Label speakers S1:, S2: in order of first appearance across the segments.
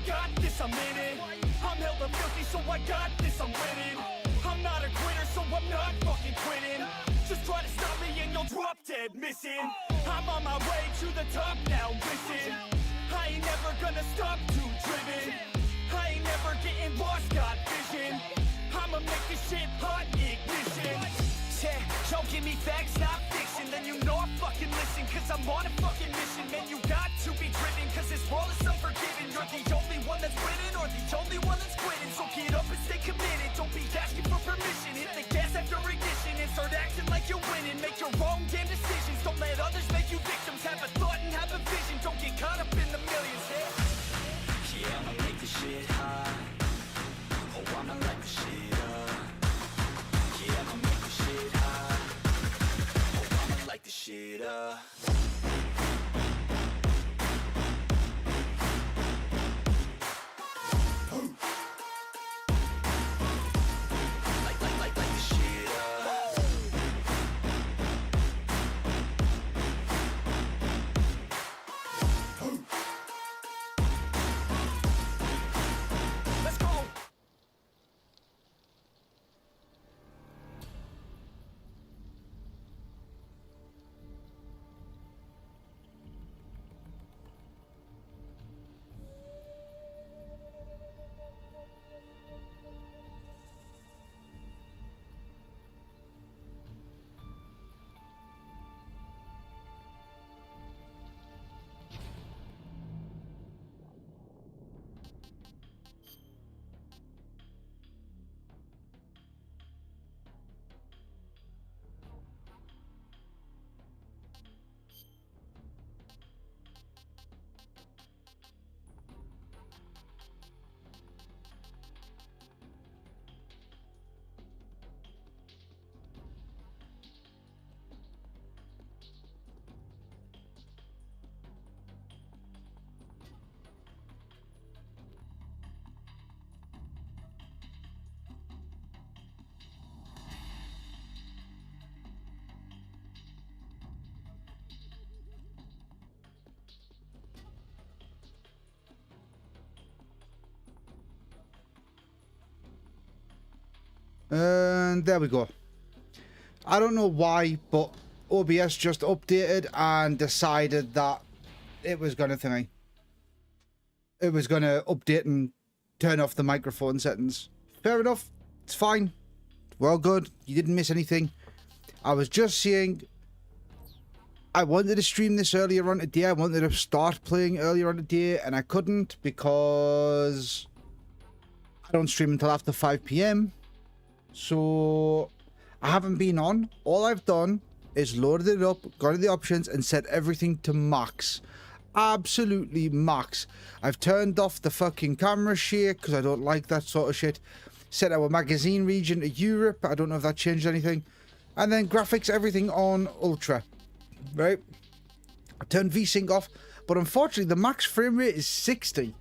S1: got this, I'm in it. I'm hella filthy, so I got this, I'm winning. I'm not a quitter, so I'm not fucking quitting. Just try to stop me and you'll drop dead missing. I'm on my way to the top now, listen. I ain't never gonna stop, too driven. I ain't never getting lost, got vision. I'ma make this shit hot, ignition. Yeah, yo, give me facts, not fiction. Then you know I fucking listen, cause I'm on a fucking mission. Man, you got to be driven, cause this world is unforgiving. You're the only one that's winning, or the only one that's quitting. So get up and stay committed, don't be asking for permission. Hit the gas after ignition and start acting like you're winning. Make your own damn decisions, don't let others make you victims. Have a thought and have a vision, don't get caught up in the millions. Yeah, I'ma make this shit hot. Oh, I'ma light this shit up. Yeah, I'ma make this shit hot. Oh, I'ma light this shit up. Light this shit up. Let's go.
S2: And there we go. I don't know why, but OBS just updated and decided that it was going to thingy. It was going to update and turn off the microphone settings. Fair enough. It's fine. We're all good. You didn't miss anything. I was just saying, I wanted to stream this earlier on today. I wanted to start playing earlier on today, and I couldn't because I don't stream until after 5 p.m. So I haven't been on. All I've done is loaded it up, gone to the options, and set everything to max. Absolutely max. I've turned off the fucking camera shake because I don't like that sort of shit. Set our magazine region to Europe. I don't know if that changed anything. And then graphics, everything on ultra. Right? I turned VSync off, but unfortunately the max frame rate is 60.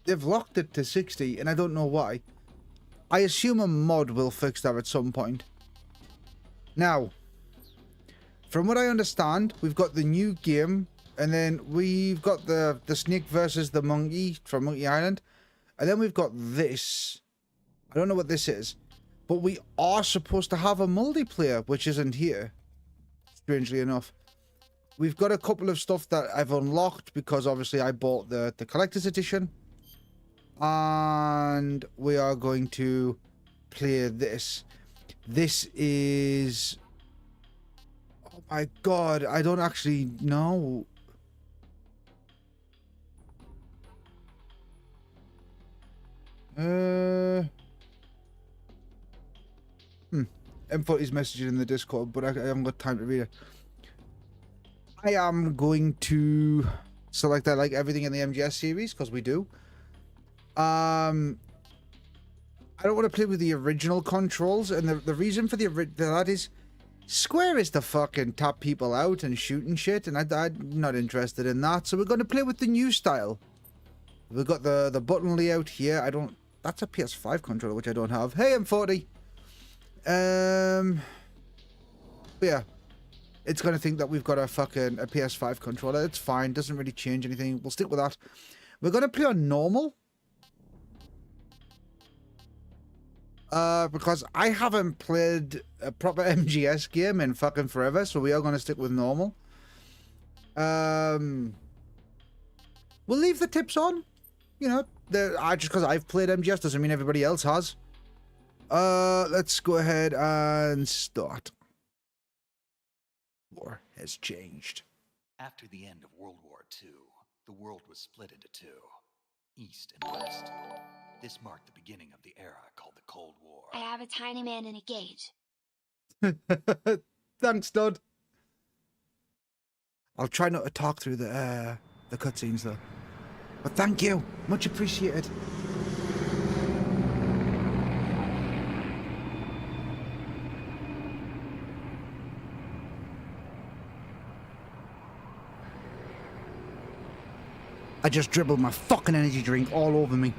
S2: They've locked it to 60, and I don't know why. I assume a mod will fix that at some point. Now, from what I understand, we've got the new game, and then we've got the snake versus the monkey from Monkey Island, and then we've got this. I don't know what this is, but we are supposed to have a multiplayer, which isn't here, strangely enough. We've got a couple of stuff that I've unlocked because obviously I bought the collector's edition. And we are going to play this. This is... Oh my god, I don't actually know. M40's messaging in the Discord, but I haven't got time to read it. I am going to select I like everything in the MGS series, because we do. I don't want to play with the original controls, and the reason for that is Square is to fucking tap people out and shoot and shit, and I'm not interested in that. So we're going to play with the new style. We've got the button layout here. That's a PS5 controller, which I don't have. Hey, M40. But yeah, it's going to think that we've got a PS5 controller. It's fine. Doesn't really change anything. We'll stick with that. We're going to play on normal. Because I haven't played a proper MGS game in fucking forever, so we are going to stick with normal. We'll leave the tips on. You know, just because I've played MGS doesn't mean everybody else has. Let's go ahead and start. War has changed.
S3: After the end of World War II, the world was split into two, East and West. This marked the beginning of the era called the Cold War.
S4: I have a tiny man in a gauge.
S2: Thanks, Dud. I'll try not to talk through the cutscenes though. But thank you, much appreciated. I just dribbled my fucking energy drink all over me.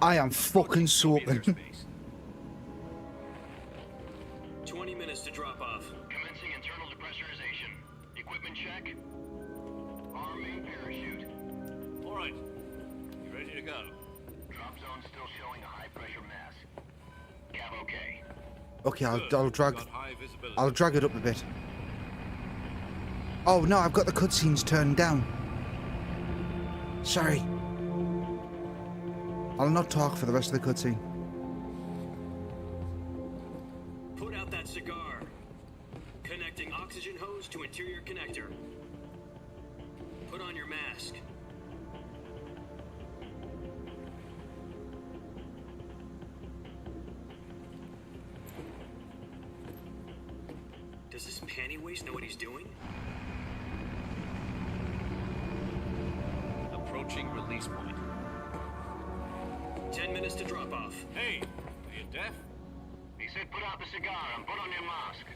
S2: I am fucking soaking.
S5: 20 minutes to drop off.
S6: Commencing internal depressurization. Equipment check. Arm main parachute.
S5: All right. You ready to go?
S6: Drop zone still showing a high pressure mass. Cap okay.
S2: Okay, I'll
S5: Got high visibility.
S2: drag it up a bit. Oh no, I've got the cutscenes turned down. Sorry. I'll not talk for the rest of the cutscene.
S5: Put out that cigar. Connecting oxygen hose to interior connector. Put on your mask. Does this panty waste know what he's doing? Approaching release point. 10 minutes to drop off. Hey, are you deaf?
S6: He said put out the cigar and put on your mask.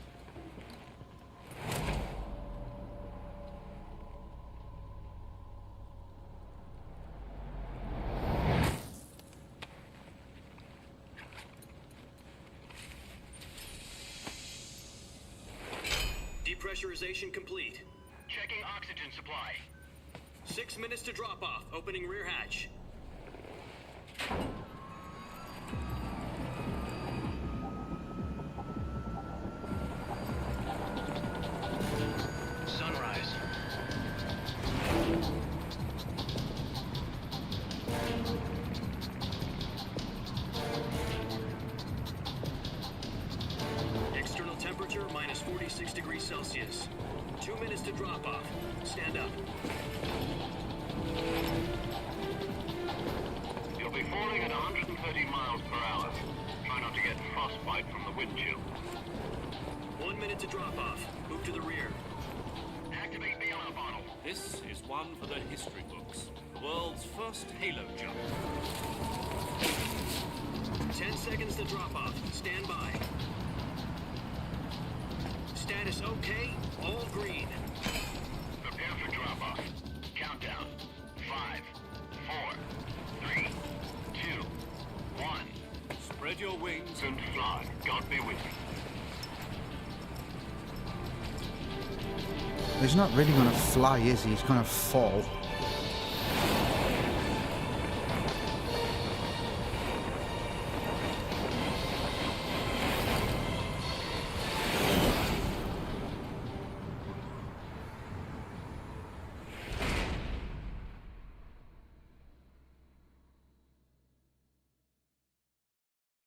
S5: Depressurization complete.
S6: Checking oxygen supply.
S5: 6 minutes to drop off. Opening rear hatch.
S6: Sunrise.
S5: External temperature minus 46 degrees Celsius. 2 minutes to drop off. Stand up.
S6: You'll be falling at 130 miles per hour. Try not to get frostbite from the wind chill.
S5: 1 minute to drop off. Move to the rear.
S6: Activate the alarm bottle.
S7: This is one for the history books. The world's first halo jump.
S5: 10 seconds to drop off. Stand by. Status okay. All green.
S6: Prepare for drop-off. Countdown. 5, 4, 3, 2, 1.
S7: Spread your wings
S6: And fly. God be with you.
S2: He's not really gonna fly, is he? He's gonna fall.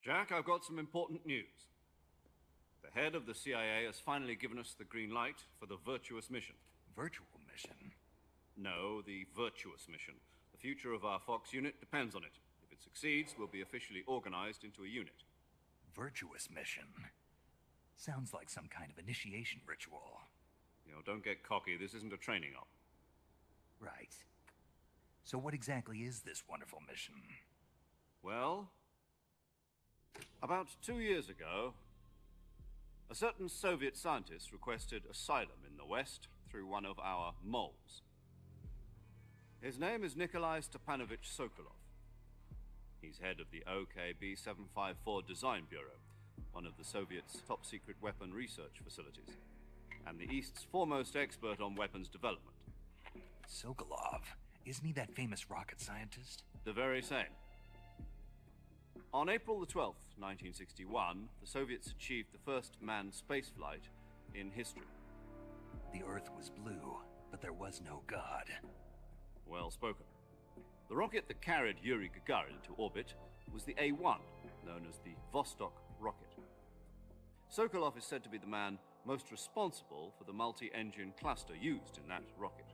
S7: Jack, I've got some important news. The head of the CIA has finally given us the green light for the virtuous mission.
S3: Virtual mission?
S7: No, the virtuous mission. The future of our Fox unit depends on it. If it succeeds, we'll be officially organized into a unit.
S3: Virtuous mission? Sounds like some kind of initiation ritual.
S7: You know, don't get cocky. This isn't a training op.
S3: Right. So what exactly is this wonderful mission?
S7: Well, about 2 years ago, A certain Soviet scientist requested asylum in the West through one of our moles. His name is Nikolai Stepanovich Sokolov. He's head of the OKB-754 Design Bureau, one of the Soviets' top-secret weapon research facilities, and the East's foremost expert on weapons development.
S3: Sokolov, isn't he that famous rocket scientist?
S7: The very same. On April the 12th, 1961, the Soviets achieved the first manned spaceflight in history.
S3: The Earth was blue, but there was no God.
S7: Well spoken. The rocket that carried Yuri Gagarin into orbit was the A-1, known as the Vostok rocket. Sokolov is said to be the man most responsible for the multi-engine cluster used in that rocket.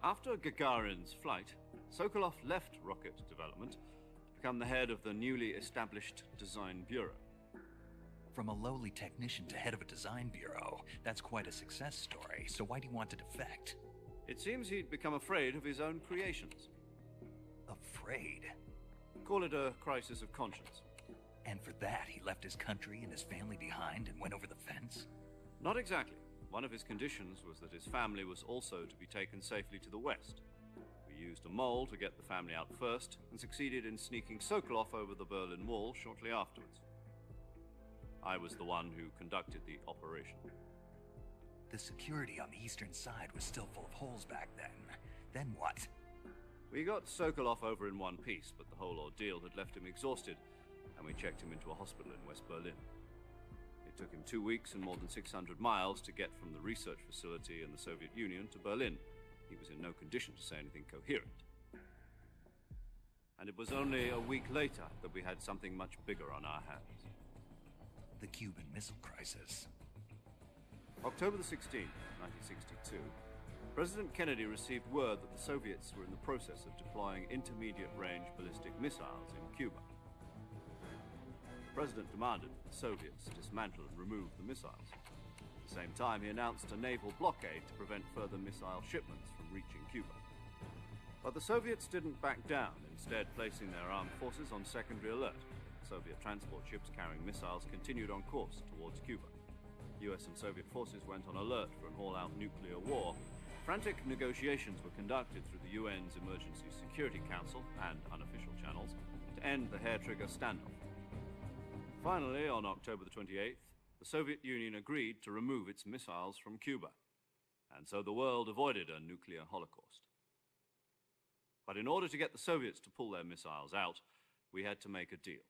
S7: After Gagarin's flight, Sokolov left rocket development to become the head of the newly established Design Bureau.
S3: From a lowly technician to head of a design bureau, that's quite a success story, so why do you want to defect?
S7: It seems he'd become afraid of his own creations.
S3: Afraid?
S7: Call it a crisis of conscience.
S3: And for that, he left his country and his family behind and went over the fence?
S7: Not exactly. One of his conditions was that his family was also to be taken safely to the west. We used a mole to get the family out first, and succeeded in sneaking Sokolov over the Berlin Wall shortly afterwards. I was the one who conducted the operation.
S3: The security on the eastern side was still full of holes back then. Then what?
S7: We got Sokolov over in one piece, but the whole ordeal had left him exhausted, and we checked him into a hospital in West Berlin. It took him 2 weeks and more than 600 miles to get from the research facility in the Soviet Union to Berlin. He was in no condition to say anything coherent. And it was only a week later that we had something much bigger on our hands.
S3: The Cuban Missile Crisis.
S7: October the 16th, 1962, President Kennedy received word that the Soviets were in the process of deploying intermediate-range ballistic missiles in Cuba. The President demanded that the Soviets dismantle and remove the missiles. At the same time, he announced a naval blockade to prevent further missile shipments from reaching Cuba. But the Soviets didn't back down, instead placing their armed forces on secondary alert. Soviet transport ships carrying missiles continued on course towards Cuba. US and Soviet forces went on alert for an all-out nuclear war. Frantic negotiations were conducted through the UN's Emergency Security Council and unofficial channels to end the hair-trigger standoff. Finally, on October the 28th, the Soviet Union agreed to remove its missiles from Cuba, and so the world avoided a nuclear holocaust. But in order to get the Soviets to pull their missiles out, we had to make a deal.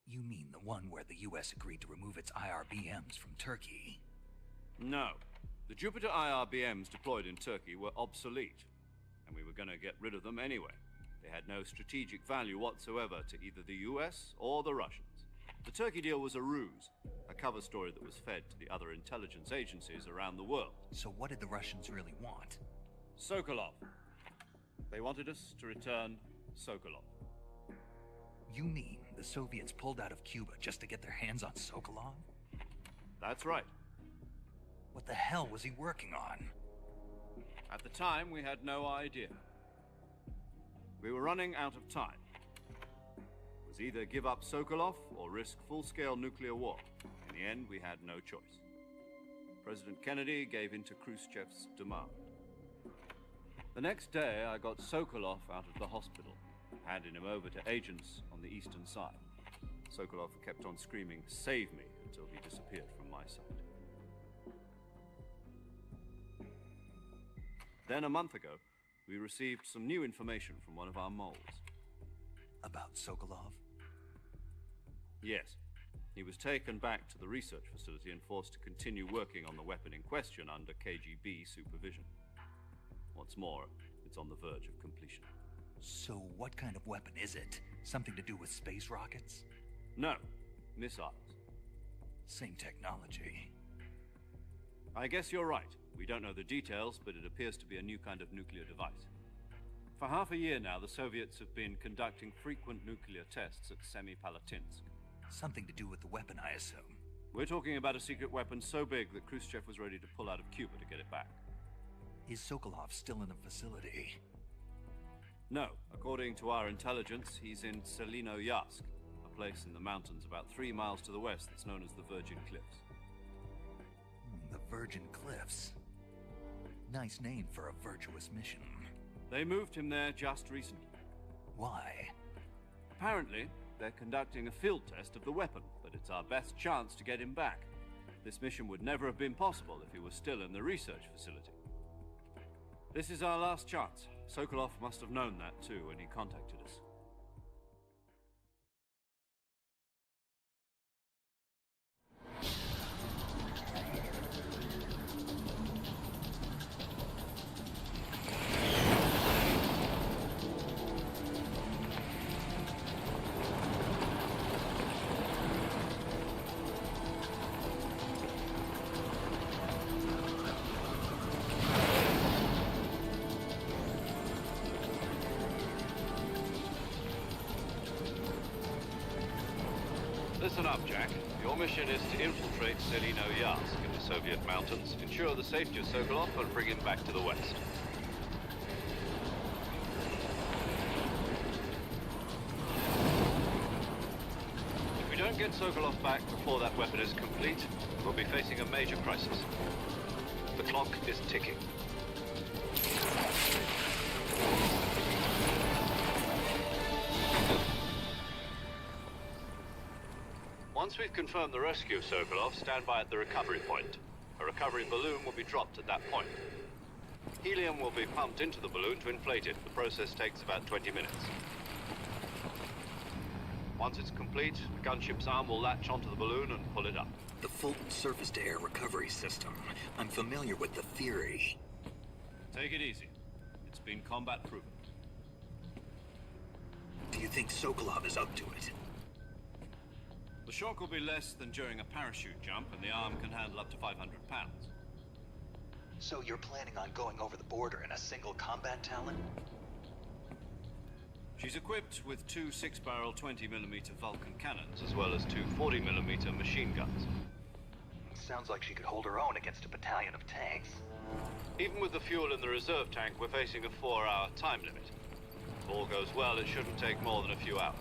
S3: You mean the one where the US agreed to remove its IRBMs from Turkey?
S7: No. The Jupiter IRBMs deployed in Turkey were obsolete, and we were going to get rid of them anyway. They had no strategic value whatsoever to either the US or the Russians. The Turkey deal was a ruse, a cover story that was fed to the other intelligence agencies around the world.
S3: So what did the Russians really want?
S7: Sokolov. They wanted us to return Sokolov.
S3: You mean the Soviets pulled out of Cuba just to get their hands on Sokolov?
S7: That's right.
S3: What the hell was he working on?
S7: At the time, we had no idea. We were running out of time. It was either give up Sokolov or risk full-scale nuclear war. In the end, we had no choice. President Kennedy gave in to Khrushchev's demand. The next day, I got Sokolov out of the hospital, handing him over to agents on the eastern side. Sokolov kept on screaming, "Save me," until he disappeared from my sight. Then a month ago, we received some new information from one of our moles.
S3: About Sokolov?
S7: Yes. He was taken back to the research facility and forced to continue working on the weapon in question under KGB supervision. What's more, it's on the verge of completion.
S3: So what kind of weapon is it? Something to do with space rockets?
S7: No, missiles.
S3: Same technology.
S7: I guess you're right. We don't know the details, but it appears to be a new kind of nuclear device. For half a year now, the Soviets have been conducting frequent nuclear tests at Semipalatinsk.
S3: Something to do with the weapon, I assume.
S7: We're talking about a secret weapon so big that Khrushchev was ready to pull out of Cuba to get it back.
S3: Is Sokolov still in the facility?
S7: No, according to our intelligence, he's in Selinoyarsk, a place in the mountains about 3 miles to the west that's known as the Virgin Cliffs.
S3: The Virgin Cliffs. Nice name for a virtuous mission.
S7: They moved him there just recently.
S3: Why?
S7: Apparently, they're conducting a field test of the weapon, but it's our best chance to get him back. This mission would never have been possible if he was still in the research facility. This is our last chance. Sokolov must have known that too when he contacted us. Listen up, Jack. Your mission is to infiltrate Selino Yask in the Soviet mountains, ensure the safety of Sokolov, and bring him back to the west. If we don't get Sokolov back before that weapon is complete, we'll be facing a major crisis. The clock is ticking. Once we've confirmed the rescue of Sokolov, stand by at the recovery point. A recovery balloon will be dropped at that point. Helium will be pumped into the balloon to inflate it. The process takes about 20 minutes. Once it's complete, the gunship's arm will latch onto the balloon and pull it up.
S3: The Fulton surface-to-air recovery system. I'm familiar with the theory.
S7: Take it easy. It's been combat-proven.
S3: Do you think Sokolov is up to it?
S7: The shock will be less than during a parachute jump, and the arm can handle up to 500 pounds.
S3: So you're planning on going over the border in a single combat Talon?
S7: She's equipped with 2 6-barrel 20mm Vulcan cannons, as well as 2 40mm machine guns.
S3: Sounds like she could hold her own against a battalion of tanks.
S7: Even with the fuel in the reserve tank, we're facing a 4-hour time limit. If all goes well, it shouldn't take more than a few hours.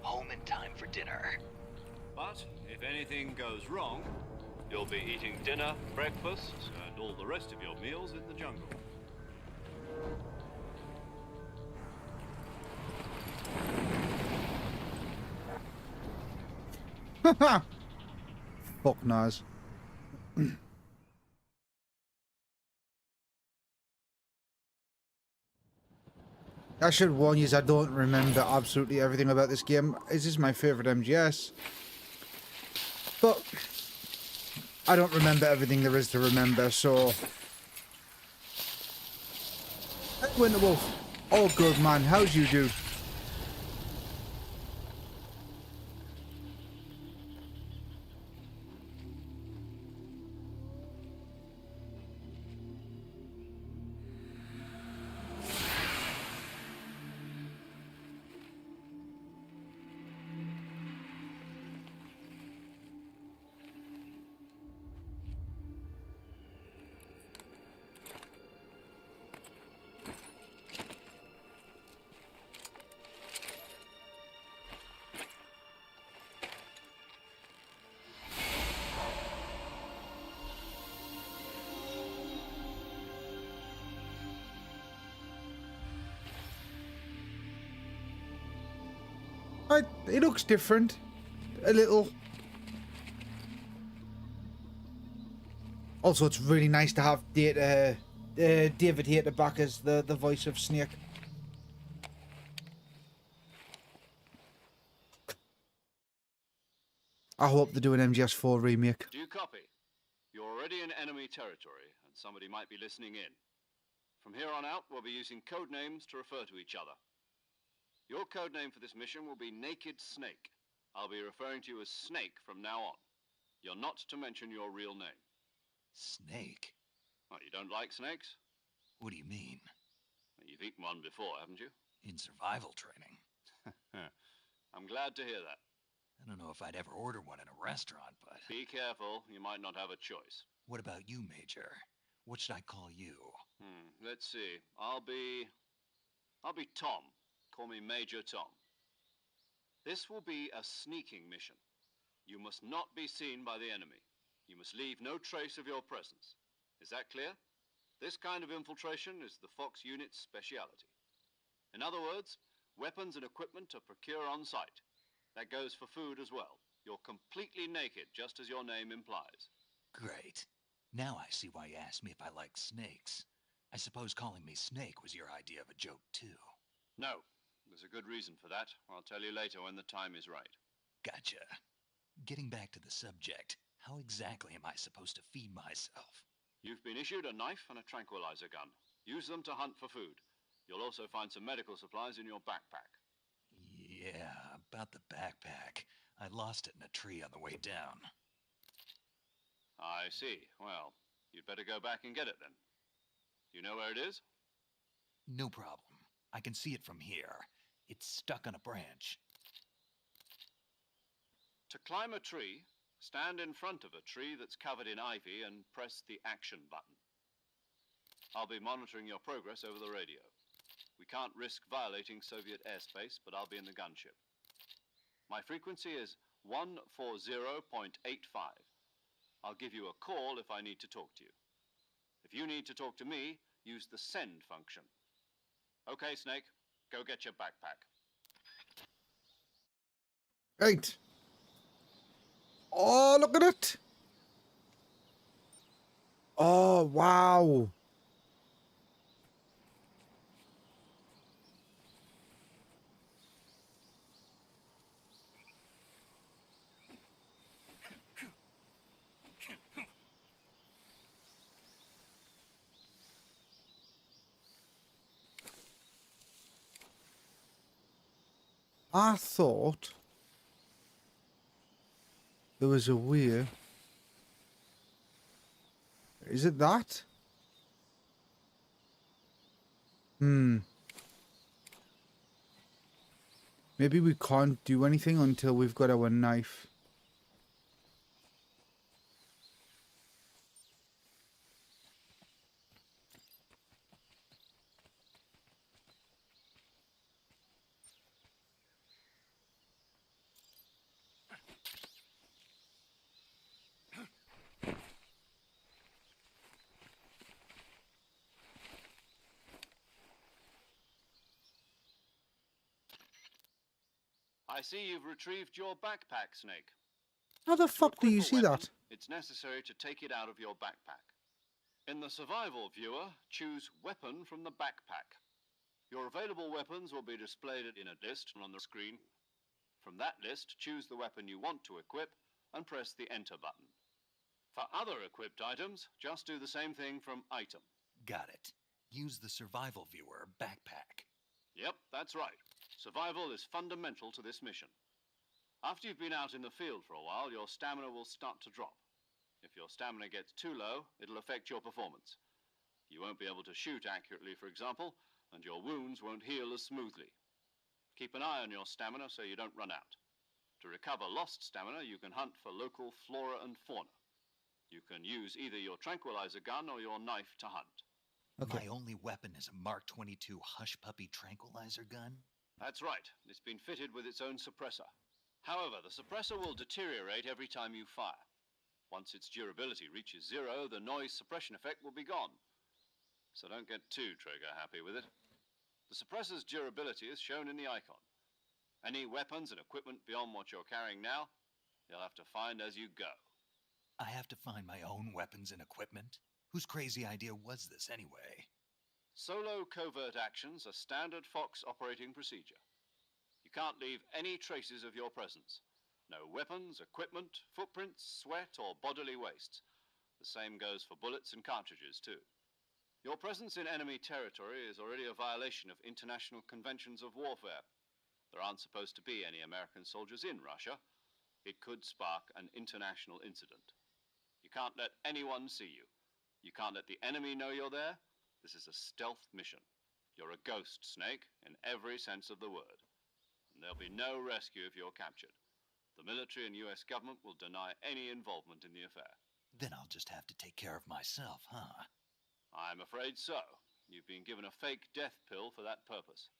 S3: Home in time for dinner.
S7: But if anything goes wrong, you'll be eating dinner, breakfast, and all the rest of your meals in the jungle.
S2: Fuck knows. I should warn you, I don't remember absolutely everything about this game. This is my favourite MGS. But I don't remember everything there is to remember, so... Hey, Winterwolf. All good, man. How's you do? It looks different. A little. Also, it's really nice to have David here to back as the voice of Snake. I hope they do an MGS4 remake.
S7: Do you copy? You're already in enemy territory, and somebody might be listening in. From here on out, we'll be using code names to refer to each other. Your code name for this mission will be Naked Snake. I'll be referring to you as Snake from now on. You're not to mention your real name.
S3: Snake?
S7: Oh, you don't like snakes?
S3: What do you mean?
S7: You've eaten one before, haven't you?
S3: In survival training.
S7: I'm glad to hear that.
S3: I don't know if I'd ever order one in a restaurant, but...
S7: Be careful, you might not have a choice.
S3: What about you, Major? What should I call you?
S7: Let's see. I'll be Tom. Call me Major Tom. This will be a sneaking mission. You must not be seen by the enemy. You must leave no trace of your presence. Is that clear? This kind of infiltration is the Fox unit's speciality. In other words, weapons and equipment are procured on site. That goes for food as well. You're completely naked, just as your name implies.
S3: Great. Now I see why you asked me if I like snakes. I suppose calling me Snake was your idea of a joke, too.
S7: No, there's a good reason for that. I'll tell you later when the time is right.
S3: Gotcha. Getting back to the subject, how exactly am I supposed to feed myself?
S7: You've been issued a knife and a tranquilizer gun. Use them to hunt for food. You'll also find some medical supplies in your backpack.
S3: Yeah, about the backpack. I lost it in a tree on the way down.
S7: I see. Well, you'd better go back and get it then. You know where it is?
S3: No problem. I can see it from here. It's stuck on a branch.
S7: To climb a tree, stand in front of a tree that's covered in ivy and press the action button. I'll be monitoring your progress over the radio. We can't risk violating Soviet airspace, but I'll be in the gunship. My frequency is 140.85. I'll give you a call if I need to talk to you. If you need to talk to me, use the send function. Okay, Snake, go get your backpack.
S2: Right. Oh, look at it. Oh, wow. I thought there was a way. Is it that? Maybe we can't do anything until we've got our knife.
S7: I see you've retrieved your backpack, Snake.
S2: How the
S7: To
S2: fuck do
S7: equip
S2: you
S7: a
S2: see
S7: weapon,
S2: that?
S7: It's necessary to take it out of your backpack. In the survival viewer, choose Weapon from the backpack. Your available weapons will be displayed in a list on the screen. From that list, choose the weapon you want to equip and press the Enter button. For other equipped items, just do the same thing from Item.
S3: Got it. Use the survival viewer backpack.
S7: Yep, that's right. Survival is fundamental to this mission. After you've been out in the field for a while, your stamina will start to drop. If your stamina gets too low, it'll affect your performance. You won't be able to shoot accurately, for example, and your wounds won't heal as smoothly. Keep an eye on your stamina so you don't run out. To recover lost stamina, you can hunt for local flora and fauna. You can use either your tranquilizer gun or your knife to hunt.
S2: Okay.
S3: My only weapon is a Mark 22 Hush Puppy tranquilizer gun?
S7: That's right. It's been fitted with its own suppressor. However, the suppressor will deteriorate every time you fire. Once its durability reaches 0, the noise suppression effect will be gone. So don't get too trigger happy with it. The suppressor's durability is shown in the icon. Any weapons and equipment beyond what you're carrying now, you'll have to find as you go.
S3: I have to find my own weapons and equipment? Whose crazy idea was this anyway?
S7: Solo covert actions are standard Fox operating procedure. You can't leave any traces of your presence. No weapons, equipment, footprints, sweat, or bodily wastes. The same goes for bullets and cartridges, too. Your presence in enemy territory is already a violation of international conventions of warfare. There aren't supposed to be any American soldiers in Russia. It could spark an international incident. You can't let anyone see you. You can't let the enemy know you're there. This is a stealth mission. You're a ghost, Snake, in every sense of the word. And there'll be no rescue if you're captured. The military and US government will deny any involvement in the affair.
S3: Then I'll just have to take care of myself, huh?
S7: I'm afraid so. You've been given a fake death pill for that purpose.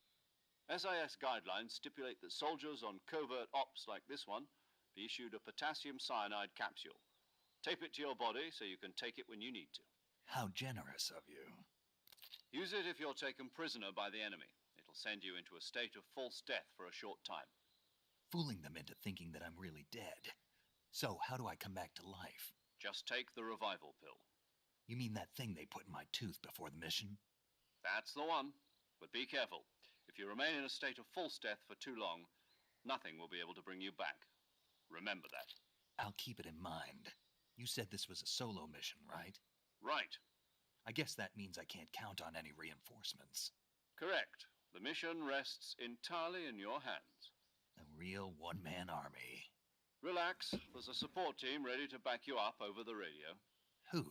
S7: SIS guidelines stipulate that soldiers on covert ops like this one be issued a potassium cyanide capsule. Tape it to your body so you can take it when you need to.
S3: How generous of you.
S7: Use it if you're taken prisoner by the enemy. It'll send you into a state of false death for a short time.
S3: Fooling them into thinking that I'm really dead. So, how do I come back to life?
S7: Just take the revival pill.
S3: You mean that thing they put in my tooth before the mission?
S7: That's the one. But be careful. If you remain in a state of false death for too long, nothing will be able to bring you back. Remember that.
S3: I'll keep it in mind. You said this was a solo mission, right?
S7: Right.
S3: I guess that means I can't count on any reinforcements.
S7: Correct. The mission rests entirely in your hands.
S3: A real one-man army.
S7: Relax. There's a support team ready to back you up over the radio.
S3: Who?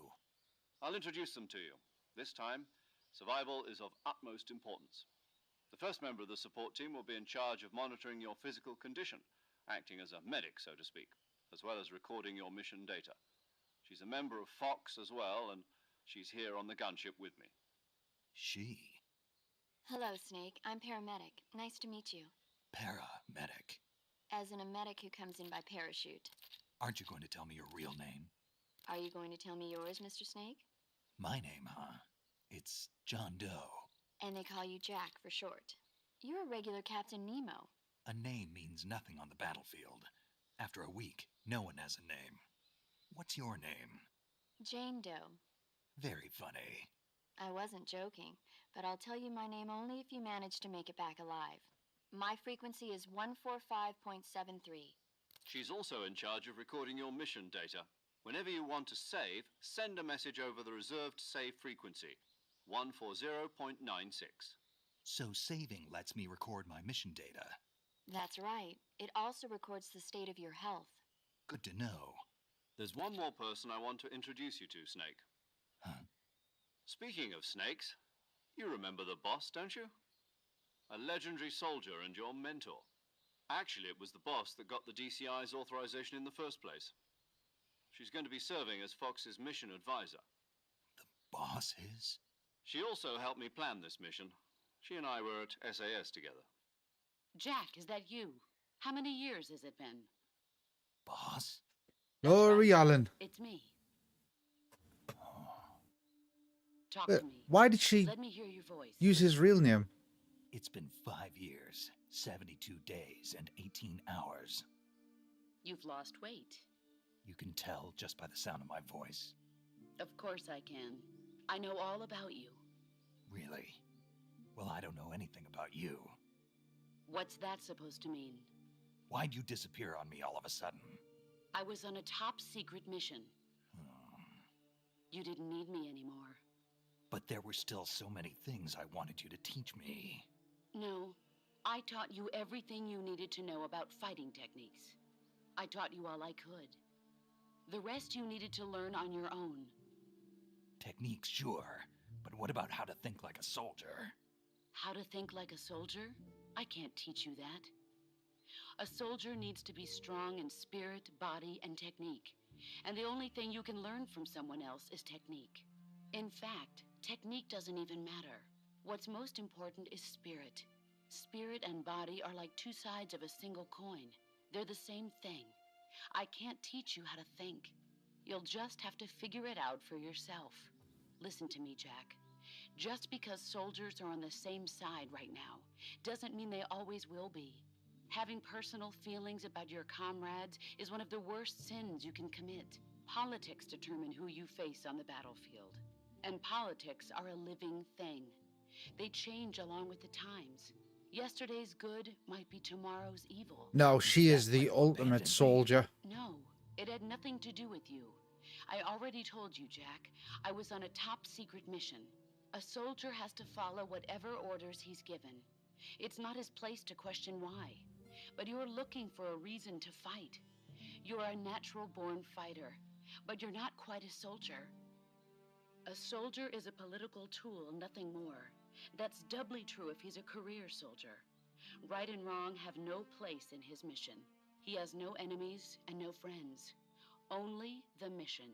S7: I'll introduce them to you. This time, survival is of utmost importance. The first member of the support team will be in charge of monitoring your physical condition, acting as a medic, so to speak, as well as recording your mission data. She's a member of Fox as well, and she's here on the gunship with me.
S3: She?
S4: Hello, Snake. I'm paramedic. Nice to meet you.
S3: Paramedic.
S4: As in a medic who comes in by parachute.
S3: Aren't you going to tell me your real name?
S4: Are you going to tell me yours, Mr. Snake?
S3: My name, huh? It's John Doe.
S4: And they call you Jack for short. You're a regular Captain Nemo.
S3: A name means nothing on the battlefield. After a week, no one has a name. What's your name?
S4: Jane Doe.
S3: Very funny.
S4: I wasn't joking, but I'll tell you my name only if you manage to make it back alive. My frequency is 145.73.
S7: She's also in charge of recording your mission data. Whenever you want to save, send a message over the reserved save frequency, 140.96.
S3: So saving lets me record my mission data.
S4: That's right. It also records the state of your health.
S3: Good to know.
S7: There's one more person I want to introduce you to, Snake.
S3: Huh?
S7: Speaking of snakes, you remember the boss, don't you? A legendary soldier and your mentor. Actually, it was the boss that got the DCI's authorization in the first place. She's going to be serving as Fox's mission advisor.
S3: The boss is?
S7: She also helped me plan this mission. She and I were at SAS together.
S8: Jack, is that you? How many years has it been?
S3: Boss?
S2: Laurie Allen.
S8: It's me. Talk to me.
S2: Why did she
S8: Let me hear your voice.
S2: use his real name?
S3: It's been 5 years, 72 days, and 18 hours.
S8: You've lost weight.
S3: You can tell just by the sound of my voice.
S8: Of course I can. I know all about you.
S3: Really? Well, I don't know anything about you.
S8: What's that supposed to mean?
S3: Why'd you disappear on me all of a sudden?
S8: I was on a top secret mission. You didn't need me anymore.
S3: But there were still so many things I wanted you to teach me.
S8: No, I taught you everything you needed to know about fighting techniques. I taught you all I could. The rest you needed to learn on your own.
S3: Techniques, sure. But what about how to think like a soldier?
S8: How to think like a soldier? I can't teach you that. A soldier needs to be strong in spirit, body, and technique. And the only thing you can learn from someone else is technique. In fact, technique doesn't even matter. What's most important is spirit. Spirit and body are like two sides of a single coin. They're the same thing. I can't teach you how to think. You'll just have to figure it out for yourself. Listen to me, Jack. Just because soldiers are on the same side right now doesn't mean they always will be. Having personal feelings about your comrades is one of the worst sins you can commit. Politics determine who you face on the battlefield. And politics are a living thing. They change along with the times. Yesterday's good might be tomorrow's evil.
S2: No, she is the ultimate soldier.
S8: No, it had nothing to do with you. I already told you, Jack. I was on a top secret mission. A soldier has to follow whatever orders he's given. It's not his place to question why. But you're looking for a reason to fight. You're a natural-born fighter, but you're not quite a soldier. A soldier is a political tool, nothing more. That's doubly true if he's a career soldier. Right and wrong have no place in his mission. He has no enemies and no friends. Only the mission.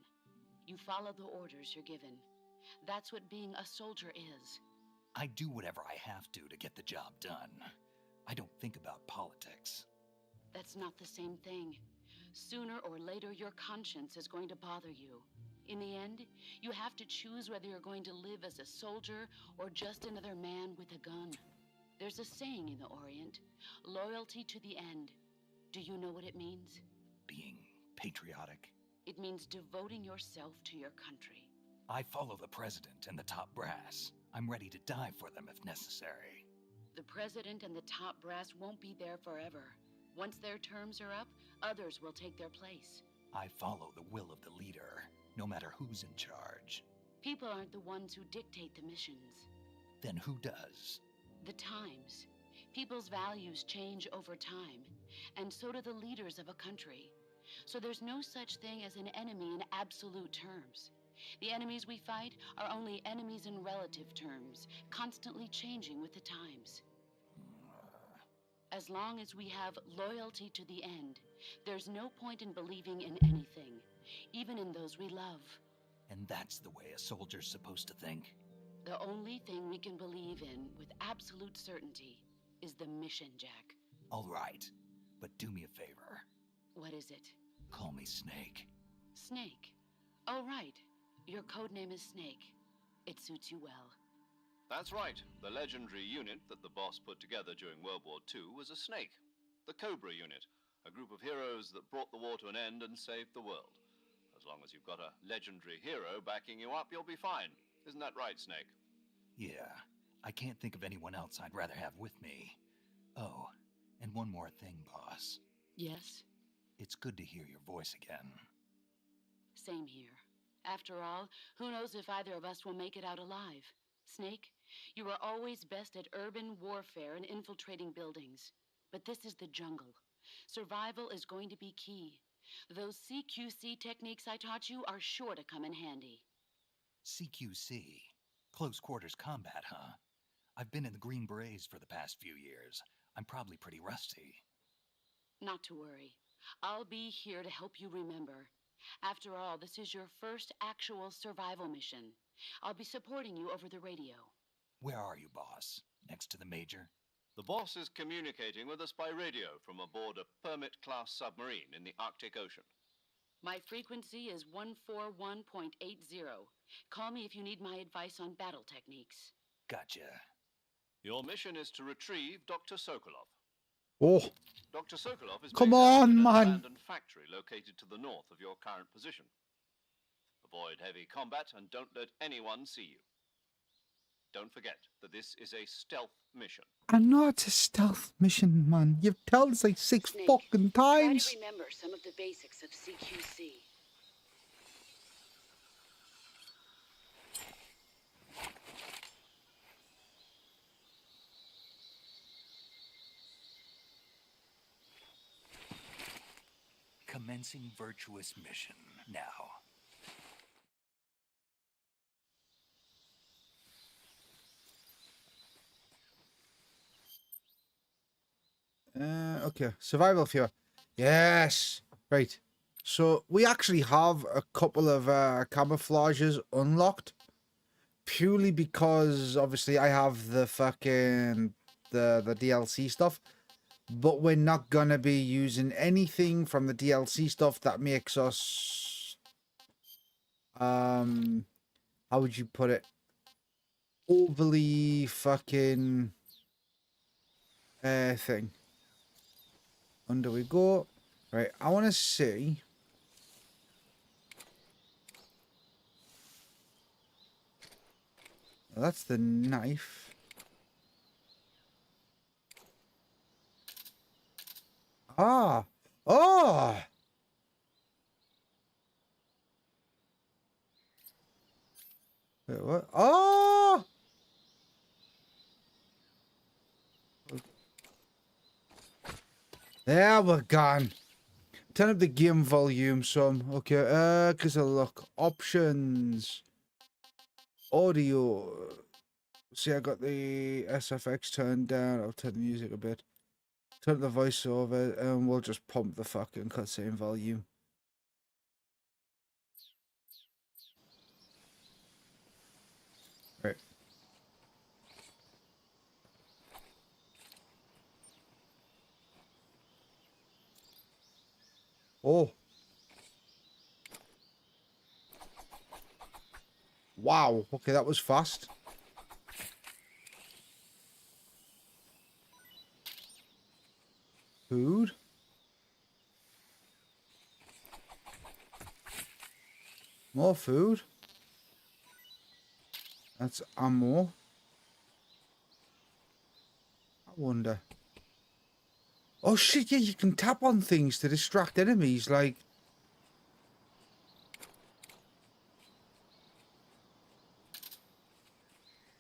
S8: You follow the orders you're given. That's what being a soldier is.
S3: I do whatever I have to get the job done. I don't think about politics.
S8: That's not the same thing. Sooner or later, your conscience is going to bother you. In the end, you have to choose whether you're going to live as a soldier or just another man with a gun. There's a saying in the Orient, loyalty to the end. Do you know what it means?
S3: Being patriotic.
S8: It means devoting yourself to your country.
S3: I follow the president and the top brass. I'm ready to die for them if necessary.
S8: The president and the top brass won't be there forever. Once their terms are up, others will take their place.
S3: I follow the will of the leader, no matter who's in charge.
S8: People aren't the ones who dictate the missions.
S3: Then who does?
S8: The times. People's values change over time, and so do the leaders of a country. So there's no such thing as an enemy in absolute terms. The enemies we fight are only enemies in relative terms, constantly changing with the times. As long as we have loyalty to the end, there's no point in believing in anything, even in those we love.
S3: And that's the way a soldier's supposed to think?
S8: The only thing we can believe in with absolute certainty is the mission, Jack.
S3: All right, but do me a favor.
S8: What is it?
S3: Call me Snake.
S8: Snake. Oh, right. Your codename is Snake. It suits you well.
S7: That's right. The legendary unit that the boss put together during World War II was a snake. The Cobra unit, a group of heroes that brought the war to an end and saved the world. As long as you've got a legendary hero backing you up, you'll be fine. Isn't that right, Snake?
S3: Yeah, I can't think of anyone else I'd rather have with me. Oh, and one more thing, boss.
S8: Yes?
S3: It's good to hear your voice again.
S8: Same here. After all, who knows if either of us will make it out alive? Snake, you are always best at urban warfare and infiltrating buildings. But this is the jungle. Survival is going to be key. Those CQC techniques I taught you are sure to come in handy.
S3: CQC? Close quarters combat, huh? I've been in the Green Berets for the past few years. I'm probably pretty rusty.
S8: Not to worry. I'll be here to help you remember. After all, this is your first actual survival mission. I'll be supporting you over the radio.
S3: Where are you, boss? Next to the Major?
S7: The boss is communicating with us by radio from aboard a Permit-class submarine in the Arctic Ocean.
S8: My frequency is 141.80. Call me if you need my advice on battle techniques.
S3: Gotcha.
S7: Your mission is to retrieve Dr. Sokolov.
S2: Oh,
S7: Dr. Sokolov is
S2: come
S7: based out
S2: on,
S7: in an
S2: man.
S7: abandoned factory located to the north of your current position. Avoid heavy combat and don't let anyone see you. Don't forget that this is a stealth mission.
S2: I know it's a stealth mission, man. You've told us like 6
S8: Snake,
S2: fucking times.
S8: Try to remember some of the basics of CQC.
S3: Commencing virtuous mission now.
S2: Okay, survival fear. Yes. Right. So we actually have a couple of camouflages unlocked. Purely because obviously I have the fucking the DLC stuff. But we're not gonna be using anything from the DLC stuff that makes us how would you put it? Overly fucking thing. Under we go. Right, I want to see. Well, that's the knife. Ah! Oh! Wait, what? Oh! There we're gone. Turn up the game volume some. Okay, cause I look. Options. Audio. See, I got the SFX turned down. I'll turn the music a bit. Turn up the voiceover and we'll just pump the fucking cutscene volume. Right. Oh. Wow. Okay, that was fast. Food. More food. That's ammo. I wonder. Oh shit, yeah, you can tap on things to distract enemies, like...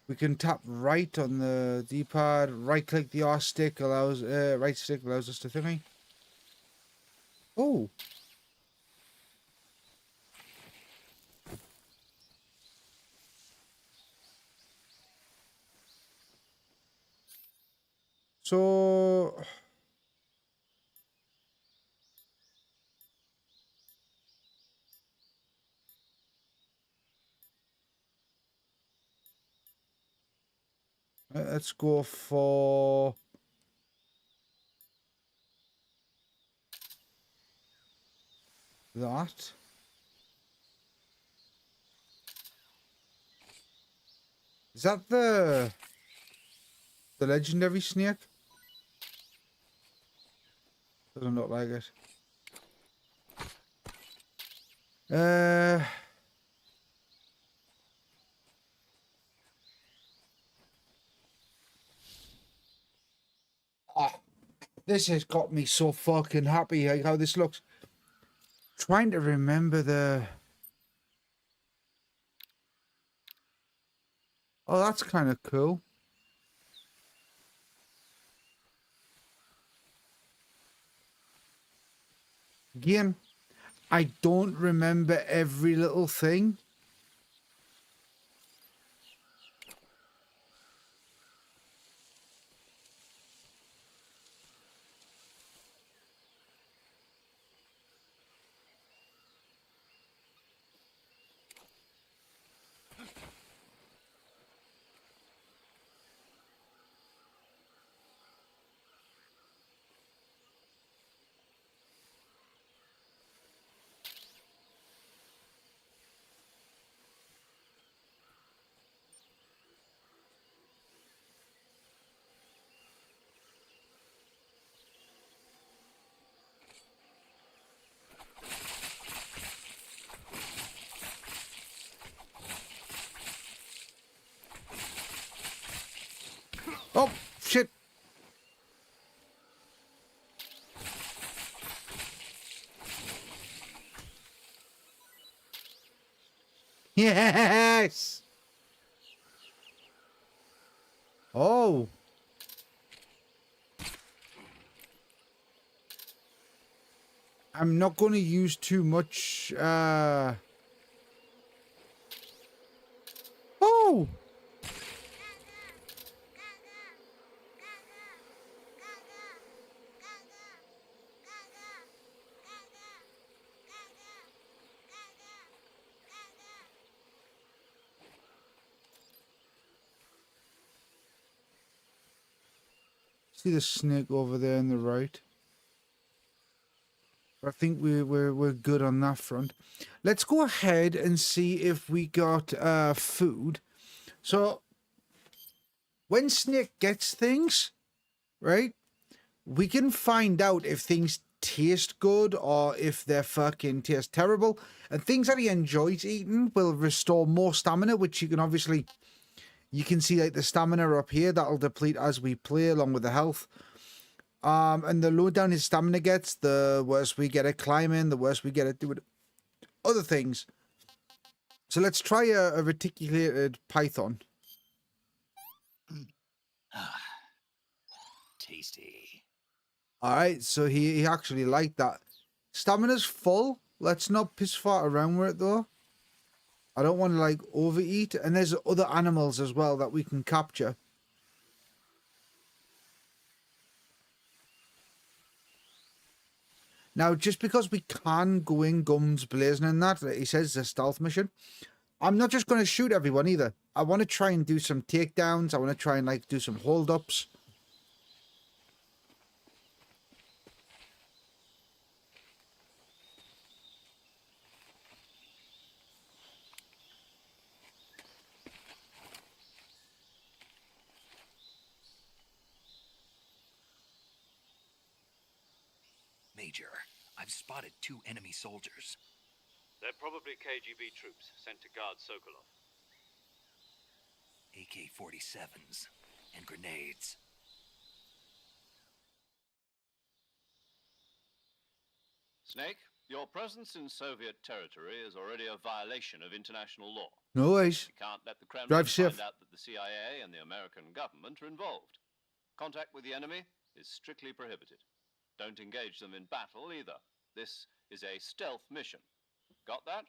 S2: We can tap right on the D-pad, right-click the R stick allows, right stick allows us to thingy. Oh. So... Let's go for... that. Is that the legendary snake? Doesn't look like it. Ah, this has got me so fucking happy, like how this looks. Trying to remember the... Oh, that's kind of cool. Again, I don't remember every little thing. Oh, shit. Yes. Oh. I'm not going to use too much. Oh. See the snake over there on the right. I think we're good on that front. Let's go ahead and see if we got food. So when Snake gets things, right, we can find out if things taste good or if they're fucking taste terrible. And things that he enjoys eating will restore more stamina, which you can obviously, you can see like the stamina up here, that'll deplete as we play along with the health. And the lower down his stamina gets, the worse we get at climbing, the worse we get at doing other things. So let's try a reticulated python.
S3: Tasty.
S2: Alright, so he actually liked that. Stamina's full. Let's not piss fart around with it though. I don't want to like overeat. And there's other animals as well that we can capture. Now, just because we can go in guns blazing and that, he says it's a stealth mission, I'm not just going to shoot everyone either. I want to try and do some takedowns. I want to try and like do some hold-ups.
S3: Major. I've spotted 2 enemy soldiers.
S7: They're probably KGB troops sent to guard Sokolov.
S3: AK-47s and grenades.
S7: Snake, your presence in Soviet territory is already a violation of international law.
S2: No worries.
S7: You can't let the Kremlin
S2: Drive safe.
S7: find out that the CIA and the American government are involved. Contact with the enemy is strictly prohibited. Don't engage them in battle either. This is a stealth mission. Got that?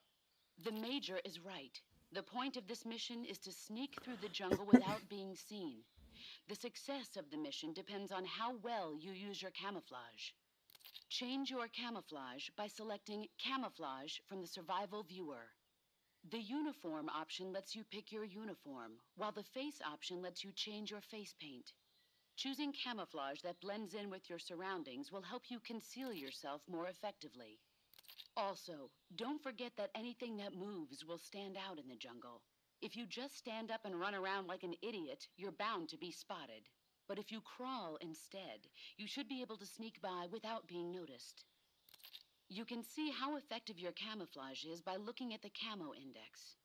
S8: The Major is right. The point of this mission is to sneak through the jungle without being seen. The success of the mission depends on how well you use your camouflage. Change your camouflage by selecting Camouflage from the Survival Viewer. The Uniform option lets you pick your uniform, while the Face option lets you change your face paint. Choosing camouflage that blends in with your surroundings will help you conceal yourself more effectively. Also, don't forget that anything that moves will stand out in the jungle. If you just stand up and run around like an idiot, you're bound to be spotted. But if you crawl instead, you should be able to sneak by without being noticed. You can see how effective your camouflage is by looking at the Camo Index.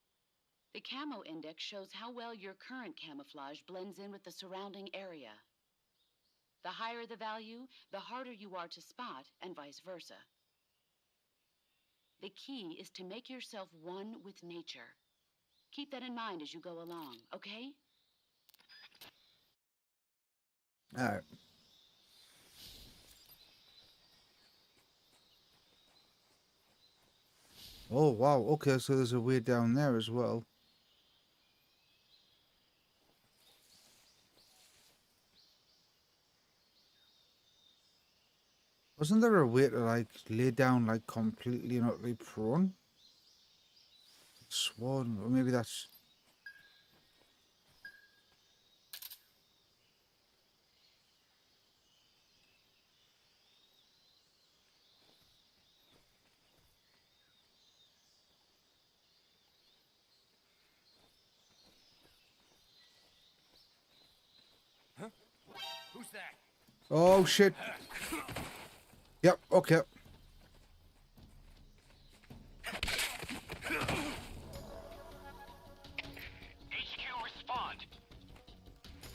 S8: The Camo Index shows how well your current camouflage blends in with the surrounding area. The higher the value, the harder you are to spot, and vice versa. The key is to make yourself one with nature. Keep that in mind as you go along, okay?
S2: All right. Oh, wow. Okay, so there's a way down there as well. Wasn't there a way to, like, lay down, like, completely and utterly prone? Sworn, or maybe that's...
S1: Who's that?
S2: Oh, shit. Yep, okay.
S6: HQ, respond.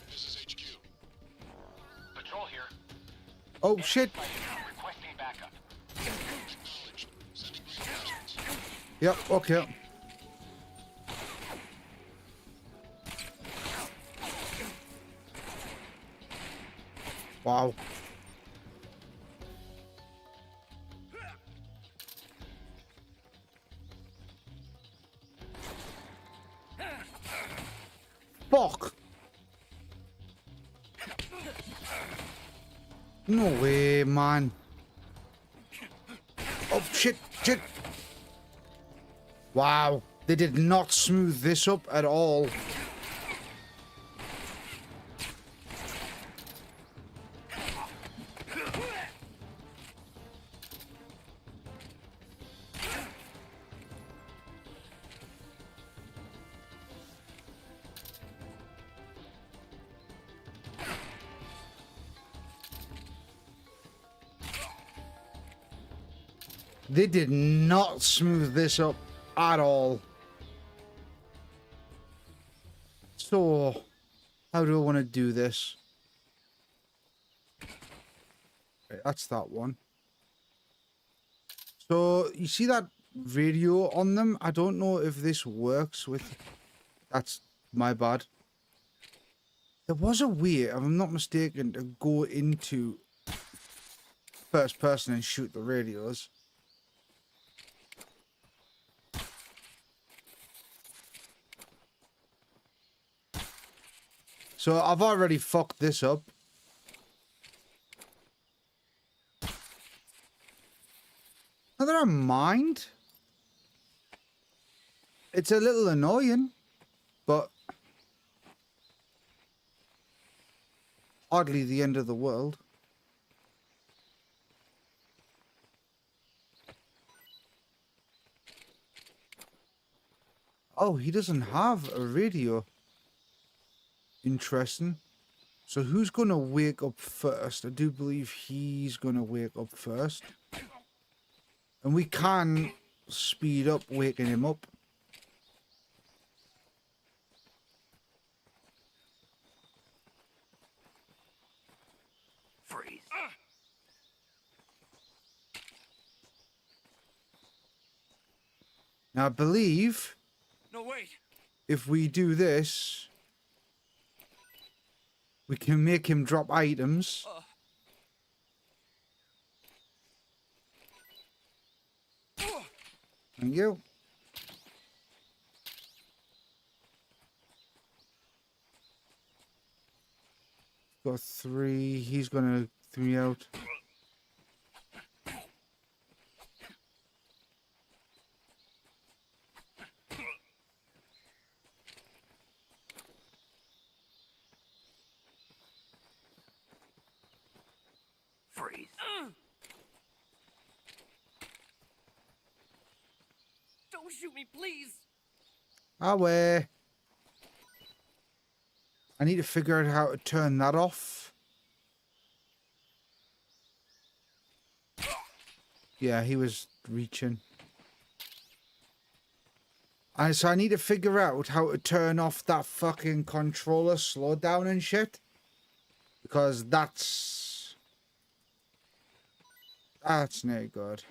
S6: This is HQ. Patrol here.
S2: Oh, shit.
S6: Requesting backup.
S2: Yep, okay. Wow. Fuck. No way, man. Oh, shit, shit. Wow. They did not smooth this up at all. They did not smooth this up at all. So, how do I want to do this? Right, that's that one. So, you see that radio on them? I don't know if this works with... That's my bad. There was a way, if I'm not mistaken, to go into first person and shoot the radios. So I've already fucked this up. Not that I mind. It's a little annoying, but hardly the end of the world. Oh, he doesn't have a radio. Interesting. So who's going to wake up first? I do believe he's going to wake up first. And we can speed up waking him up.
S5: Freeze.
S2: Now I believe
S1: No, wait.
S2: if we do this, we can make him drop items. Thank you. Got 3. He's gonna throw me out.
S5: Freeze.
S1: Don't shoot me, please.
S2: Away. I need to figure out how to turn that off. Yeah, he was reaching. So I need to figure out how to turn off that fucking controller slowdown and shit. Because that's no good.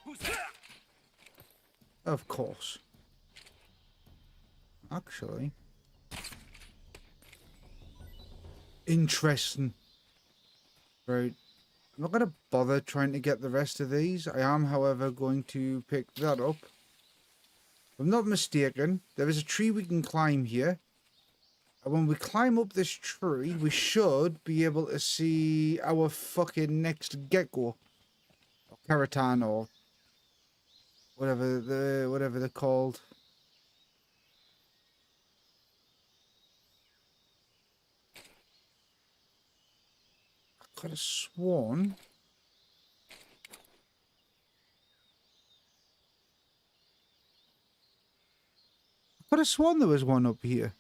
S1: Who's that?
S2: Of course. Actually. Interesting. Right. I'm not going to bother trying to get the rest of these. I am, however, going to pick that up. If I'm not mistaken, there is a tree we can climb here. And when we climb up this tree, we should be able to see our fucking next gecko. Or keratin, or whatever they're called. I could have sworn. I could have sworn there was one up here.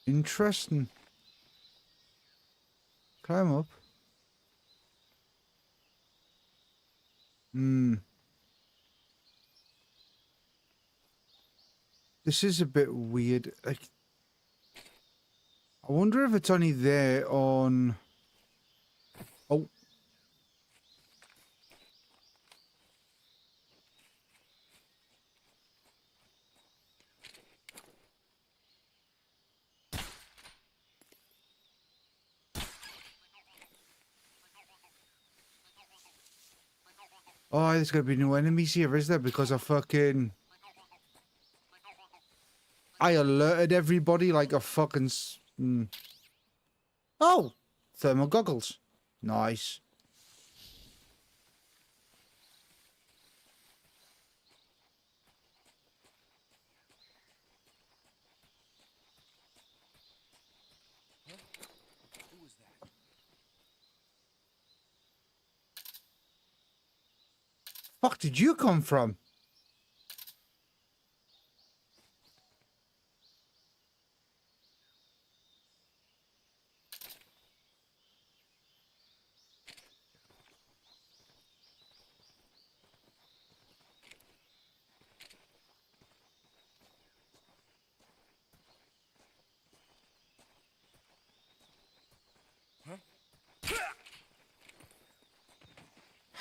S2: Interesting. Climb up. This is a bit weird. Like, I wonder if it's only there on... Oh. Oh, there's going to be no enemies here, is there? Because I fucking... I alerted everybody like a fucking... Oh! Thermal goggles. Nice.
S1: Who was that?
S2: Fuck did you come from?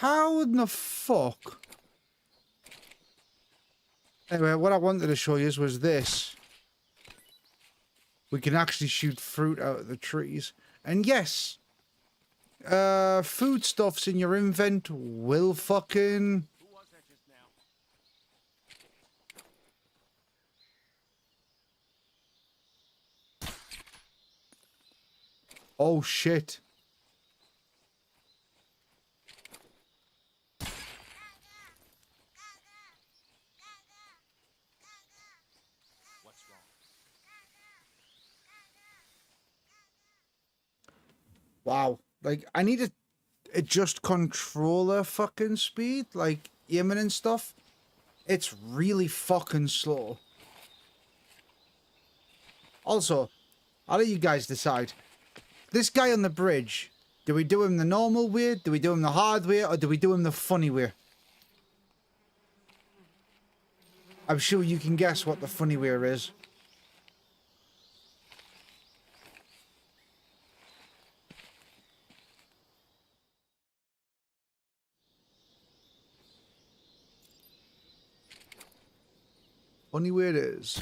S2: How in the fuck? Anyway, what I wanted to show you was this. We can actually shoot fruit out of the trees. And yes, foodstuffs in your invent will fucking...
S1: Who was that just now?
S2: Oh shit. Wow. Like, I need to adjust controller fucking speed, like aiming and stuff. It's really fucking slow. Also, I'll let you guys decide. This guy on the bridge, do we do him the normal way, do we do him the hard way, or do we do him the funny way? I'm sure you can guess what the funny way is. Funny way it is.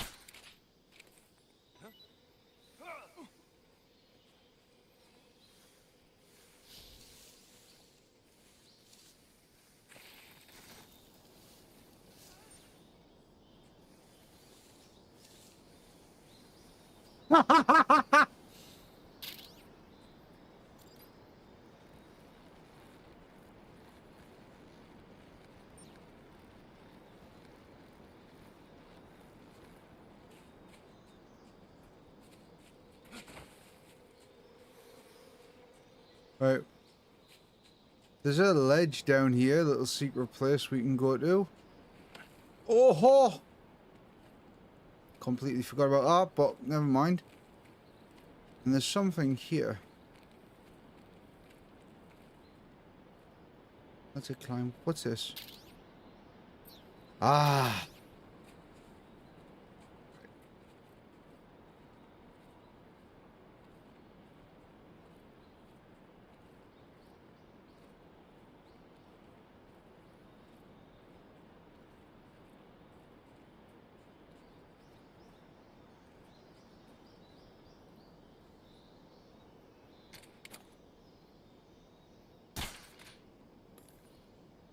S2: Right. There's a ledge down here, a little secret place we can go to. Oh ho! Completely forgot about that, but never mind. And there's something here. Let's climb. What's this? Ah!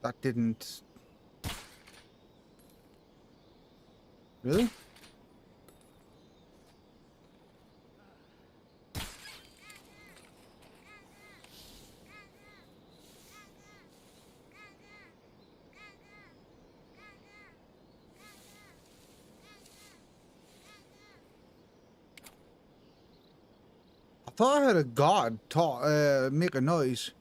S2: That didn't... Really? I thought I heard a god talk, make a noise.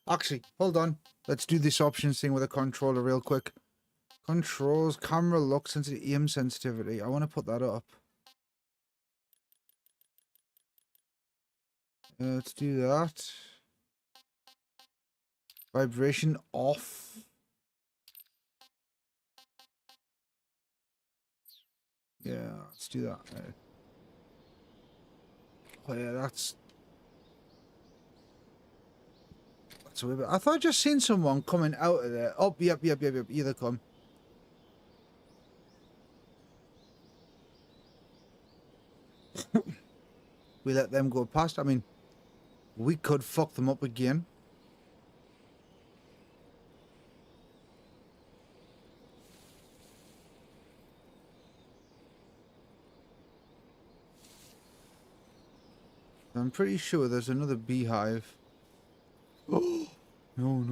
S2: Actually, hold on. Let's do this options thing with a controller real quick. Controls, camera lock sensitivity, aim sensitivity. I want to put that up. Let's do that. Vibration off. Yeah, let's do that. Oh yeah, that's a wee bit. I thought I just seen someone coming out of there. Oh, yep. Here they come. We let them go past. I mean, we could fuck them up again. I'm pretty sure there's another beehive. Oh no.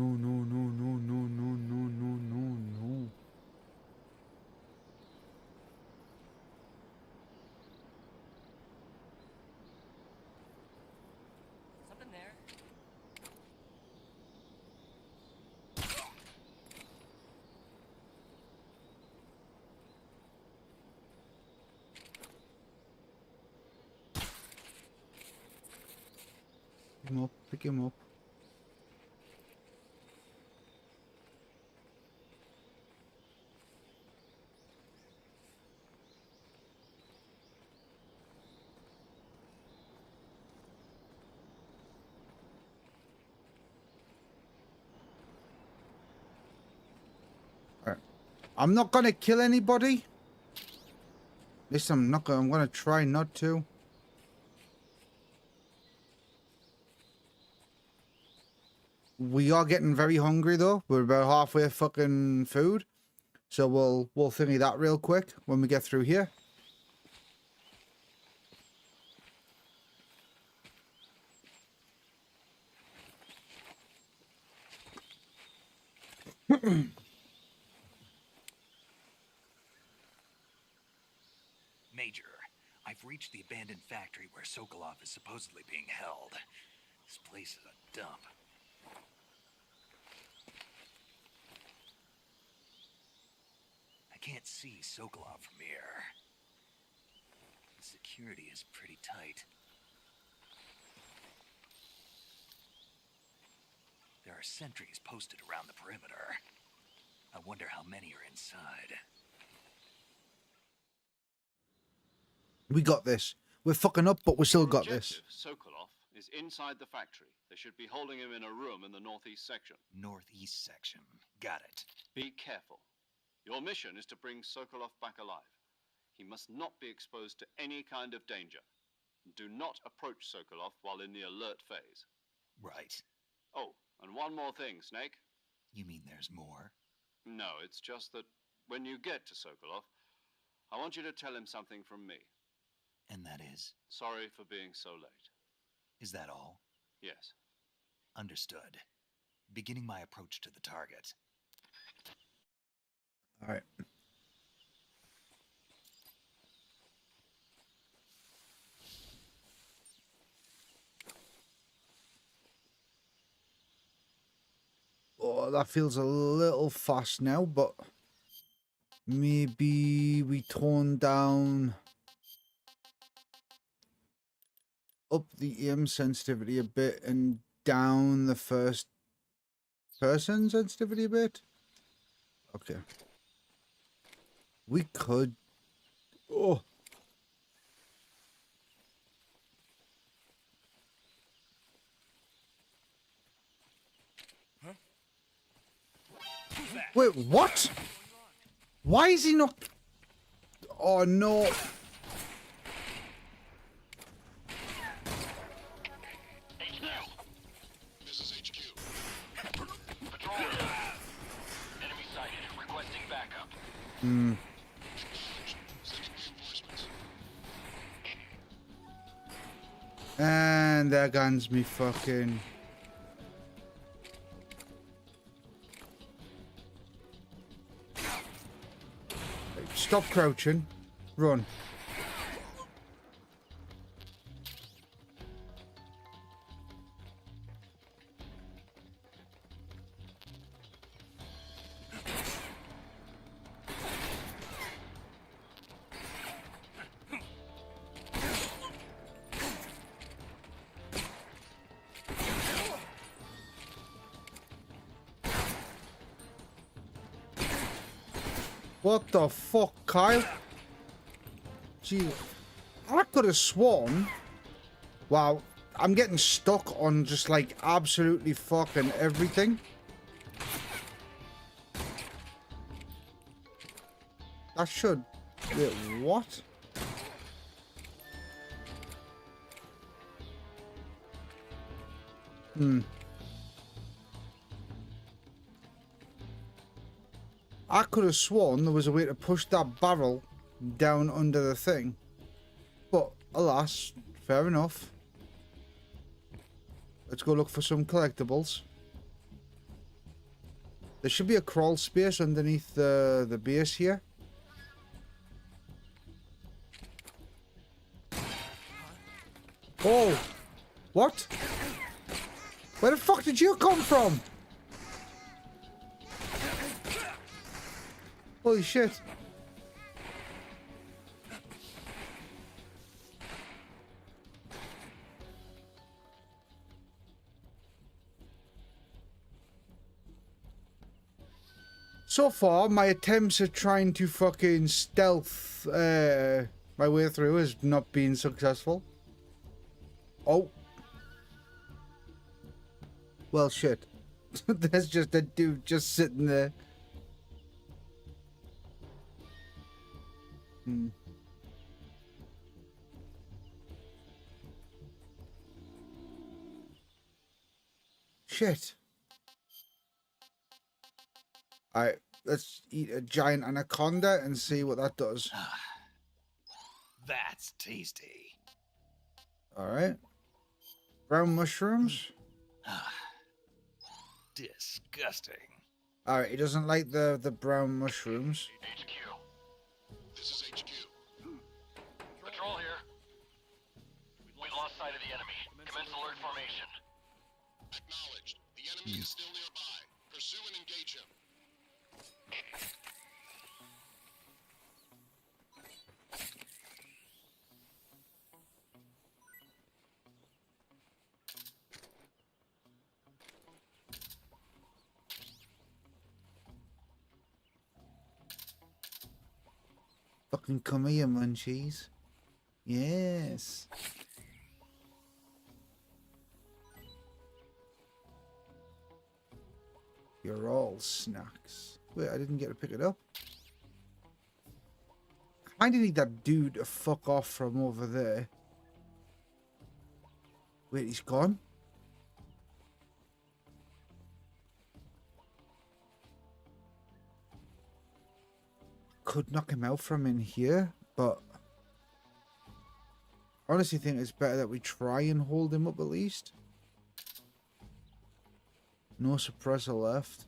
S9: Something there.
S2: Pick him up. Alright. I'm not gonna kill anybody. At least I'm gonna try not to. We are getting very hungry though. We're about halfway fucking food. So we'll thingy that real quick when we get through here.
S3: reached the abandoned factory where Sokolov is supposedly being held. This place is a dump. I can't see Sokolov from here. The security is pretty tight. There are sentries posted around the perimeter. I wonder how many are inside.
S2: We got this. We're fucking up, but we still got this.
S7: Sokolov is inside the factory. They should be holding him in a room in the northeast section.
S3: Northeast section. Got it.
S7: Be careful. Your mission is to bring Sokolov back alive. He must not be exposed to any kind of danger. Do not approach Sokolov while in the alert phase.
S3: Right.
S7: Oh, and one more thing, Snake.
S3: You mean there's more?
S7: No, it's just that when you get to Sokolov, I want you to tell him something from me.
S3: And that is?
S7: Sorry for being so late.
S3: Is that all?
S7: Yes.
S3: Understood. Beginning my approach to the target.
S2: All right. Oh, that feels a little fast now, but maybe we tone down up the aim sensitivity a bit and down the first person sensitivity a bit. Okay. We could. Oh. Wait, what? Why is he not? Oh no.
S6: This is HQ.
S5: Patrol. Enemy sighted. Requesting backup.
S2: Hmm.
S6: Sending reinforcements.
S2: And there guns me fucking. Stop crouching. Run. What the fuck, Kyle? Gee, I could have sworn. Wow, I'm getting stuck on just like absolutely fucking everything. That should. Wait, what? I could have sworn there was a way to push that barrel down under the thing. But, alas, fair enough. Let's go look for some collectibles. There should be a crawl space underneath the base here. Oh! What? Where the fuck did you come from? Holy shit. So far, my attempts at trying to fucking stealth my way through has not been successful. Oh. Well, shit. There's just a dude just sitting there. Shit. Alright, let's eat a giant anaconda and see what that does.
S3: That's tasty.
S2: Alright. Brown mushrooms.
S3: Disgusting.
S2: Alright, he doesn't like the brown mushrooms.
S5: HQ.
S6: This is HQ.
S5: Patrol here.
S6: lost sight of the enemy. Commence alert formation.
S9: Acknowledged. The enemy is still nearby. Pursue and engage him.
S2: Fucking come here, munchies. Yes. You're all snacks. Wait, I didn't get to pick it up. I need that dude to fuck off from over there. Wait, he's gone? Could knock him out from in here, but I honestly think it's better that we try and hold him up at least. No suppressor left.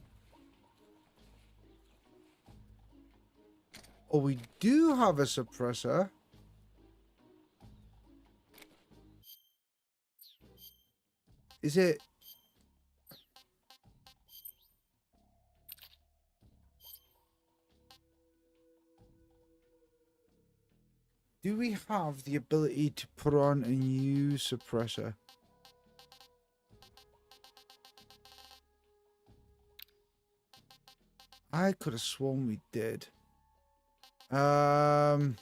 S2: Oh, we do have a suppressor. Is it? Do we have the ability to put on a new suppressor? I could have sworn we did. On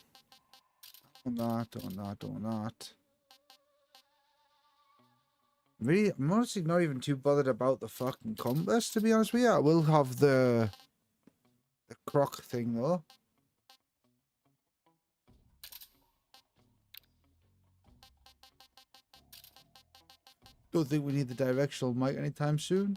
S2: that. Really, I'm honestly not even too bothered about the fucking compass, to be honest with you. I will have the croc thing though. Don't think we need the directional mic anytime soon.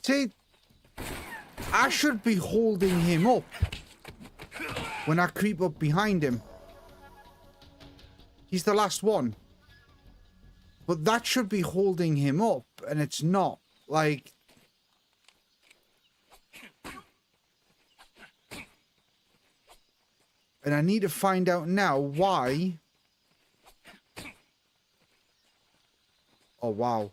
S2: See, I should be holding him up when I creep up behind him. He's the last one. But that should be holding him up, and it's not. Like... And I need to find out now why... Oh, wow.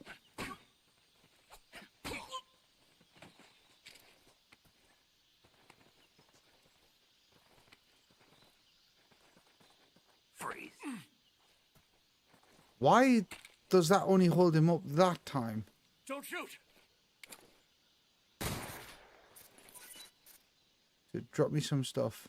S3: Freeze.
S2: Why does that only hold him up that time?
S5: Don't shoot!
S2: To drop me some stuff.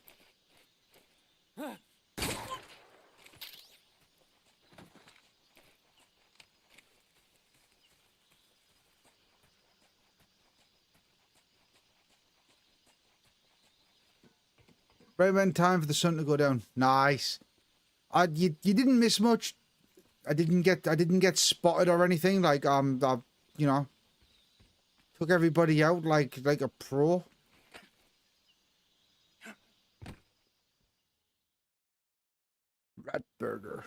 S2: Right when time for the sun to go down. Nice. You didn't miss much. I didn't get spotted or anything. Like I, you know, took everybody out like a pro. Rat burger.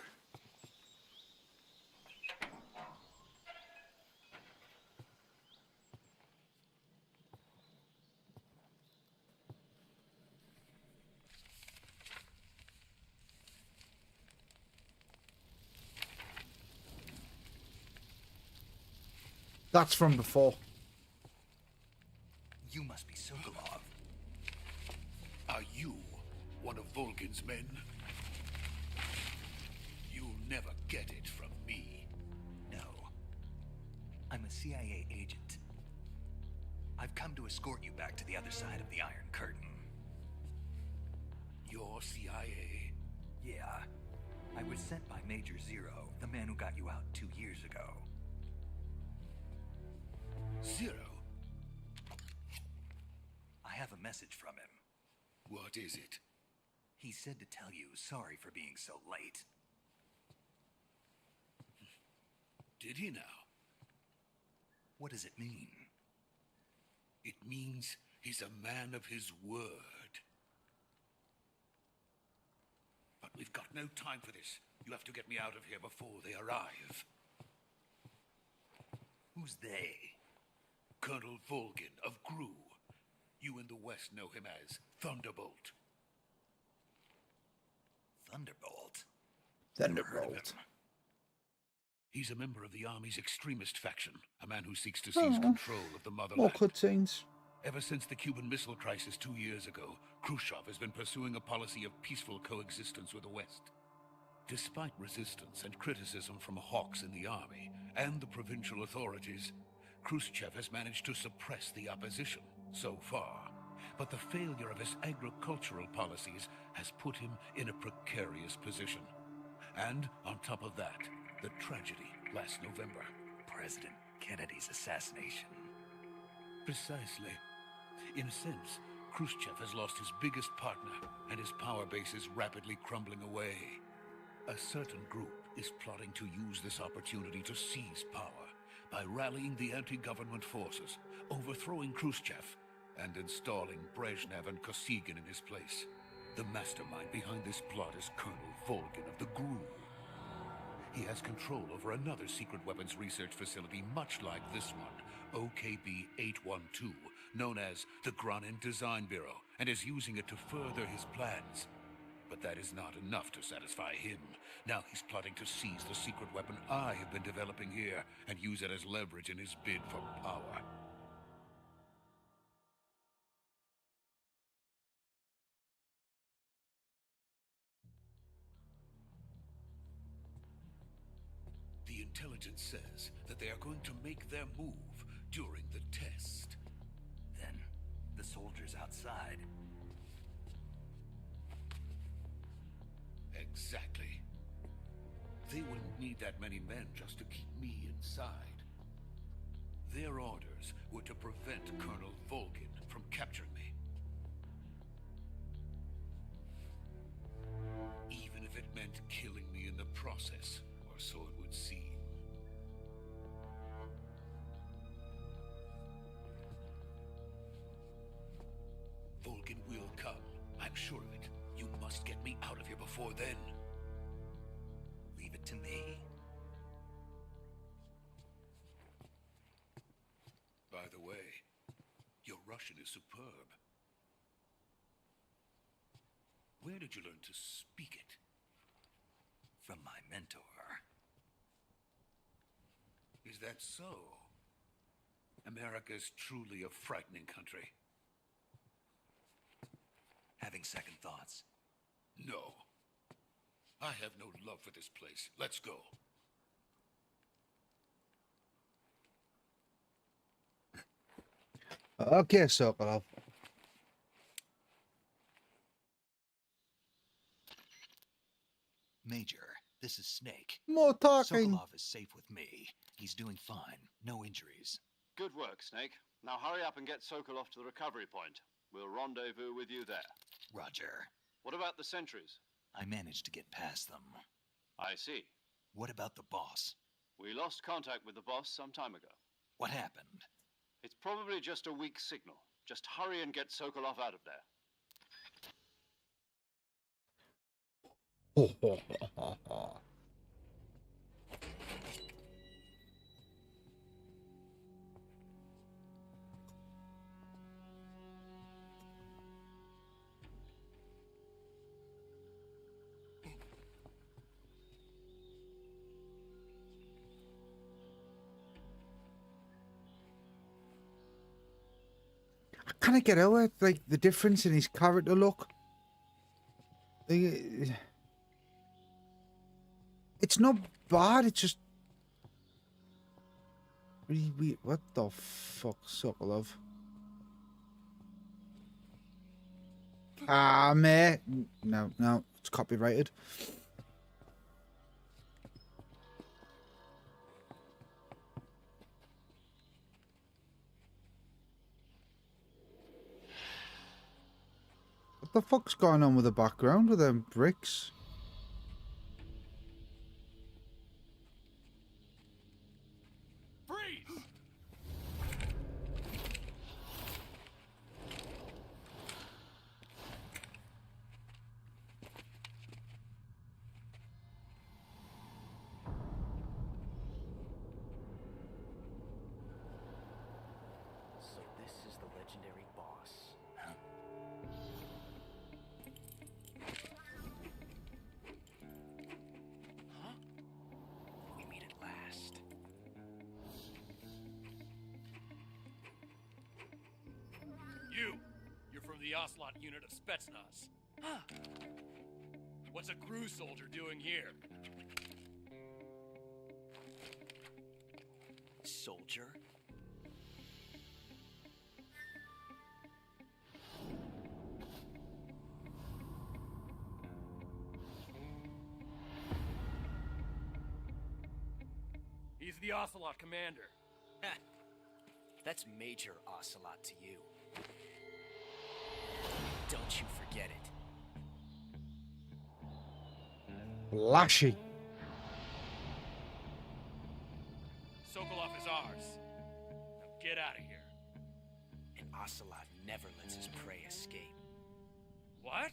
S2: That's from before.
S3: You must be Sokolov.
S10: Are you one of Volgin's men? You'll never get it from me.
S3: No. I'm a CIA agent. I've come to escort you back to the other side of the Iron Curtain.
S10: You're CIA?
S3: Yeah. I was sent by Major Zero, the man who got you out 2 years ago.
S10: Zero?
S3: I have a message from him.
S10: What is it?
S3: He said to tell you sorry for being so late.
S10: Did he now?
S3: What does it mean?
S10: It means he's a man of his word. But we've got no time for this. You have to get me out of here before they arrive.
S3: Who's they?
S10: Colonel Volgin of Gru. You in the West know him as Thunderbolt.
S3: Thunderbolt?
S2: Thunderbolt.
S10: He's a member of the Army's extremist faction, a man who seeks to seize control of the
S2: More
S10: motherland.
S2: cutscenes.
S10: Ever since the Cuban Missile Crisis 2 years ago, Khrushchev has been pursuing a policy of peaceful coexistence with the West. Despite resistance and criticism from hawks in the army and the provincial authorities, Khrushchev has managed to suppress the opposition so far. But the failure of his agricultural policies has put him in a precarious position. And on top of that, the tragedy last November.
S3: President Kennedy's assassination.
S10: Precisely. In a sense, Khrushchev has lost his biggest partner, and his power base is rapidly crumbling away. A certain group is plotting to use this opportunity to seize power by rallying the anti-government forces, overthrowing Khrushchev, and installing Brezhnev and Kosygin in his place. The mastermind behind this plot is Colonel Volgin of the GRU. He has control over another secret weapons research facility much like this one, OKB-812, known as the Granin Design Bureau, and is using it to further his plans. But that is not enough to satisfy him. Now he's plotting to seize the secret weapon I have been developing here and use it as leverage in his bid for power. The intelligence says that they are going to make their move during the test.
S3: Then, the soldiers outside.
S10: Exactly. They wouldn't need that many men just to keep me inside. Their orders were to prevent Colonel Volgin from capturing me. Even if it meant killing me in the process, or so it would seem. Volgin will come. I'm sure of it. You must get me out of here before then.
S3: Leave it to me.
S10: By the way, your Russian is superb. Where did you learn to speak it?
S3: From my mentor.
S10: Is that so? America is truly a frightening country.
S3: Having second thoughts?
S10: No. I have no love for this place. Let's go.
S2: Okay, Sokolov.
S3: Major, this is Snake.
S2: More talking.
S3: Sokolov is safe with me. He's doing fine. No injuries.
S7: Good work, Snake. Now hurry up and get Sokolov to the recovery point. We'll rendezvous with you there.
S3: Roger.
S7: What about the sentries?
S3: I managed to get past them.
S7: I see.
S3: What about the boss?
S7: We lost contact with the boss some time ago.
S3: What happened?
S7: It's probably just a weak signal. Just hurry and get Sokolov out of there.
S2: Can I get over like the difference in his character look? It's not bad. It's just really weird. What the fuck, Sokolov? Ah, mate. No, it's copyrighted. What the fuck's going on with the background with them bricks?
S1: Freeze!
S5: You're from the Ocelot unit of Spetsnaz. What's a crew soldier doing here?
S11: Soldier?
S5: He's the Ocelot commander.
S11: That's Major Ocelot to you. Don't you forget it.
S2: Lashy.
S5: Sokolov is ours. Now get out of here.
S11: And Ocelot never lets his prey escape.
S5: What?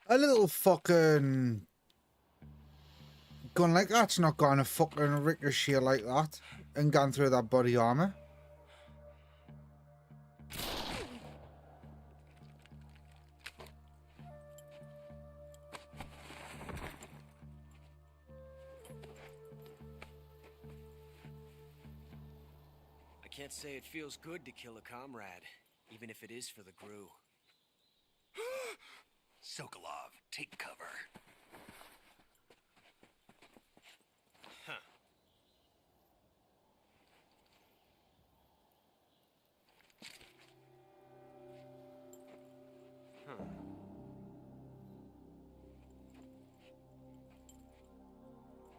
S2: A little fucking gun like that's not gonna fucking ricochet like that and gone through that body armor.
S11: I can't say it feels good to kill a comrade, even if it is for the GRU.
S3: Sokolov, take cover.
S11: Huh. Huh.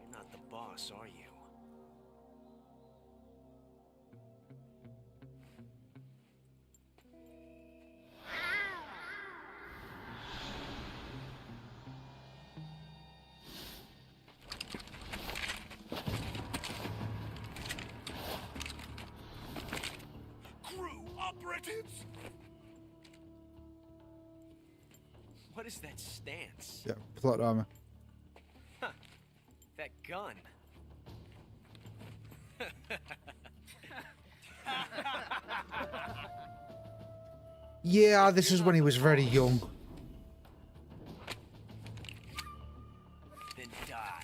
S11: You're not the boss, are you? What is that stance?
S2: Yeah, plot armor.
S11: Huh. That gun.
S2: Yeah, this is when he was very young.
S11: Then die.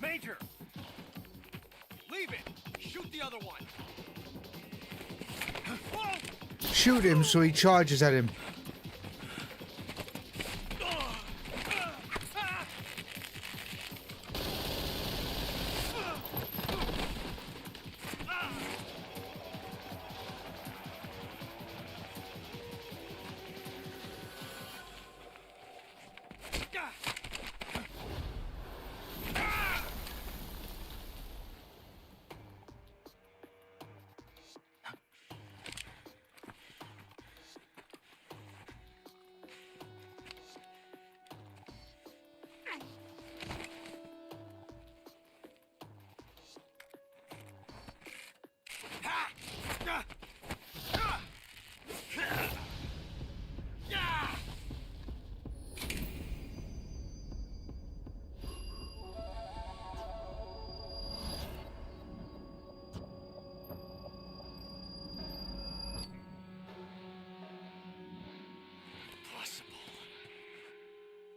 S5: Major! Leave it! Shoot the other one! Whoa!
S2: Shoot him so he charges at him.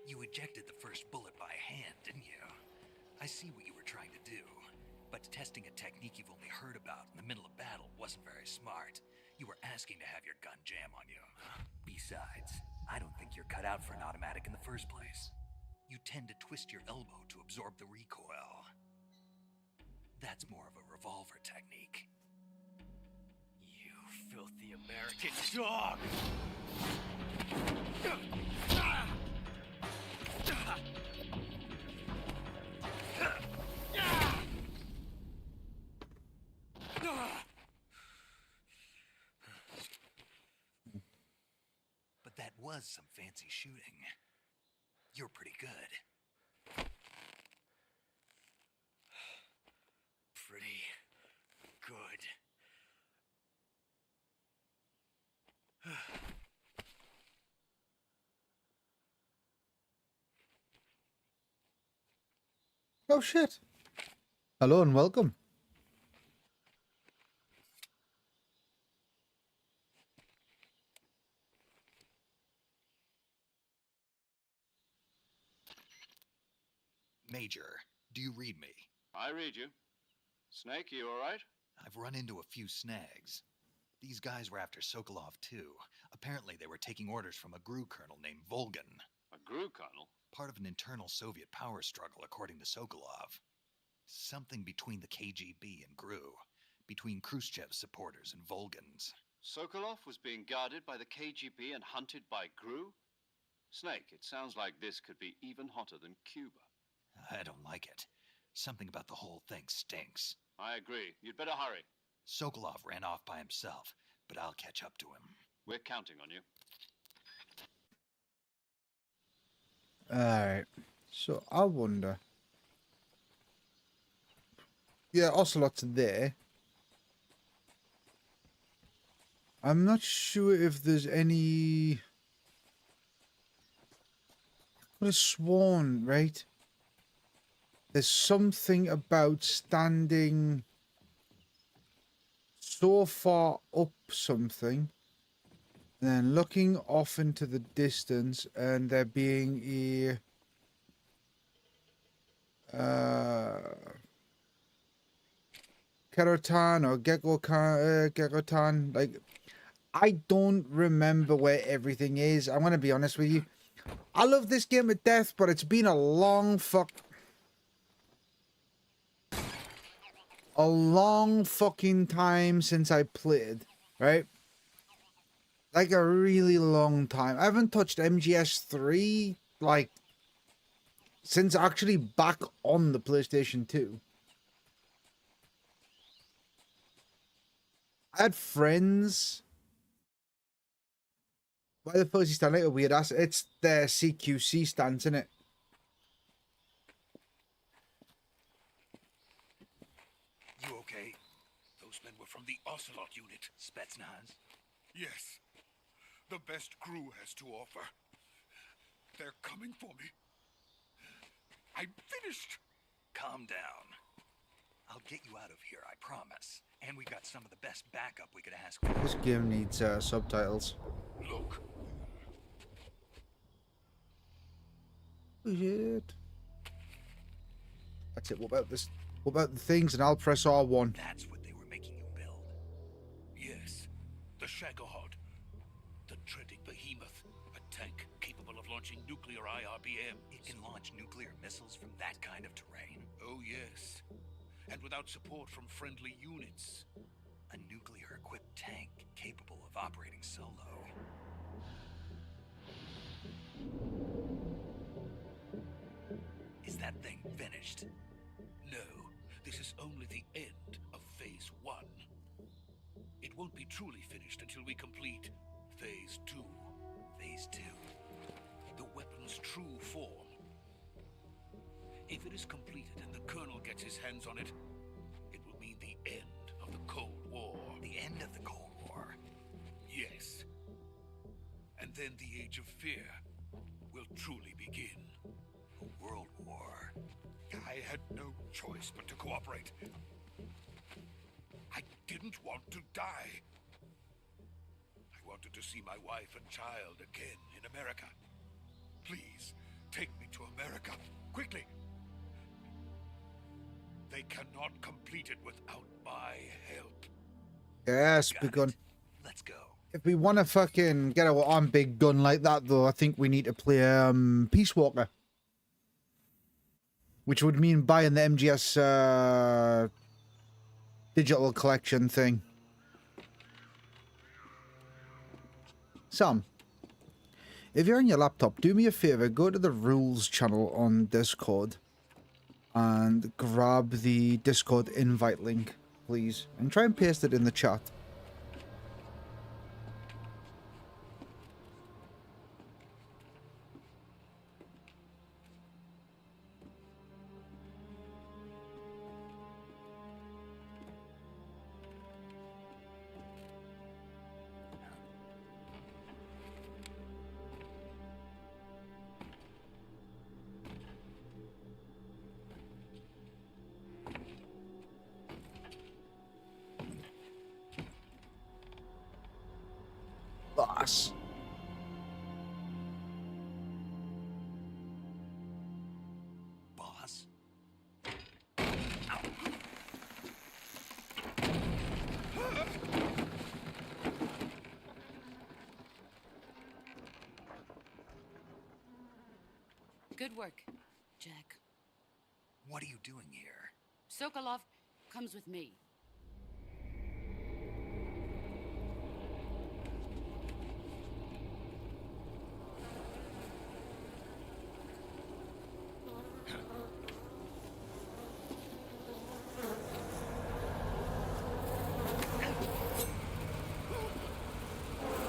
S3: You ejected the first bullet by hand, didn't you? I see what you were trying to do. But testing a technique you've only heard about in the middle of battle wasn't very smart. You were asking to have your gun jam on you. Besides, I don't think you're cut out for an automatic in the first place. You tend to twist your elbow to absorb the recoil. That's more of a revolver technique.
S11: You filthy American dog!
S3: was some fancy shooting. You're pretty good.
S11: Pretty good.
S2: Oh shit. Hello and welcome.
S3: Major, do you read me?
S7: I read you. Snake, you all right?
S3: I've run into a few snags. These guys were after Sokolov too. Apparently they were taking orders from a GRU colonel named Volgan.
S7: A GRU colonel?
S3: Part of an internal Soviet power struggle, according to Sokolov. Something between the KGB and GRU. Between Khrushchev's supporters and Volgan's.
S7: Sokolov was being guarded by the KGB and hunted by GRU? Snake, it sounds like this could be even hotter than Cuba.
S3: I don't like it. Something about the whole thing stinks.
S7: I agree. You'd better hurry.
S3: Sokolov ran off by himself, but I'll catch up to him.
S7: We're counting on you.
S2: Alright. So I wonder. Yeah, Ocelot's there. I'm not sure if there's any. I could have sworn, right? There's something about standing so far up something and then looking off into the distance and there being a Kerotan or Gekotan. Like, I don't remember where everything is. I'm gonna be honest with you. I love this game to death, but it's been a long fucking time since I played, right? Like a really long time. I haven't touched MGS3 like since actually back on the PlayStation 2. I had friends. Why the fuck is he standing like a weird ass? It's the CQC stance, isn't it?
S10: You okay? Those men were from the Ocelot unit.
S3: Spetsnaz?
S10: Yes. The best GRU has to offer. They're coming for me. I'm finished.
S3: Calm down. I'll get you out of here, I promise. And we got some of the best backup we could ask for.
S2: This game needs subtitles.
S10: Look.
S2: Shit. That's it. What about this? What about the things? And I'll press R1.
S3: That's what they were making you build.
S10: Yes. The Shagohod. The dreaded behemoth. A tank capable of launching nuclear IRBM.
S3: It can launch nuclear missiles from that kind of terrain?
S10: Oh, yes. And without support from friendly units.
S3: A nuclear-equipped tank capable of operating solo. Is that thing finished?
S10: No, this is only the end of Phase 1. It won't be truly finished until we complete Phase 2.
S3: Phase 2?
S10: The weapon's true form. If it is completed and the Colonel gets his hands on it, it will mean the end of the Cold War.
S3: The end of the Cold War?
S10: Yes. And then the Age of Fear will truly begin.
S3: A world war?
S10: I had no choice but to cooperate. I didn't want to die. I wanted to see my wife and child again in America. Please, take me to America, quickly. They cannot complete it without my help.
S2: Yes, big gun.
S3: Let's go.
S2: If we want to fucking get our arm big gun like that, though, I think we need to play Peace Walker. Which would mean buying the MGS digital collection thing. Sam, if you're on your laptop, do me a favor, go to the rules channel on Discord and grab the Discord invite link, please, and try and paste it in the chat. Boss.
S3: Boss?
S8: Good work, Jack.
S3: What are you doing here?
S8: Sokolov comes with me.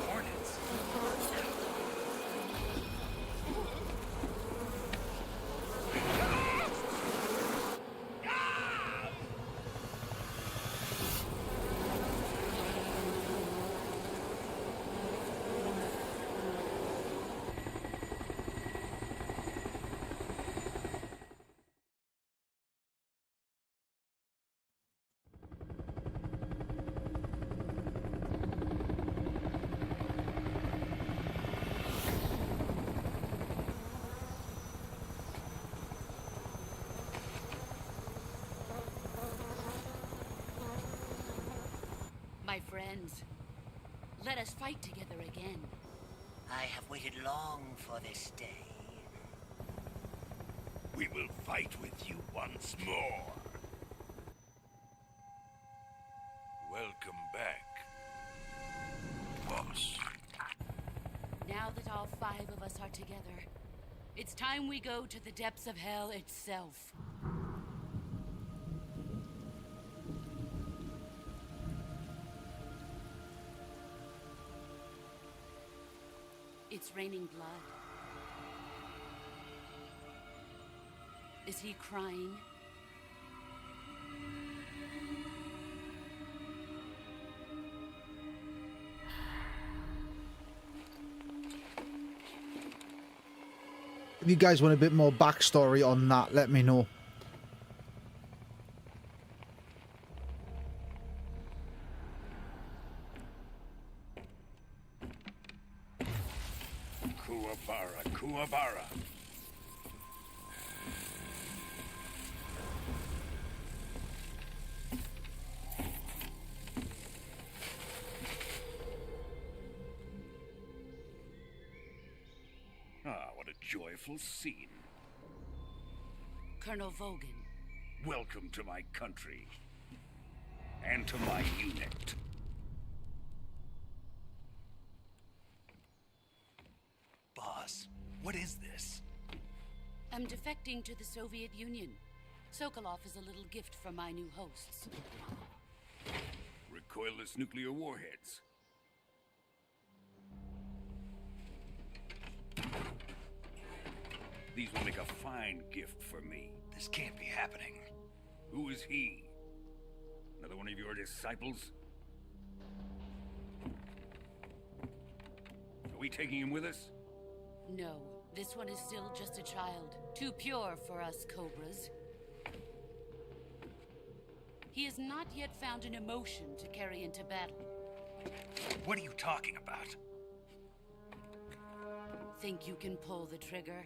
S3: Hornets?
S8: My friends, let us fight together again.
S12: I have waited long for this day.
S10: We will fight with you once more. Welcome back, boss.
S8: Now that all 5 of us are together, it's time we go to the depths of hell itself. It's raining blood. Is he crying?
S2: If you guys want a bit more backstory on that, let me know.
S10: Kuwabara. Ah, what a joyful scene.
S8: Colonel Vogan.
S10: Welcome to my country. And to my unit.
S3: Boss, what is this?
S8: I'm defecting to the Soviet Union. Sokolov is a little gift from my new hosts.
S10: Recoilless nuclear warheads. These will make a fine gift for me.
S3: This can't be happening.
S10: Who is he? Another one of your disciples? Are we taking him with us?
S8: No, this one is still just a child. Too pure for us Cobras. He has not yet found an emotion to carry into battle.
S3: What are you talking about?
S8: Think you can pull the trigger?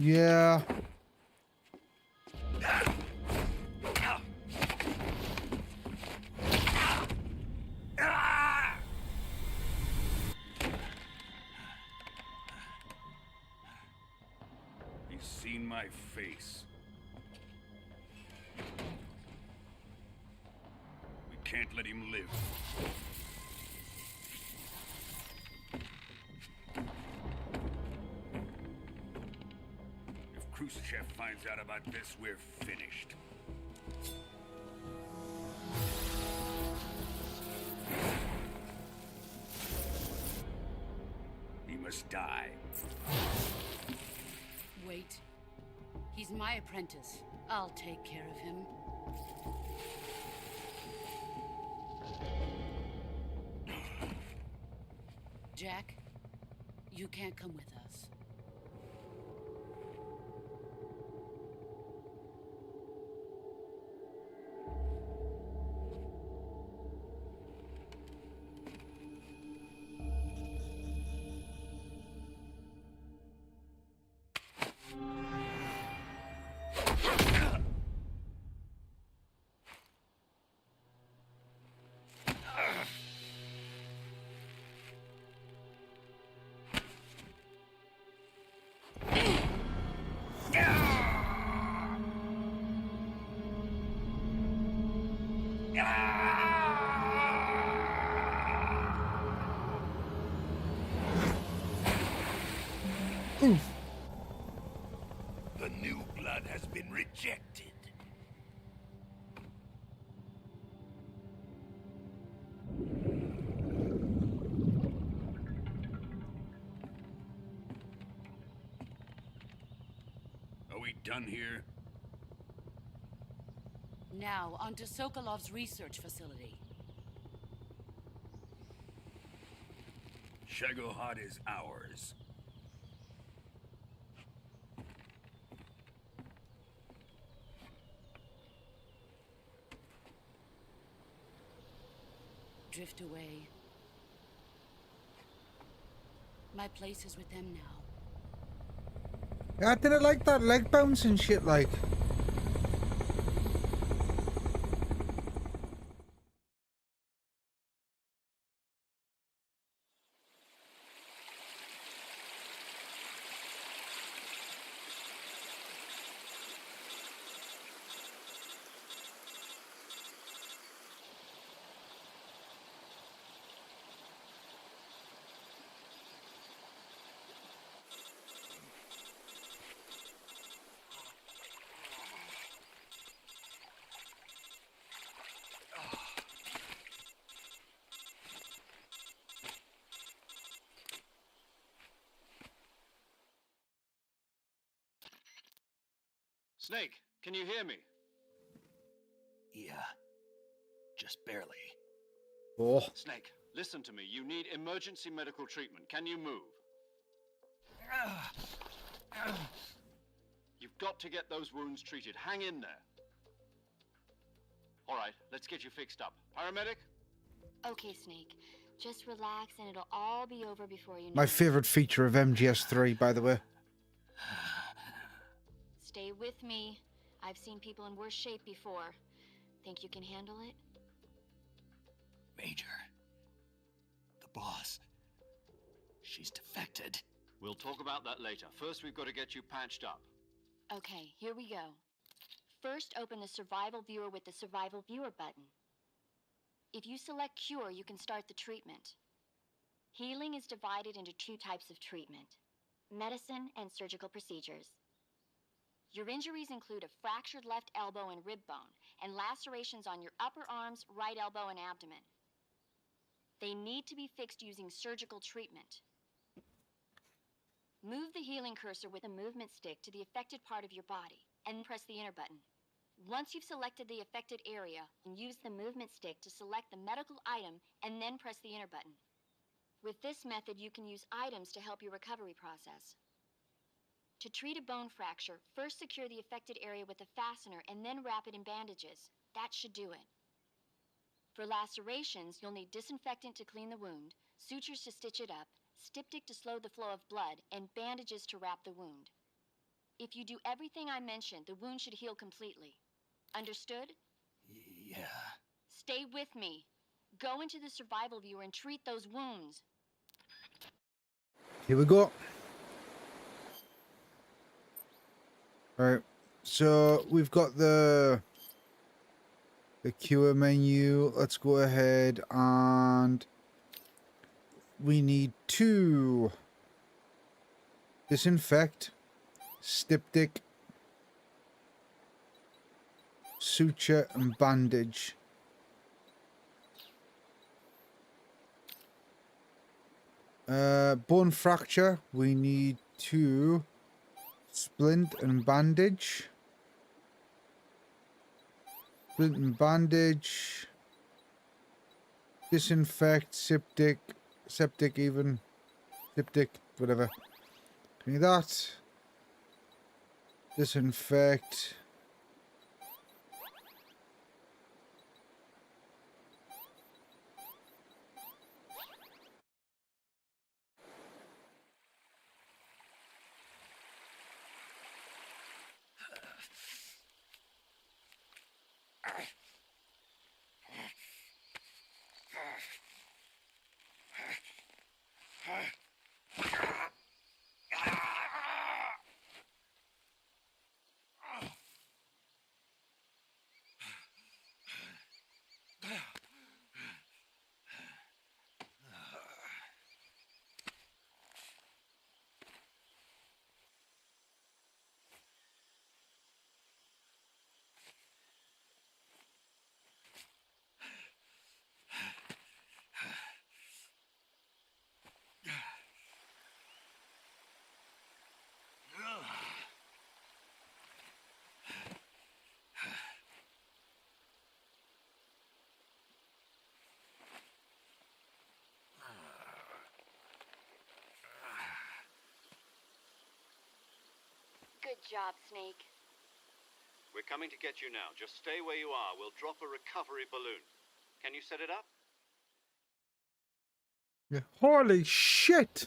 S2: Yeah.
S10: He's seen my face. We can't let him live. If Khrushchev finds out about this, we're finished. He must die.
S8: Wait. He's my apprentice. I'll take care of him. Jack, You can't come with us.
S10: The new blood has been rejected. Are we done here?
S8: Now, on to Sokolov's research facility.
S10: Shagohod is ours.
S8: Drift away. My place is with them now.
S2: I didn't like that leg bounce and shit, like.
S7: Snake, can you hear me?
S3: Yeah. Just barely.
S2: Oh.
S7: Snake, listen to me. You need emergency medical treatment. Can you move? You've got to get those wounds treated. Hang in there. All right, let's get you fixed up. Paramedic?
S4: Okay, Snake. Just relax and it'll all be over before you know
S2: My
S4: it.
S2: favorite feature of MGS3, by the way.
S4: Stay with me. I've seen people in worse shape before. Think you can handle it?
S3: Major. The boss. She's defected.
S7: We'll talk about that later. First, we've got to get you patched up.
S4: Okay, here we go. First, open the Survival Viewer with the Survival Viewer button. If you select Cure, you can start the treatment. Healing is divided into two types of treatment: medicine and surgical procedures. Your injuries include a fractured left elbow and rib bone, and lacerations on your upper arms, right elbow, and abdomen. They need to be fixed using surgical treatment. Move the healing cursor with a movement stick to the affected part of your body, and press the enter button. Once you've selected the affected area, use the movement stick to select the medical item, and then press the enter button. With this method, you can use items to help your recovery process. To treat a bone fracture, first secure the affected area with a fastener and then wrap it in bandages. That should do it. For lacerations, you'll need disinfectant to clean the wound, sutures to stitch it up, styptic to slow the flow of blood, and bandages to wrap the wound. If you do everything I mentioned, the wound should heal completely. Understood?
S3: Yeah.
S4: Stay with me. Go into the Survival Viewer and treat those wounds.
S2: Here we go. Alright, so we've got the cure menu. Let's go ahead and we need to disinfect, styptic, suture, and bandage. Bone fracture, we need to splint and bandage. Splint and bandage. Disinfect, septic even. diptych, whatever. Give me that. Disinfect.
S4: Good job, Snake.
S7: We're coming to get you now. Just stay where you are. We'll drop a recovery balloon. Can you set it up?
S2: Yeah. Holy shit!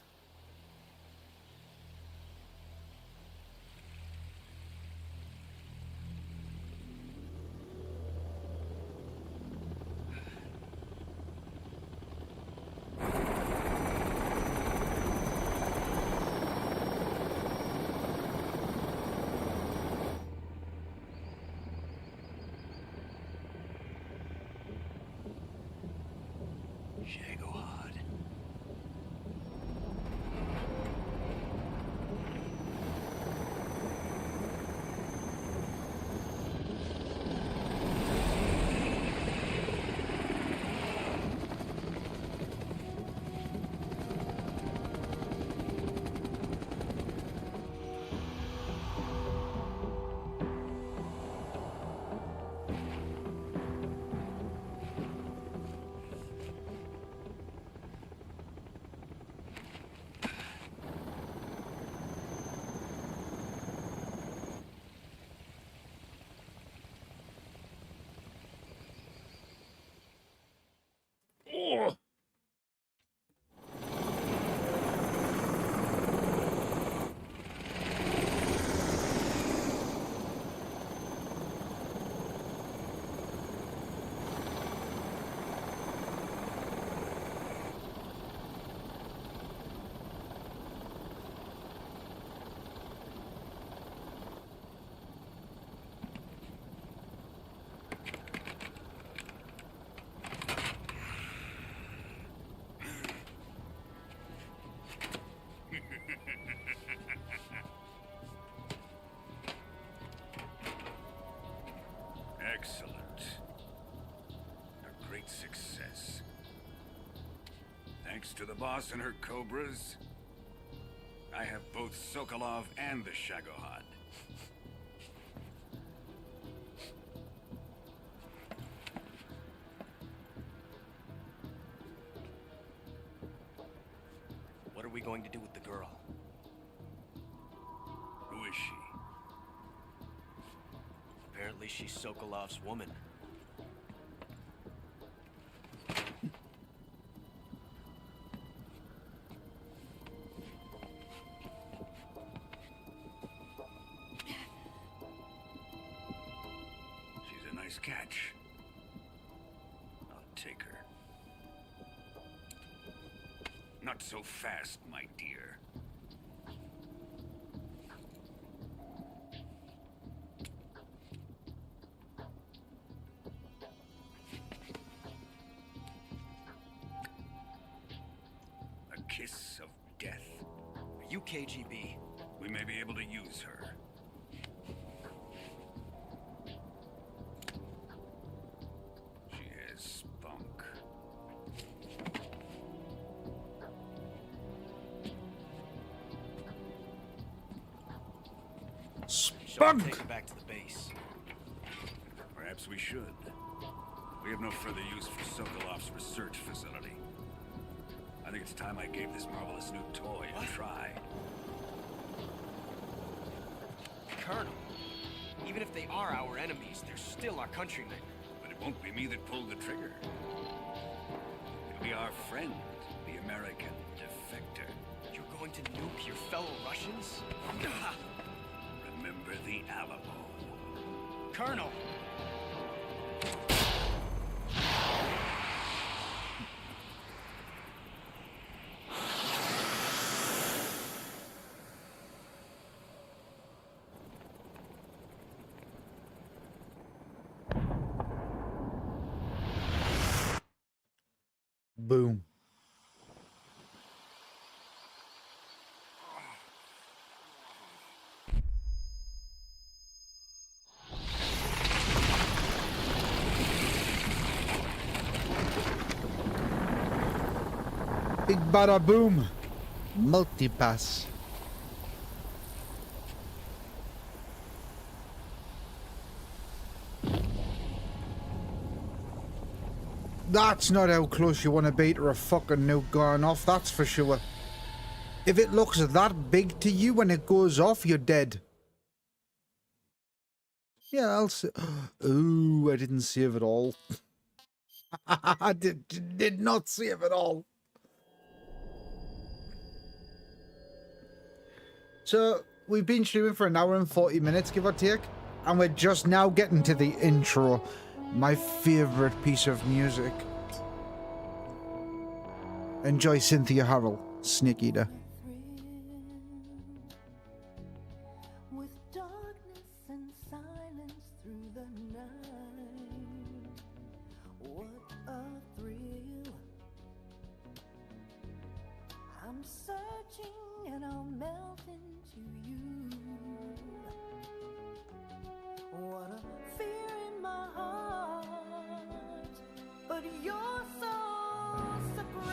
S10: Excellent. A great success. Thanks to the boss and her cobras, I have both Sokolov and the Shagohod.
S11: What are we going to do with the girl?
S10: Who is she?
S11: Apparently she's Sokolov's woman.
S10: She's a nice catch. I'll take her. Not so fast, my dear. Kiss of death.
S11: Are you KGB?
S10: We may be able to use her. She has spunk.
S11: Shall we take her back to the base?
S10: Perhaps we should. We have no further use for Sokolov's research facility. I think it's time I gave this marvelous new toy
S11: Colonel. Even if they are our enemies, they're still our countrymen.
S10: But it won't be me that pulled the trigger. It'll be our friend, the American defector.
S11: You're going to nuke your fellow Russians?
S10: Remember the Alamo.
S11: Colonel!
S2: Boom. Big bada boom. Multipass. That's not how close you want to be to a fucking nuke going off, that's for sure. If it looks that big to you when it goes off, you're dead. Yeah, I'll see. Ooh, I didn't save it all. I did not save it all. So, we've been streaming for 1 hour and 40 minutes, give or take. And we're just now getting to the intro. My favorite piece of music. Enjoy Cynthia Harrell, Snake Eater.
S13: With darkness and silence through the night. What a thrill. I'm searching and I'll melt into you. What a fear in my heart, but you're so supreme.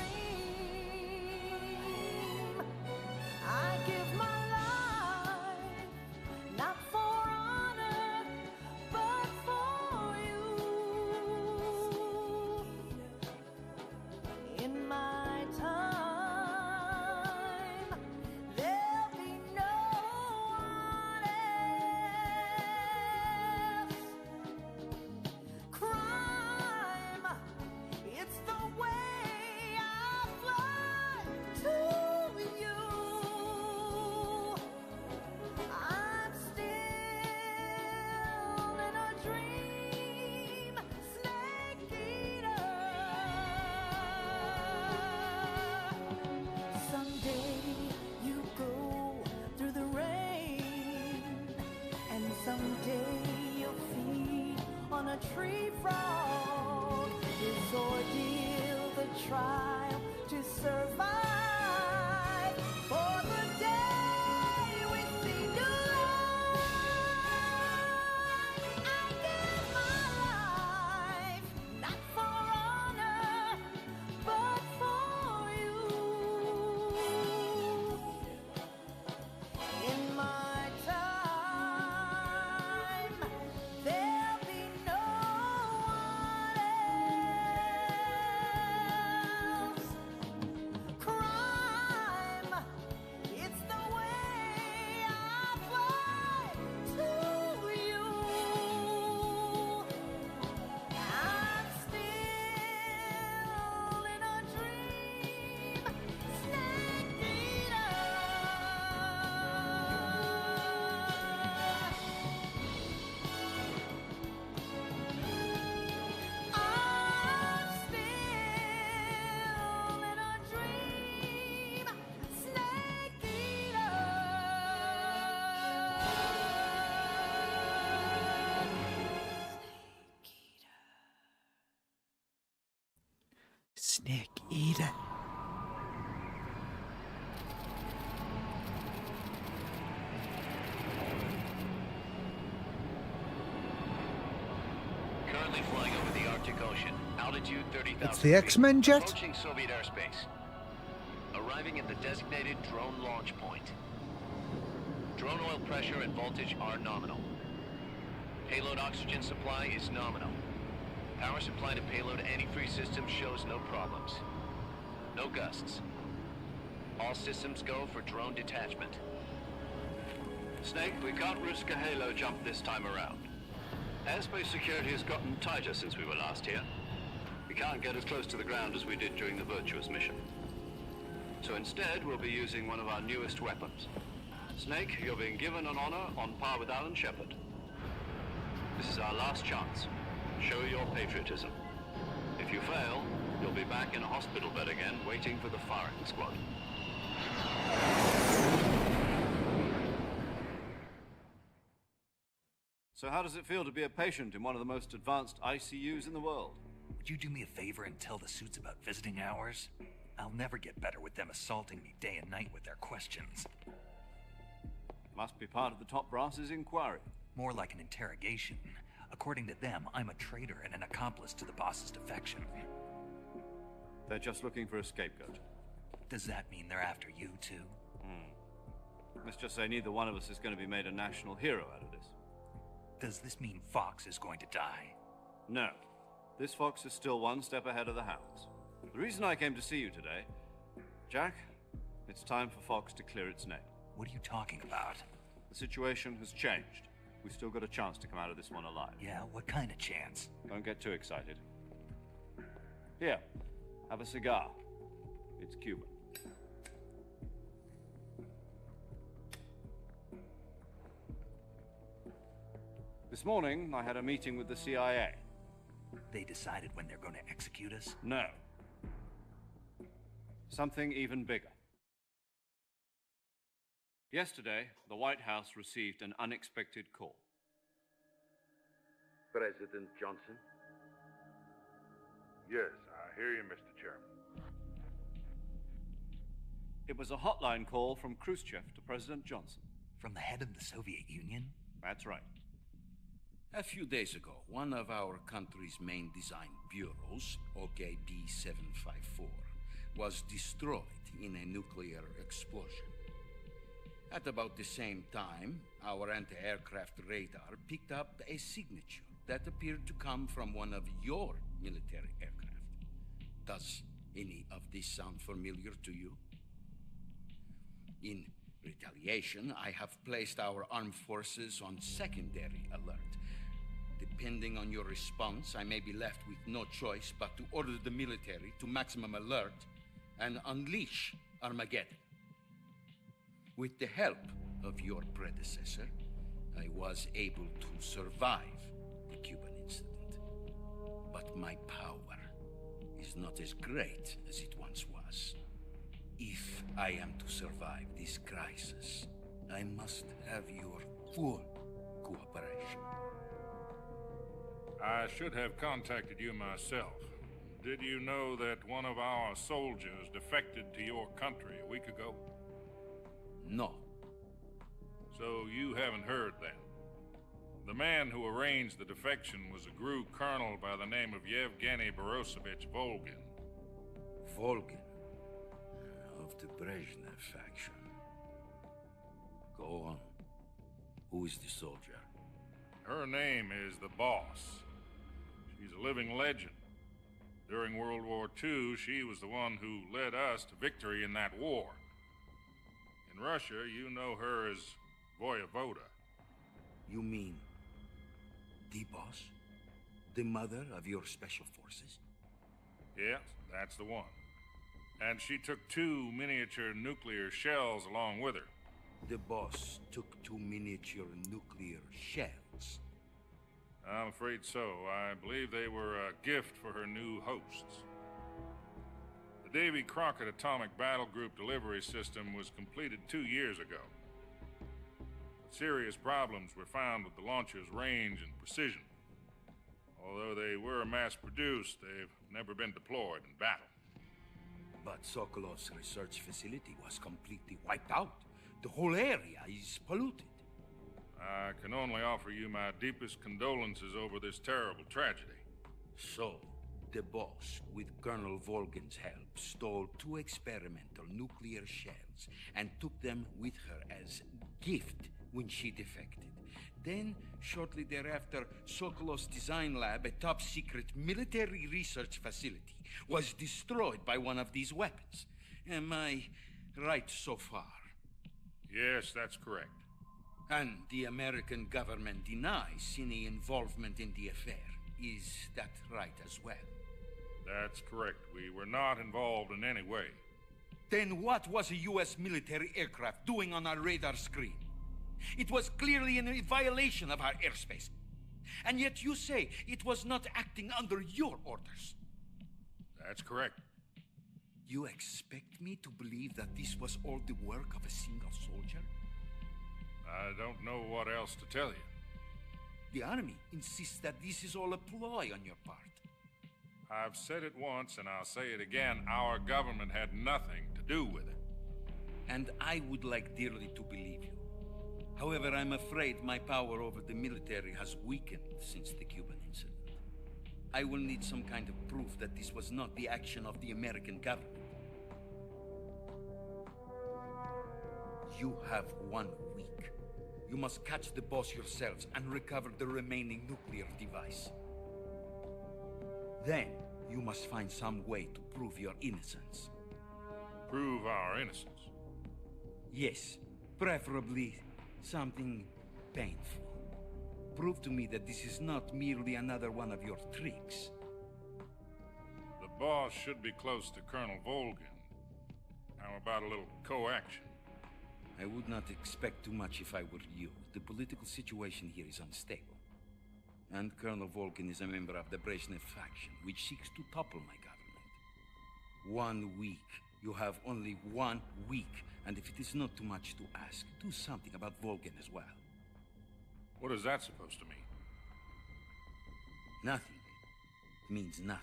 S13: I give my life, not for honor, but for you. In my time, there'll be no one else. Crime, it's the way I fly to you. I'm still in a dream, snake eater. Someday you go through the rain, and someday you'll feed on a tree frog. This ordeal, the trial to survive for the day we see new light. I give my life, not for honor, but for you. In my time, there'll be no one else. Crime, it's the way I fly to you. I'm still in a dream, snake eater. I'm still in a dream, snake eater.
S2: Snake Eater.
S6: Currently flying over the Arctic Ocean. Altitude 30,000
S2: It's the X-Men jet?
S6: Approaching Soviet airspace. Arriving at the designated drone launch point. Drone oil pressure and voltage are nominal. Payload oxygen supply is nominal. Power supply to payload antifreeze system shows no problems. No gusts. All systems go for drone detachment. Snake, we can't risk a halo jump this time around. Airspace security has gotten tighter since we were last here. We can't get as close to the ground as we did during the VENTUS mission. So instead, we'll be using one of our newest weapons. Snake, you're being given an honor on par with Alan Shepard. This is our last chance. Show your patriotism. If you fail, you'll be back in a hospital bed again, waiting for the firing squad.
S7: So how does it feel to be a patient in one of the most advanced ICUs in the world?
S3: Would you do me a favor and tell the suits about visiting hours? I'll never get better with them assaulting me day and night with their questions.
S7: Must be part of the top brass's inquiry.
S3: More like an interrogation. According to them, I'm a traitor and an accomplice to the boss's defection.
S7: They're just looking for a scapegoat.
S3: Does that mean they're after you, too?
S7: Let's just say neither one of us is going to be made a national hero out of this.
S3: Does this mean Fox is going to die?
S7: No. This Fox is still one step ahead of the Hounds. The reason I came to see you today, Jack, it's time for Fox to clear its name.
S3: What are you talking about?
S7: The situation has changed. We've still got a chance to come out of this one alive.
S3: Yeah, what kind of chance?
S7: Don't get too excited. Here, have a cigar. It's Cuban. This morning, I had a meeting with the CIA.
S3: They decided when they're going to execute us?
S7: No. Something even bigger. Yesterday, the White House received an unexpected call.
S14: President Johnson?
S15: Yes, I hear you, Mr. Chairman.
S7: It was a hotline call from Khrushchev to President Johnson.
S3: From the head of the Soviet Union?
S7: That's right.
S16: A few days ago, one of our country's main design bureaus, OKB-754, was destroyed in a nuclear explosion. At about the same time, our anti-aircraft radar picked up a signature that appeared to come from one of your military aircraft. Does any of this sound familiar to you? In retaliation, I have placed our armed forces on secondary alert. Depending on your response, I may be left with no choice but to order the military to maximum alert and unleash Armageddon. With the help of your predecessor, I was able to survive the Cuban incident. But my power is not as great as it once was. If I am to survive this crisis, I must have your full cooperation.
S15: I should have contacted you myself. Did you know that one of our soldiers defected to your country a week ago?
S16: No.
S15: So you haven't heard then. The man who arranged the defection was a GRU colonel by the name of Yevgeny Borosovich Volgin.
S16: Volgin? Of the Brezhnev faction. Go on. Who is the soldier?
S15: Her name is the Boss. She's a living legend. During World War II, she was the one who led us to victory in that war. In Russia, you know her as Voyevoda.
S16: You mean the Boss? The mother of your special forces?
S15: Yes, that's the one. And she took 2 miniature nuclear shells along with her.
S16: The Boss took 2 miniature nuclear shells?
S15: I'm afraid so. I believe they were a gift for her new hosts. The Davy Crockett Atomic Battle Group delivery system was completed 2 years ago. But serious problems were found with the launcher's range and precision. Although they were mass-produced, they've never been deployed in battle.
S16: But Sokolov's research facility was completely wiped out. The whole area is polluted.
S15: I can only offer you my deepest condolences over this terrible tragedy.
S16: So, the Boss, with Colonel Volgin's help, stole 2 experimental nuclear shells and took them with her as gift when she defected. Then, shortly thereafter, Sokolov's design lab, a top-secret military research facility, was destroyed by one of these weapons. Am I right so far?
S15: Yes, that's correct.
S16: And the American government denies any involvement in the affair. Is that right as well?
S15: That's correct. We were not involved in any way.
S16: Then what was a U.S. military aircraft doing on our radar screen? It was clearly in a violation of our airspace. And yet you say it was not acting under your orders.
S15: That's correct.
S16: You expect me to believe that this was all the work of a single soldier?
S15: I don't know what else to tell you.
S16: The army insists that this is all a ploy on your part.
S15: I've said it once and I'll say it again. Our government had nothing to do with it.
S16: And I would like dearly to believe you. However, I'm afraid my power over the military has weakened since the Cuban incident. I will need some kind of proof that this was not the action of the American government. You have 1 week. You must catch the boss yourselves and recover the remaining nuclear device. Then, you must find some way to prove your innocence.
S15: Prove our innocence?
S16: Yes, preferably something painful. Prove to me that this is not merely another one of your tricks.
S15: The boss should be close to Colonel Volgin. How about a little co-action?
S16: I would not expect too much if I were you. The political situation here is unstable. And Colonel Volgin is a member of the Brezhnev faction, which seeks to topple my government. 1 week. You have only 1 week. And if it is not too much to ask, do something about Volgin as well.
S15: What is that supposed to mean?
S16: Nothing. It means nothing.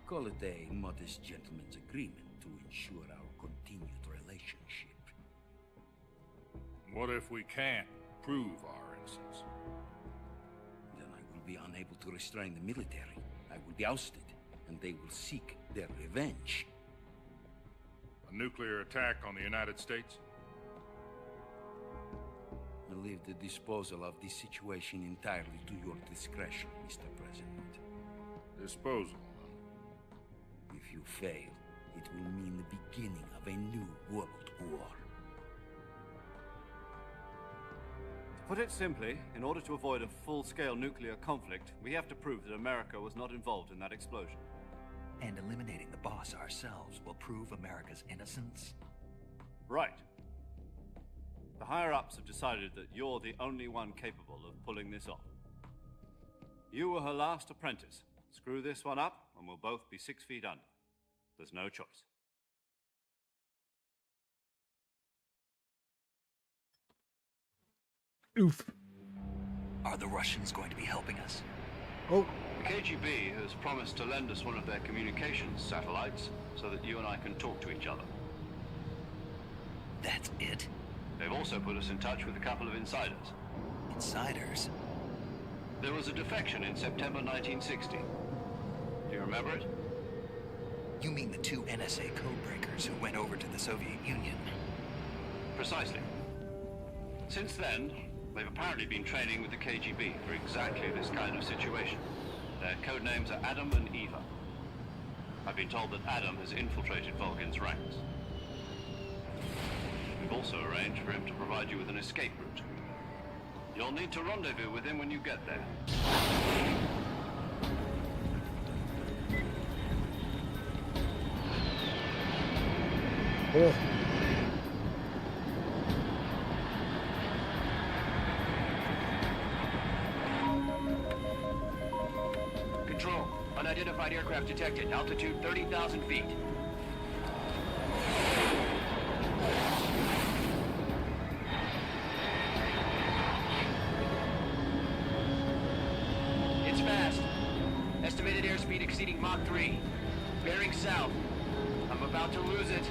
S16: Call it a modest gentleman's agreement to ensure our continued relationship.
S15: What if we can't prove our innocence?
S16: Then I will be unable to restrain the military. I will be ousted, and they will seek their revenge.
S15: A nuclear attack on the United States?
S16: I leave the disposal of this situation entirely to your discretion, Mr. President.
S15: Disposal?
S16: If you fail, it will mean the beginning of a new world war.
S7: To put it simply, in order to avoid a full-scale nuclear conflict, we have to prove that America was not involved in that explosion.
S3: And eliminating the boss ourselves will prove America's innocence?
S7: Right. The higher-ups have decided that you're the only one capable of pulling this off. You were her last apprentice. Screw this one up, and we'll both be 6 feet under. There's no choice.
S2: Oof.
S3: Are the Russians going to be helping us?
S2: Oh.
S7: The KGB has promised to lend us one of their communications satellites so that you and I can talk to each other.
S3: That's it?
S7: They've also put us in touch with a couple of insiders.
S3: Insiders?
S7: There was a defection in September 1960. Do you remember it?
S3: You mean the 2 NSA codebreakers who went over to the Soviet Union?
S7: Precisely. Since then, they've apparently been training with the KGB for exactly this kind of situation. Their codenames are Adam and Eva. I've been told that Adam has infiltrated Volgin's ranks. We've also arranged for him to provide you with an escape route. You'll need to rendezvous with him when you get there.
S2: Oh.
S5: Control. Unidentified aircraft detected. Altitude 30,000 feet. It's fast. Estimated airspeed exceeding Mach 3. Bearing south. I'm about to lose it.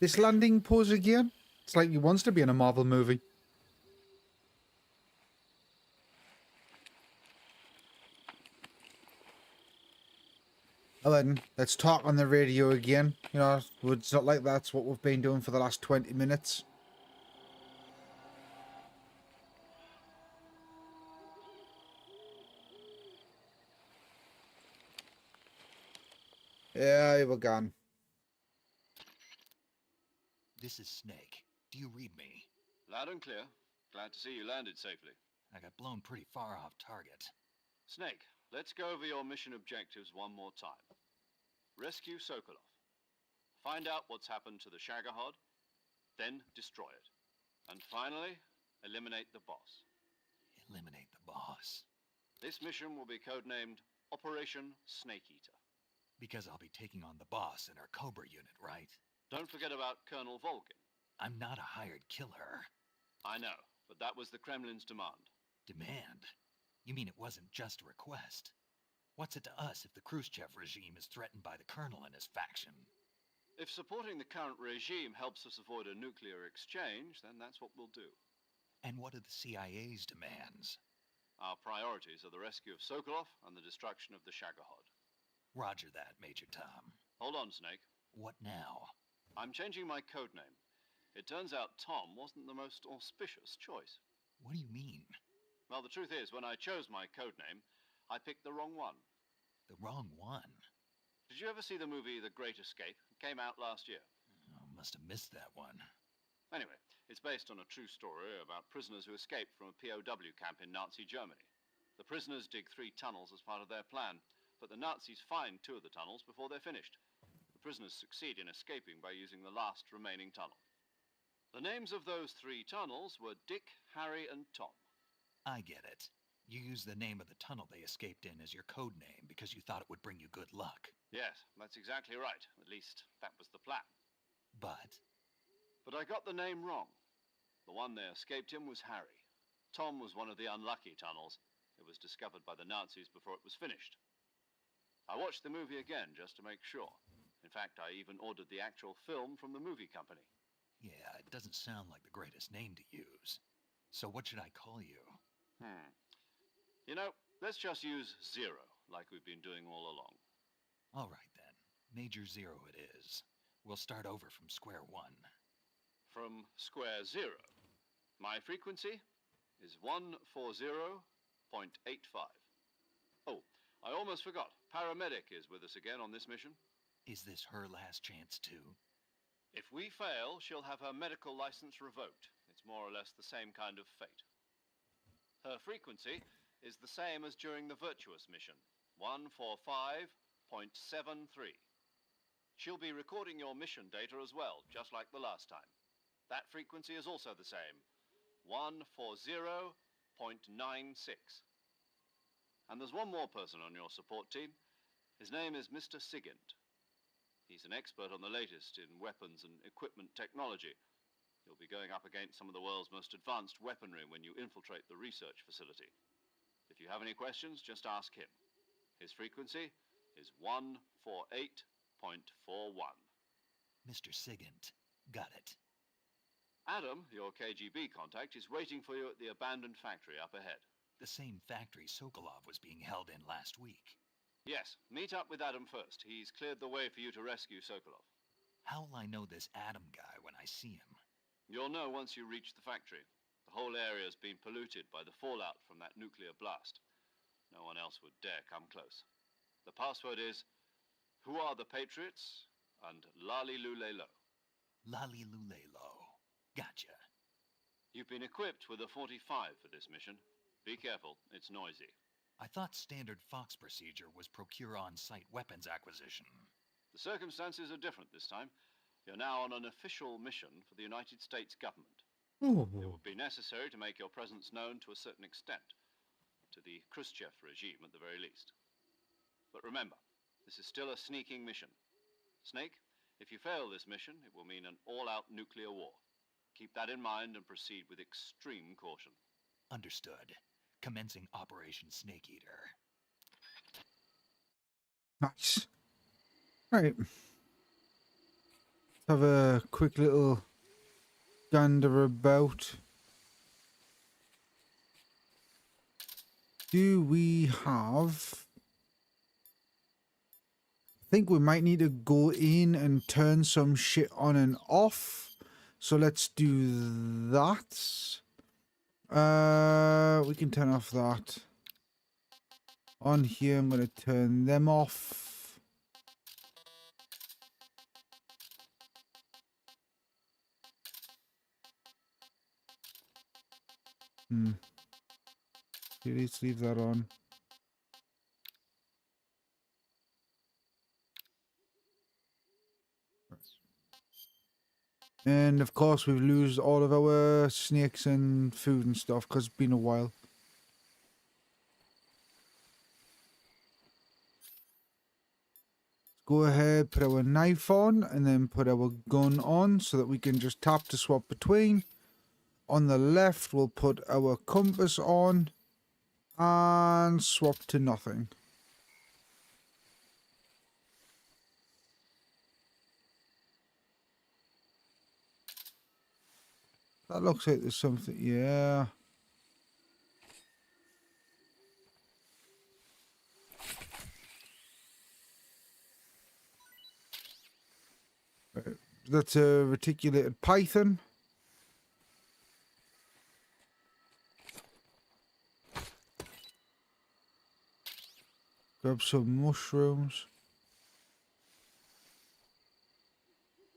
S2: This landing pose again? It's like he wants to be in a Marvel movie. Oh, then let's talk on the radio again. You know, it's not like that's what we've been doing for the last 20 minutes. Yeah, we're gone.
S3: This is Snake. Do you read me?
S7: Loud and clear. Glad to see you landed safely.
S3: I got blown pretty far off target.
S7: Snake, let's go over your mission objectives one more time. Rescue Sokolov. Find out what's happened to the Shagohod, then destroy it. And finally, eliminate the boss.
S3: Eliminate the boss.
S7: This mission will be codenamed Operation Snake Eater.
S3: Because I'll be taking on the boss in our Cobra unit, right?
S7: Don't forget about Colonel Volgin.
S3: I'm not a hired killer.
S7: I know, but that was the Kremlin's demand.
S3: Demand? You mean it wasn't just a request? What's it to us if the Khrushchev regime is threatened by the Colonel and his faction?
S7: If supporting the current regime helps us avoid a nuclear exchange, then that's what we'll do.
S3: And what are the CIA's demands?
S7: Our priorities are the rescue of Sokolov and the destruction of the Shagohod.
S3: Roger that, Major Tom.
S7: Hold on, Snake.
S3: What now?
S7: I'm changing my codename. It turns out Tom wasn't the most auspicious choice.
S3: What do you mean?
S7: Well, the truth is, when I chose my codename, I picked the wrong one.
S3: The wrong one?
S7: Did you ever see the movie The Great Escape? It came out last year.
S3: Oh, must have missed that one.
S7: Anyway, it's based on a true story about prisoners who escaped from a POW camp in Nazi Germany. The prisoners dig 3 tunnels as part of their plan, but the Nazis find 2 of the tunnels before they're finished. The prisoners succeed in escaping by using the last remaining tunnel. The names of those 3 tunnels were Dick, Harry, and Tom.
S3: I get it. You used the name of the tunnel they escaped in as your code name because you thought it would bring you good luck.
S7: Yes, that's exactly right. At least, that was the plan.
S3: But
S7: I got the name wrong. The one they escaped in was Harry. Tom was one of the unlucky tunnels. It was discovered by the Nazis before it was finished. I watched the movie again just to make sure. In fact, I even ordered the actual film from the movie company.
S3: yeah, it doesn't sound like the greatest name to use. So what should I call you?
S7: You know, let's just use Zero, like we've been doing all along.
S3: All right then. Major Zero it is. We'll start over from square one.
S7: From square 0. My frequency is 140.85. Oh, I almost forgot. Paramedic is with us again on this mission.
S3: Is this her last chance too?
S7: If we fail, she'll have her medical license revoked. It's more or less the same kind of fate. Her frequency is the same as during the Virtuous mission, 145.73. She'll be recording your mission data as well, just like the last time. That frequency is also the same, 140.96. And there's one more person on your support team. His name is Mr. Sigint. He's an expert on the latest in weapons and equipment technology. You'll be going up against some of the world's most advanced weaponry when you infiltrate the research facility. If you have any questions, just ask him. His frequency is 148.41.
S3: Mr. Sigint. Got it.
S7: Adam, your KGB contact, is waiting for you at the abandoned factory up ahead.
S3: The same factory Sokolov was being held in last week.
S7: Yes, meet up with Adam first. He's cleared the way for you to rescue Sokolov.
S3: How will I know this Adam guy when I see him?
S7: You'll know once you reach the factory. The whole area's been polluted by the fallout from that nuclear blast. No one else would dare come close. The password is, "Who are the Patriots?" and Lali Lulelo.
S3: Lali Lulelo. Gotcha.
S7: You've been equipped with a 45 for this mission. Be careful, it's noisy.
S3: I thought standard Fox procedure was procure on-site weapons acquisition.
S7: The circumstances are different this time. You're now on an official mission for the United States government.
S2: Ooh.
S7: It would be necessary to make your presence known to a certain extent. To the Khrushchev regime, at the very least. But remember, this is still a sneaking mission. Snake, if you fail this mission, it will mean an all-out nuclear war. Keep that in mind and proceed with extreme caution.
S3: Understood. Commencing Operation Snake Eater.
S2: Nice. Right. Have a quick little gander about. Do we have... I think we might need to go in and turn some shit on and off. So let's do that. We can turn off that. On here, I'm going to turn them off. Let's leave that on. And of course we've lost all of our snakes and food and stuff because it's been a while. Go ahead, put our knife on and then put our gun on so that we can just tap to swap between. On the left we'll put our compass on and swap to nothing. That looks like there's something, yeah. Right. That's a reticulated python. Grab some mushrooms.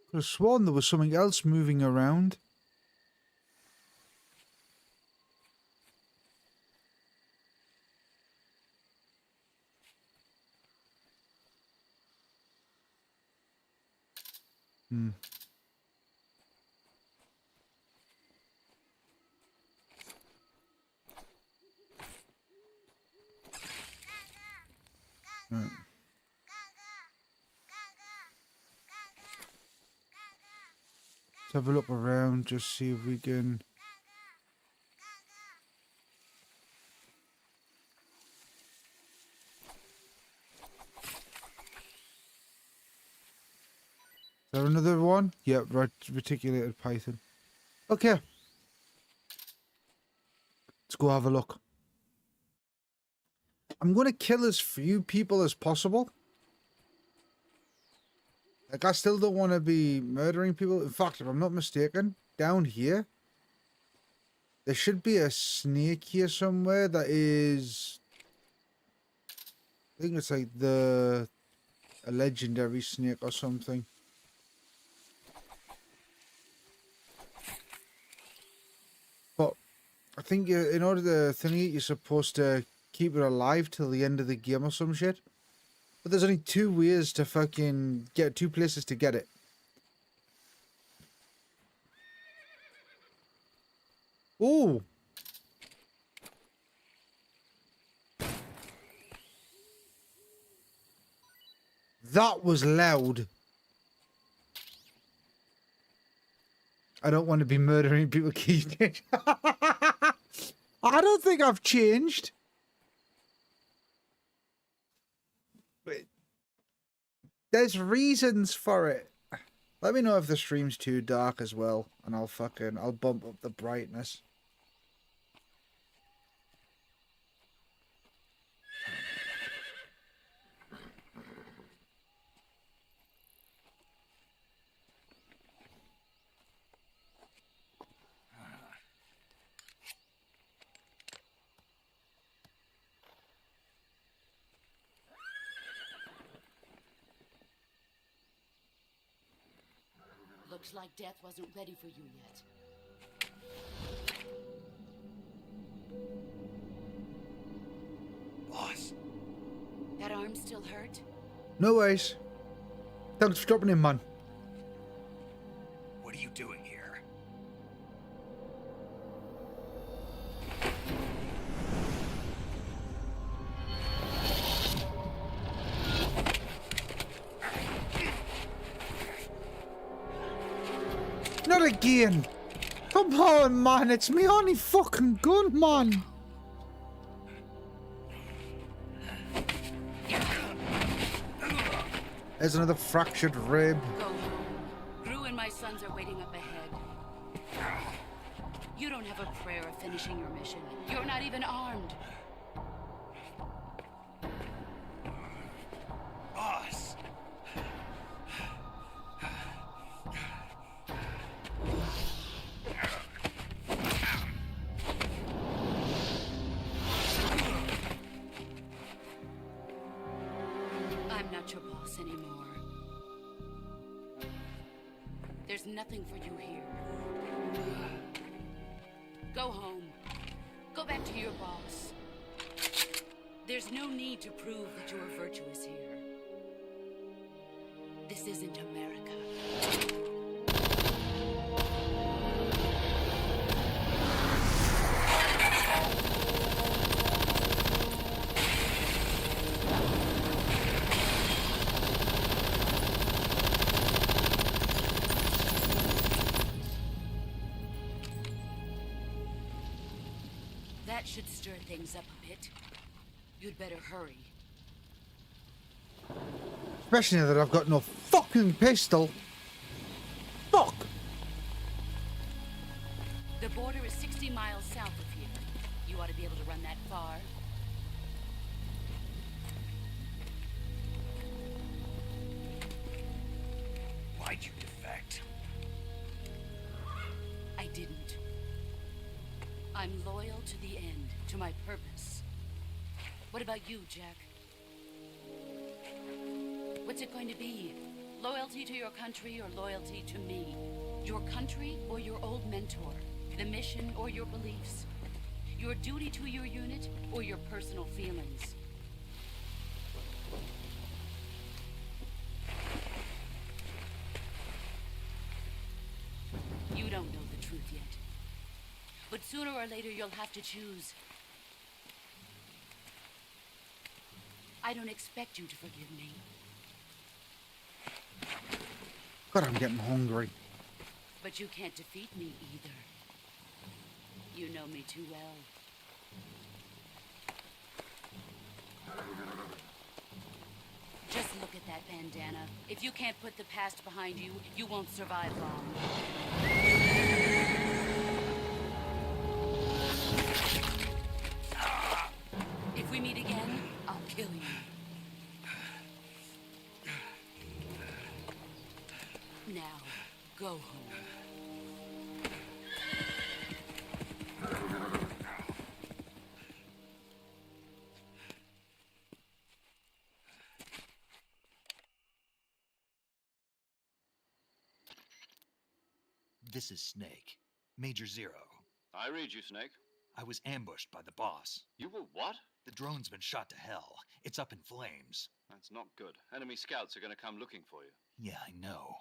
S2: Could have sworn there was something else moving around. Right. Let's have a look around, just see if we can... Is there another one? Yeah, reticulated python. Okay. Let's go have a look. I'm going to kill as few people as possible. Like, I still don't want to be murdering people. In fact, if I'm not mistaken, down here, there should be a snake here somewhere that is... I think it's like a legendary snake or something. But I think in order to thingy it, you're supposed to keep it alive till the end of the game or some shit. But there's only two ways to fucking get, two places to get it. Ooh. That was loud. I don't want to be murdering people. I don't think I've changed. But there's reasons for it. Let me know if the stream's too dark as well, and I'll bump up the brightness.
S8: Looks like death wasn't ready for you yet.
S3: Boss.
S8: That arm still hurt?
S2: No worries. Thanks for dropping in, man.
S3: What are you doing here?
S2: Not again. Come on, man. It's me only fucking gun, man. There's another fractured rib.
S8: Go home. Ruin sons are waiting up ahead. You don't have a prayer of finishing your mission. You're not even armed.
S3: Boss!
S8: I'm not your boss anymore. There's nothing for you here. Go home. Go back to your boss. There's no need to prove that you are virtuous here. This isn't America. That should stir things up a bit. You'd better hurry.
S2: Especially now that I've got no fucking pistol. Fuck!
S8: The border is 60 miles south of here. You ought to be able to run that far.
S3: Why'd you defect?
S8: I didn't. I'm loyal to the end, to my purpose. What about you, Jack? What's it going to be? Loyalty to your country or loyalty to me? Your country or your old mentor? The mission or your beliefs? Your duty to your unit or your personal feelings? You don't know the truth yet. But sooner or later you'll have to choose. I don't expect you to forgive me.
S2: God, I'm getting hungry.
S8: But you can't defeat me either. You know me too well. Just look at that bandana. If you can't put the past behind you, you won't survive long. If we meet again, I'll kill you. Now, go home.
S3: This is Snake. Major Zero.
S7: I read you, Snake.
S3: I was ambushed by the boss.
S7: You were what?
S3: The drone's been shot to hell. It's up in flames.
S7: That's not good. Enemy scouts are going to come looking for you.
S3: Yeah, I know.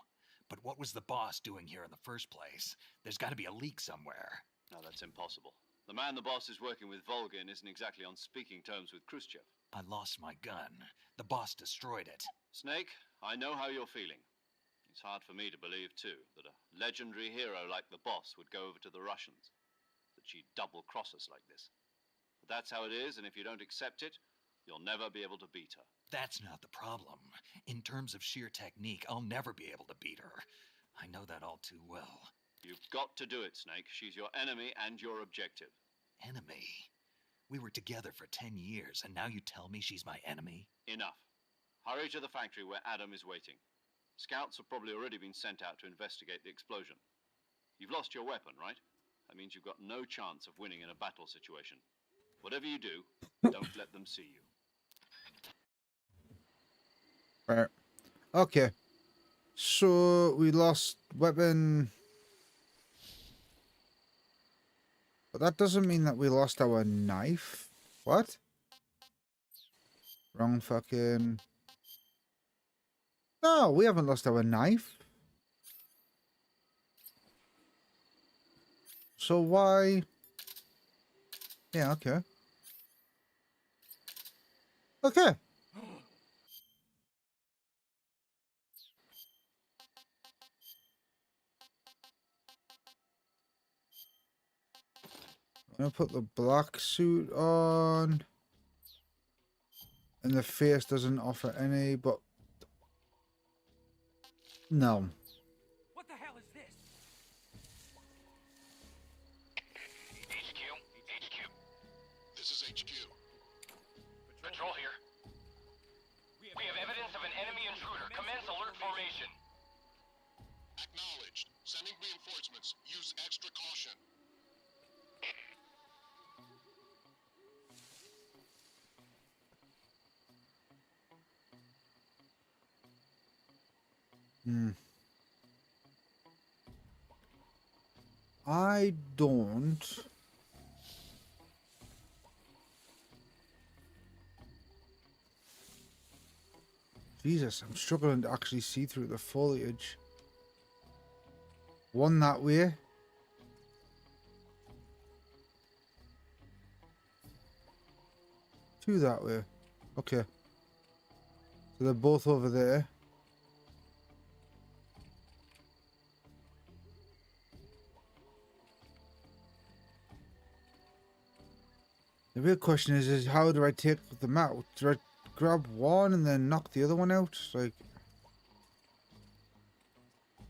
S3: But what was the boss doing here in the first place? There's got to be a leak somewhere.
S7: No, that's impossible. The man the boss is working with, Volgin, isn't exactly on speaking terms with Khrushchev.
S3: I lost my gun. The boss destroyed it.
S7: Snake, I know how you're feeling. It's hard for me to believe, too, that a legendary hero like the boss would go over to the Russians. That she'd double-cross us like this. But that's how it is, and if you don't accept it, you'll never be able to beat her.
S3: That's not the problem. In terms of sheer technique, I'll never be able to beat her. I know that all too well.
S7: You've got to do it, Snake. She's your enemy and your objective.
S3: Enemy? We were together for 10 years, and now you tell me she's my enemy?
S7: Enough. Hurry to the factory where Adam is waiting. Scouts have probably already been sent out to investigate the explosion. You've lost your weapon, right? That means you've got no chance of winning in a battle situation. Whatever you do, don't let them see you.
S2: Right. Okay. So we lost weapon. But that doesn't mean that we lost our knife. What? Wrong fucking... No, we haven't lost our knife. So why... Yeah, okay. Okay. I'm gonna put the black suit on. And the face doesn't offer any, but... No.
S1: What the hell is
S6: Intruder, commence alert formation.
S9: Acknowledged. Sending reinforcements. Use extra caution.
S2: I don't. Jesus, I'm struggling to actually see through the foliage. One that way. Two that way. Okay. So they're both over there. The real question is how do I take them out? Do I grab one and then knock the other one out? Like,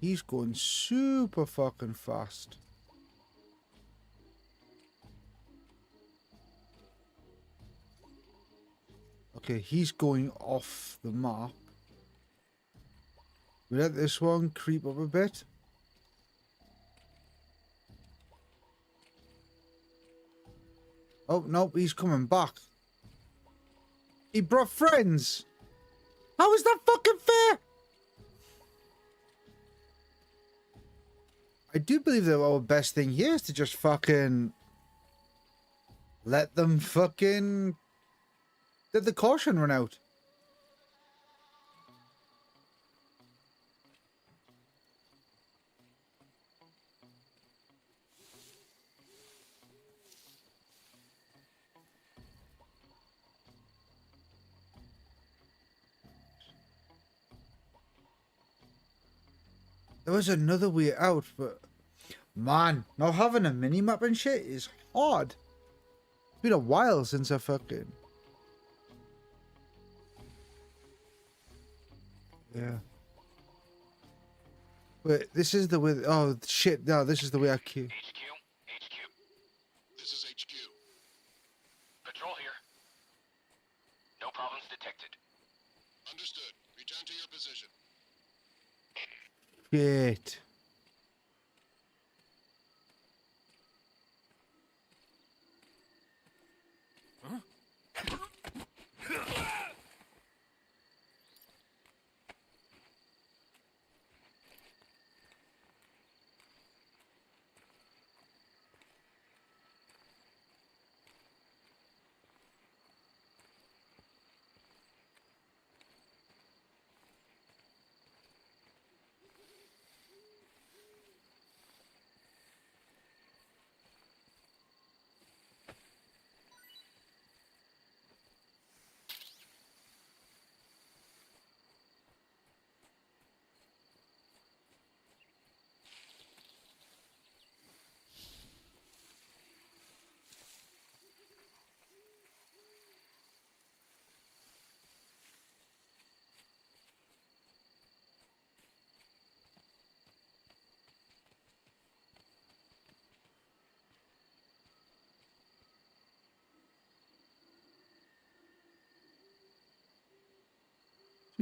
S2: he's going super fucking fast. Okay, he's going off the map. We let this one creep up a bit. Oh, nope, he's coming back. He brought friends. How is that fucking fair? I do believe that our best thing here is to just fucking let them fucking let the caution run out. There was another way out, but man, not having a mini map and shit is hard. It's been a while since I fucking. Yeah. Wait, this is the way. Oh shit! No, this is the way I queue.
S6: HQ.
S9: This is HQ.
S6: Patrol here. No problems detected.
S9: Understood. Return to your position.
S2: Shit.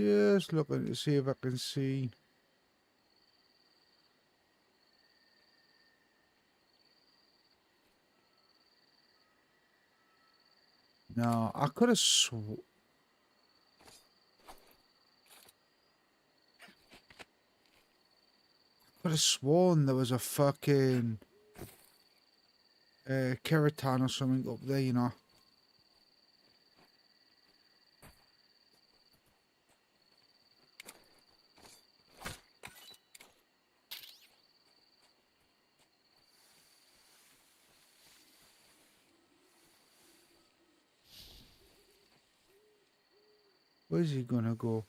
S2: Just looking to see if I can see. No, I could have sworn there was a fucking keratin or something up there, you know. Where's he gonna go?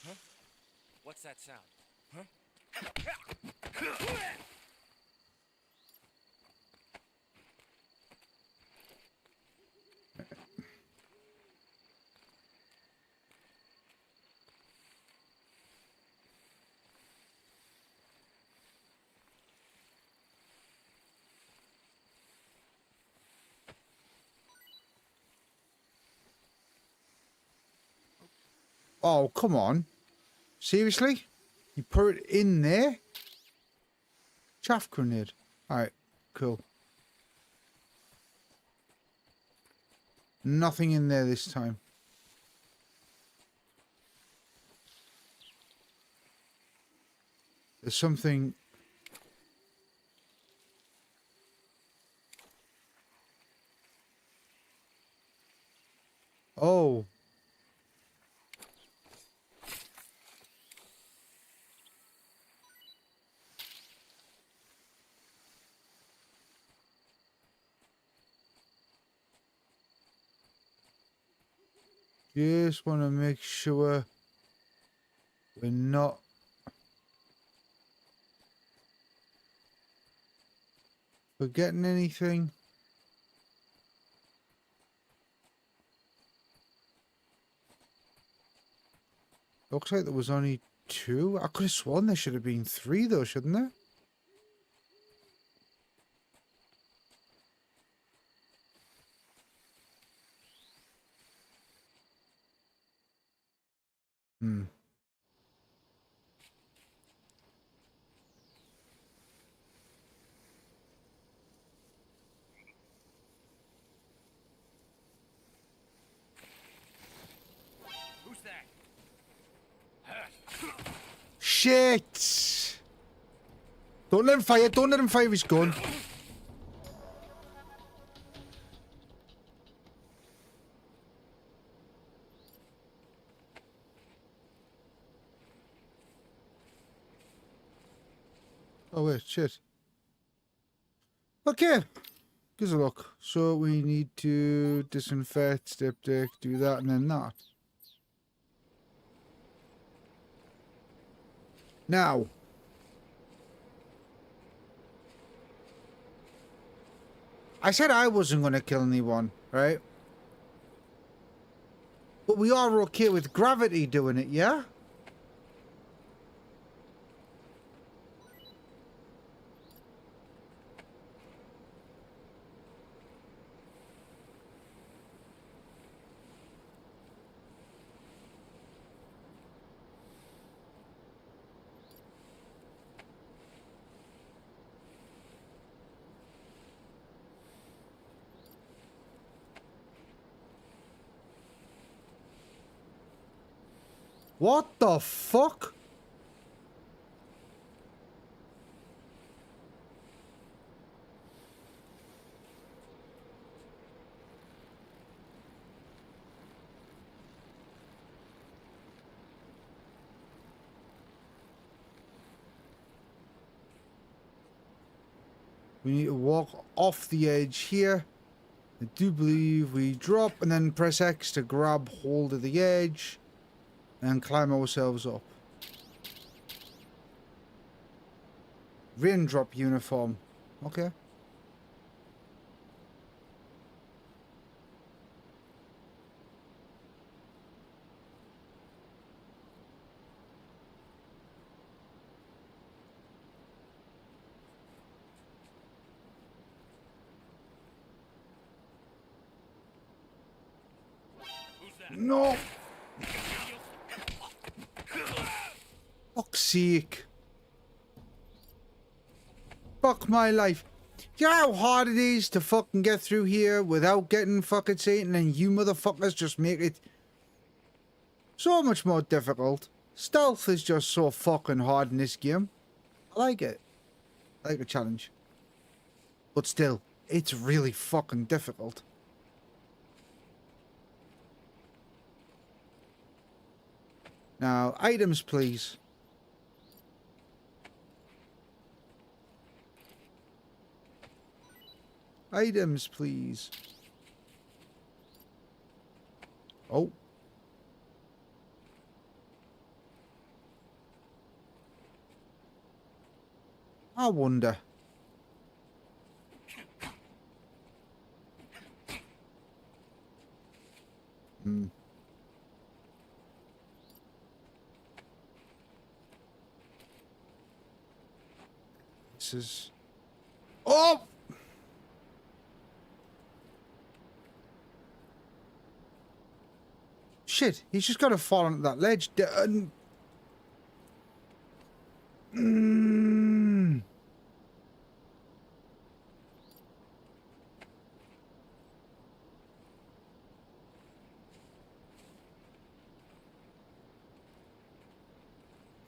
S11: Huh? What's that sound? Huh?
S2: Oh, come on. Seriously? You put it in there? Chaff grenade. Alright, cool. Nothing in there this time. There's something... Oh. Just want to make sure we're not forgetting anything. Looks like there was only 2. I could have sworn there should have been 3 though, shouldn't there? Hmm.
S5: Who's that?
S2: Shit! Don't let him fire. Don't let him fire his gun. Oh wait, shit. Okay. Gives a look. So we need to disinfect, step deck, do that, and then that. Now. I said I wasn't going to kill anyone, right? But we are okay with gravity doing it, yeah? What the fuck? We need to walk off the edge here. I do believe we drop and then press X to grab hold of the edge and climb ourselves up. Raindrop uniform. Okay. No! Fuck's sake. Fuck my life. You know how hard it is to fucking get through here without getting fucking Satan, and you motherfuckers just make it so much more difficult. Stealth is just so fucking hard in this game. I like it. I like a challenge. But still, it's really fucking difficult. Now, items, please. Items, please. Oh. I wonder. Hmm. This is... Oh! shit, he's just got to fall onto that ledge.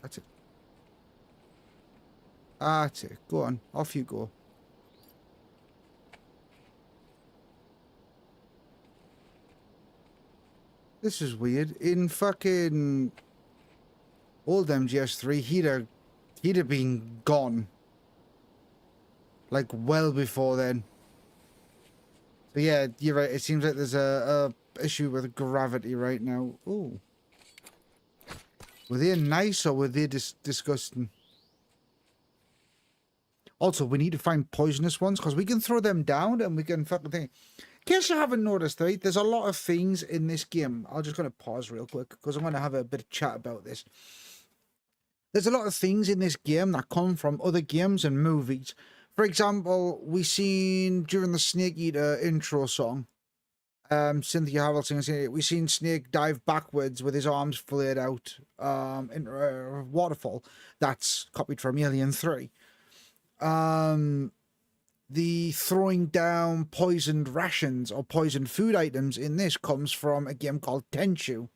S2: That's it. That's it. Go on. Off you go. This is weird. In fucking old MGS3, he'd have been gone. Like, well before then. So yeah, you're right. It seems like there's a issue with gravity right now. Ooh. Were they nice or were they disgusting? Also, we need to find poisonous ones because we can throw them down and we can fucking think. In case you haven't noticed, right, there's a lot of things in this game. I'm just going to pause real quick because I'm going to have a bit of chat about this. There's a lot of things in this game that come from other games and movies. For example, we seen during the Snake Eater intro song, Cynthia Havel singing, we seen Snake dive backwards with his arms flared out into a waterfall. That's copied from Alien 3. The throwing down poisoned rations or poisoned food items in this comes from a game called Tenchu,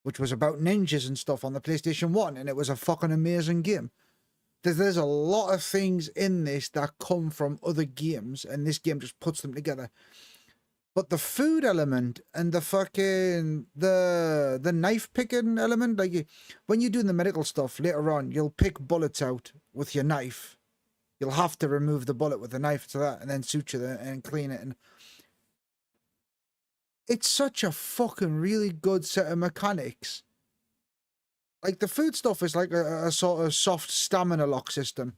S2: which was about ninjas and stuff on the PlayStation 1, and it was a fucking amazing game. There's a lot of things in this that come from other games, and this game just puts them together. But the food element and the fucking the knife picking element, like when you're doing the medical stuff later on, you'll pick bullets out with your knife. You'll have to remove the bullet with the knife to that and then suture it and clean it. And it's such a fucking really good set of mechanics. Like the food stuff is like a sort of soft stamina lock system.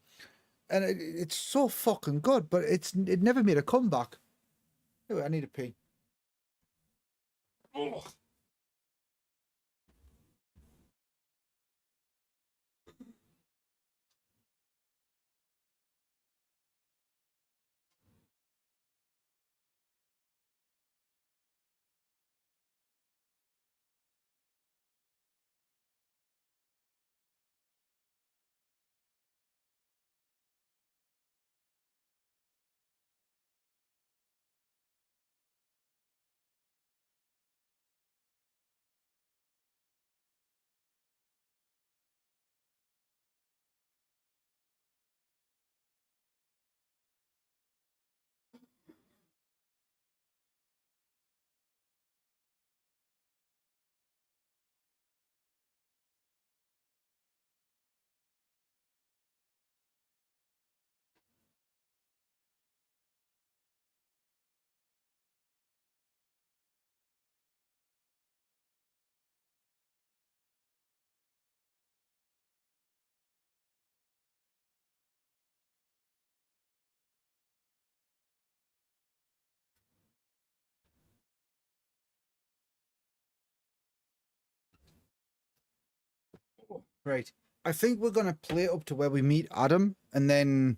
S2: And it's so fucking good, but it never made a comeback. Anyway, I need a pee. Oh. Right. I think we're going to play it up to where we meet Adam, and then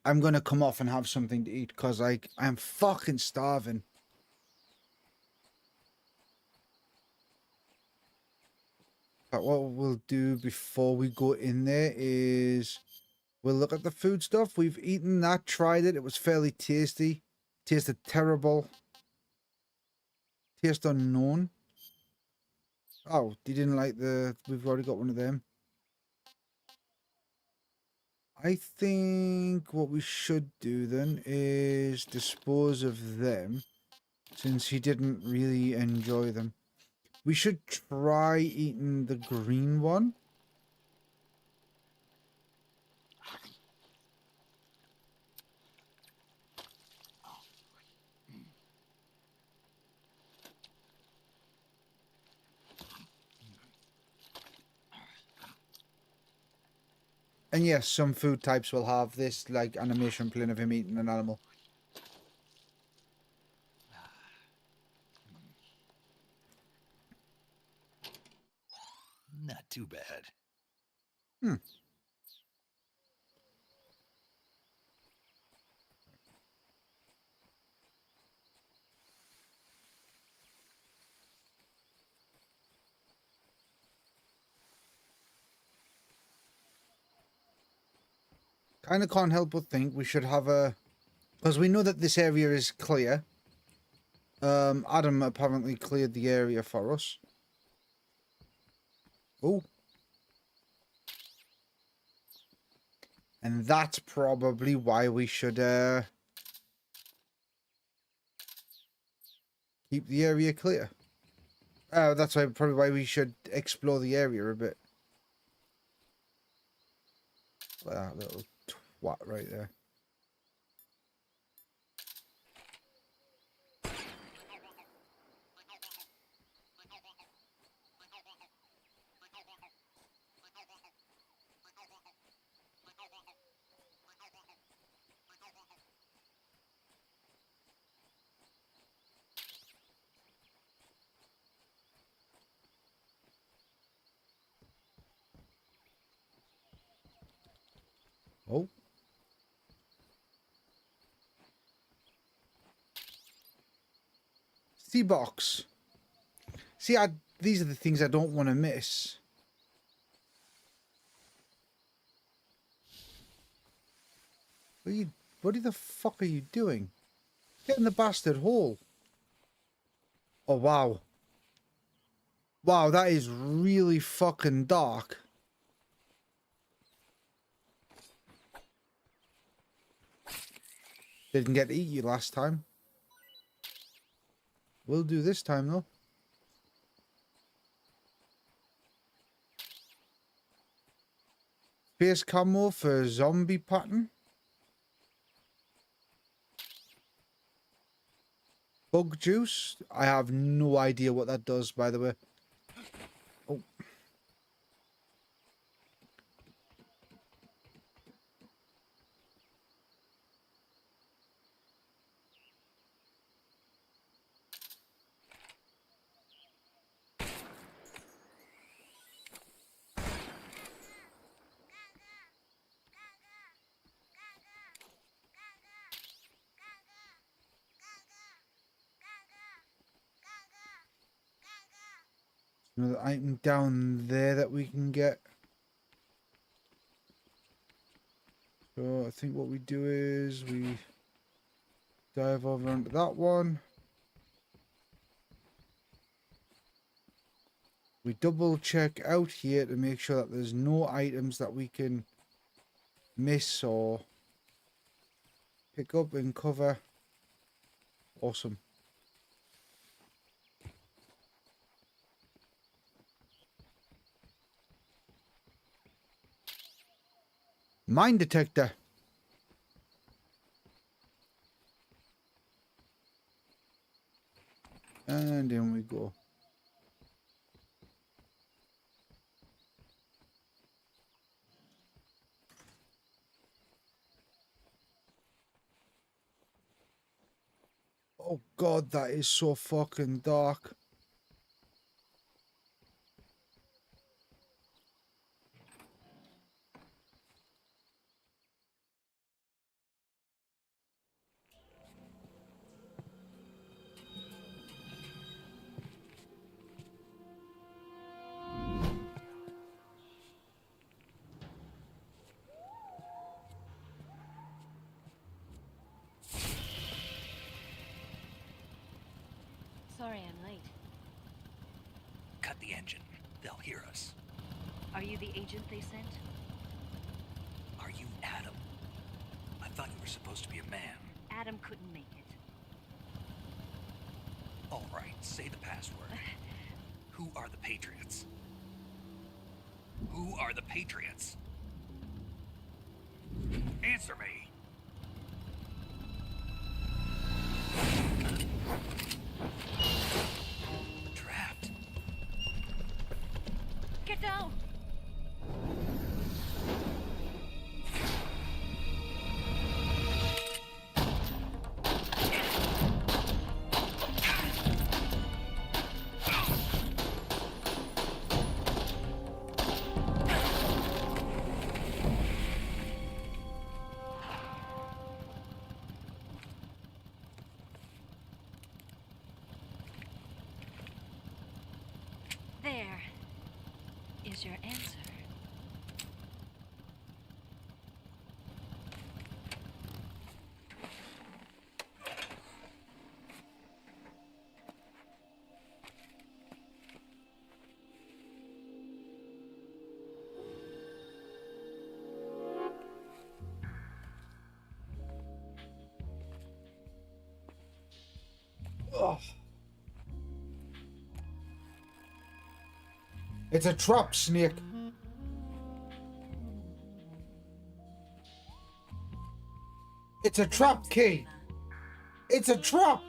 S2: I'm going to come off and have something to eat, because like, I'm fucking starving. But what we'll do before we go in there is we'll look at the food stuff. We've eaten that, tried it. It was fairly tasty. Tasted terrible. Taste unknown. Oh, you didn't like the... We've already got one of them. I think what we should do then is dispose of them, since he didn't really enjoy them. We should try eating the green one. And yes, some food types will have this like animation plane of him eating an animal.
S3: Not too bad.
S2: Hmm. kind of can't help but think we should have a... Because we know that this area is clear. Adam apparently cleared the area for us. Oh. And that's probably why we should keep the area clear. That's probably why we should explore the area a bit. That little twat right there. Oh. C-box. See, these are the things I don't want to miss. What the fuck are you doing? Get in the bastard hole. Oh, wow. Wow, that is really fucking dark. Didn't get to eat you last time. Will do this time, though. Face camo for zombie pattern. Bug juice. I have no idea what that does, by the way. Oh. Another item down there that we can get. So I think what we do is we dive over onto that one. We double check out here to make sure that there's no items that we can miss or pick up and cover. Awesome. Mine detector. And in we go. Oh God, that is so fucking dark.
S4: Sorry I'm late.
S3: Cut the engine. They'll hear us.
S4: Are you the agent they sent?
S3: Are you Adam? I thought you were supposed to be a man.
S4: Adam couldn't make it.
S3: All right, say the password. Who are the Patriots? Who are the Patriots? Answer me. Trapped.
S4: Get down! There is your answer.
S2: Ugh. It's a trap, Snake. It's a trap, Key. It's a trap.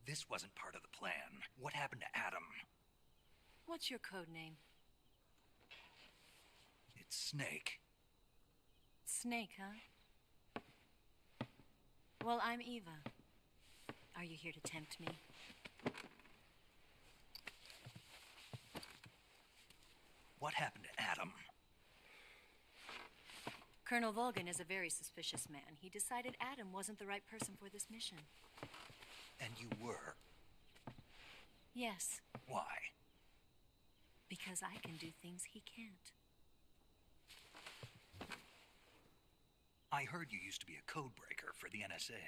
S3: This wasn't part of the plan. What happened to Adam?
S8: What's your code name?
S3: It's Snake.
S8: Snake, huh? Well, I'm Eva. Are you here to tempt me?
S3: What happened to Adam?
S8: Colonel Volgan is a very suspicious man. He decided Adam wasn't the right person for this mission.
S3: And you were?
S8: Yes.
S3: Why?
S8: Because I can do things he can't.
S3: I heard you used to be a codebreaker for the NSA.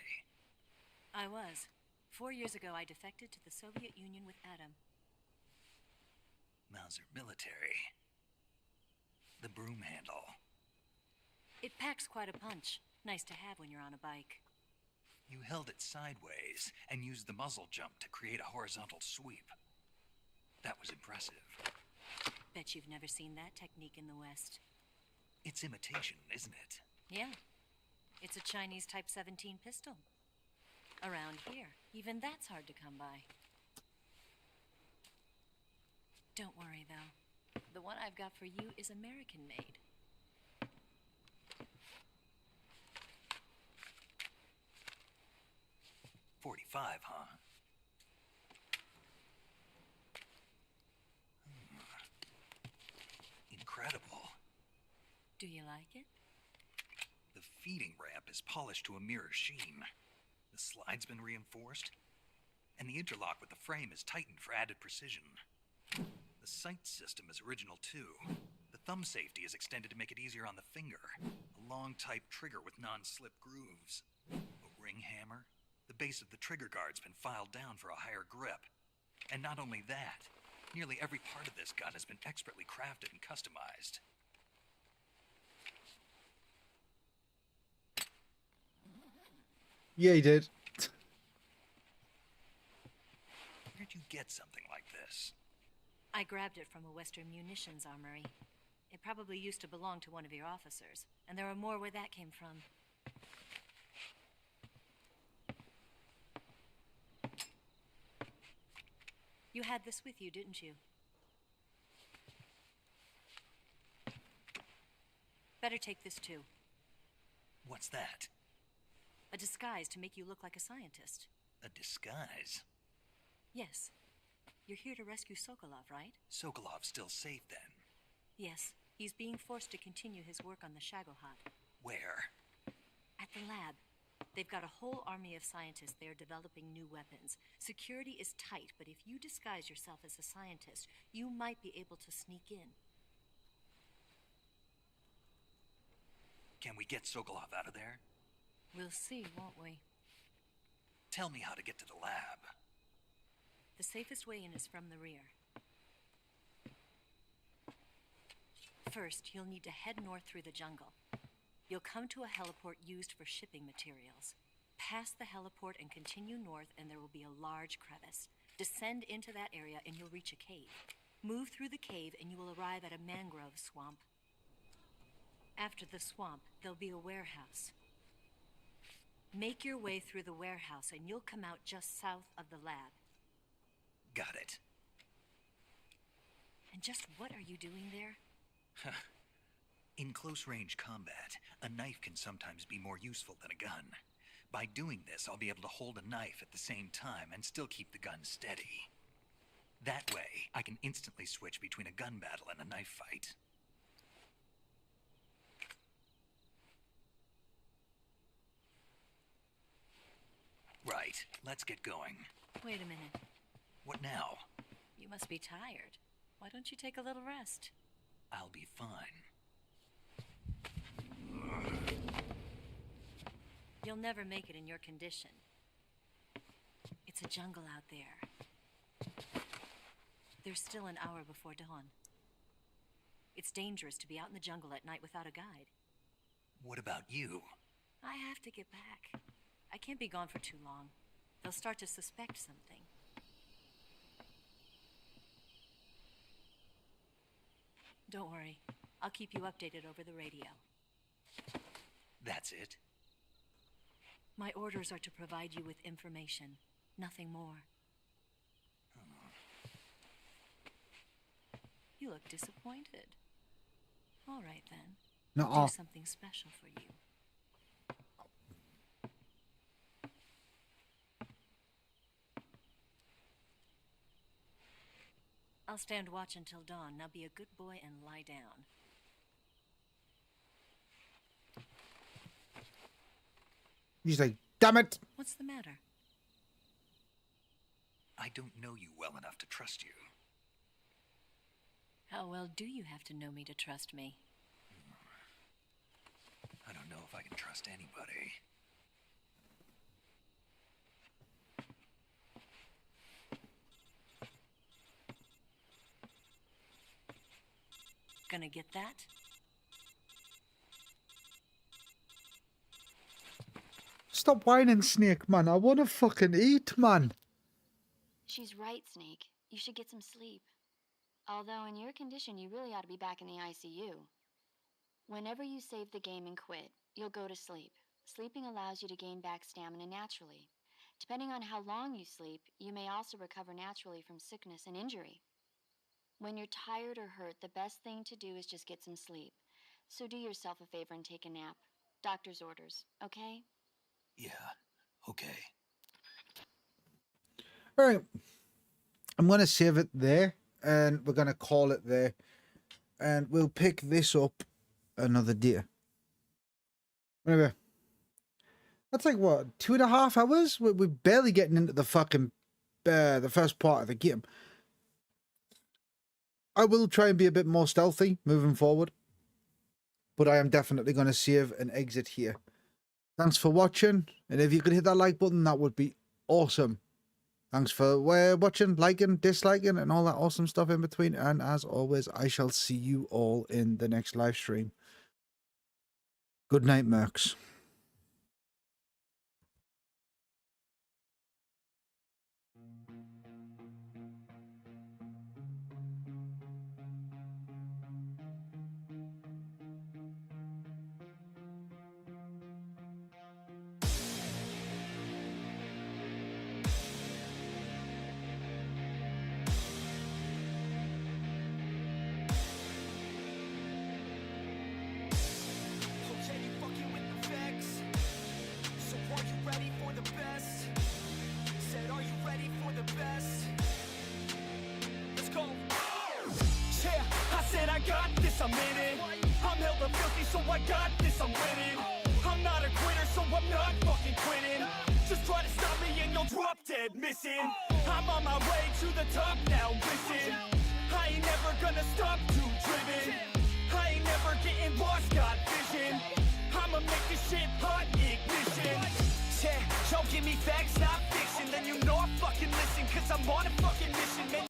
S8: I was. 4 years ago, I defected to the Soviet Union with Adam.
S3: Mauser military. The broom handle.
S8: It packs quite a punch. Nice to have when you're on a bike.
S3: You held it sideways and used the muzzle jump to create a horizontal sweep. That was impressive.
S8: Bet you've never seen that technique in the West.
S3: It's imitation, isn't it?
S8: Yeah. It's a Chinese Type 17 pistol. Around here, even that's hard to come by. Don't worry, though. The one I've got for you is American-made.
S3: .45, huh? Incredible.
S8: Do you like it?
S3: The feeding ramp is polished to a mirror sheen. The slide's been reinforced, and the interlock with the frame is tightened for added precision. The sight system is original too. The thumb safety is extended to make it easier on the finger. A long type trigger with non-slip grooves. A ring hammer. The base of the trigger guard's been filed down for a higher grip. And not only that, nearly every part of this gun has been expertly crafted and customized.
S2: Yeah, he did.
S3: Where'd you get something like this?
S8: I grabbed it from a Western munitions armory. It probably used to belong to one of your officers, and there are more where that came from. You had this with you, didn't you? Better take this too.
S3: What's that?
S8: A disguise to make you look like a scientist.
S3: A disguise?
S8: Yes. You're here to rescue Sokolov, right?
S3: Sokolov's still safe then?
S8: Yes. He's being forced to continue his work on the Shagohod.
S3: Where?
S8: At the lab. They've got a whole army of scientists there developing new weapons. Security is tight, but if you disguise yourself as a scientist, you might be able to sneak in.
S3: Can we get Sokolov out of there?
S8: We'll see, won't we?
S3: Tell me how to get to the lab.
S8: The safest way in is from the rear. First, you'll need to head north through the jungle. You'll come to a heliport used for shipping materials. Pass the heliport and continue north, and there will be a large crevice. Descend into that area and you'll reach a cave. Move through the cave and you will arrive at a mangrove swamp. After the swamp, there'll be a warehouse. Make your way through the warehouse and you'll come out just south of the lab.
S3: Got it.
S8: And just what are you doing there?
S3: In close-range combat, a knife can sometimes be more useful than a gun. By doing this, I'll be able to hold a knife at the same time and still keep the gun steady. That way, I can instantly switch between a gun battle and a knife fight. Right, let's get going.
S8: Wait a minute.
S3: What now?
S8: You must be tired. Why don't you take a little rest?
S3: I'll be fine.
S14: You'll never make it in your condition. It's a jungle out there. There's still an hour before dawn. It's dangerous to be out in the jungle at night without a guide.
S3: What about you?
S14: I have to get back. I can't be gone for too long. They'll start to suspect something. Don't worry. I'll keep you updated over the radio.
S3: That's it?
S14: My orders are to provide you with information, nothing more. You look disappointed. All right, then.
S2: Nuh-uh.
S14: Do something special for you. I'll stand watch until dawn. Now be a good boy and lie down.
S2: He's like, damn it!
S14: What's the matter?
S3: I don't know you well enough to trust you.
S14: How well do you have to know me to trust me?
S3: I don't know if I can trust anybody.
S14: Gonna get that?
S2: Stop whining, Snake, man. I want to fucking eat, man.
S4: She's right, Snake. You should get some sleep. Although in your condition, you really ought to be back in the ICU. Whenever you save the game and quit, you'll go to sleep. Sleeping allows you to gain back stamina naturally. Depending on how long you sleep, you may also recover naturally from sickness and injury. When you're tired or hurt, the best thing to do is just get some sleep. So do yourself a favor and take a nap. Doctor's orders, okay?
S3: Yeah, okay.
S2: All right. I'm going to save it there, and we're going to call it there. And we'll pick this up another day. Anyway. That's like, what, 2.5 hours? We're barely getting into the fucking, the first part of the game. I will try and be a bit more stealthy moving forward. But I am definitely going to save and exit here. Thanks for watching. And if you could hit that like button, that would be awesome. Thanks for watching, liking, disliking, and all that awesome stuff in between. And as always, I shall see you all in the next live stream. Good night, Mercs.
S1: I'm in it. I'm hella filthy, so I got this, I'm winning. I'm not a quitter, so I'm not fucking quitting. Just try to stop me and you'll drop dead missing. I'm on my way to the top now, listen. I ain't never gonna stop too driven. I ain't never getting lost, got vision. I'ma make this shit hot, ignition. Yeah, y'all give me facts, not fiction. Then you know I fucking listen, cause I'm on a fucking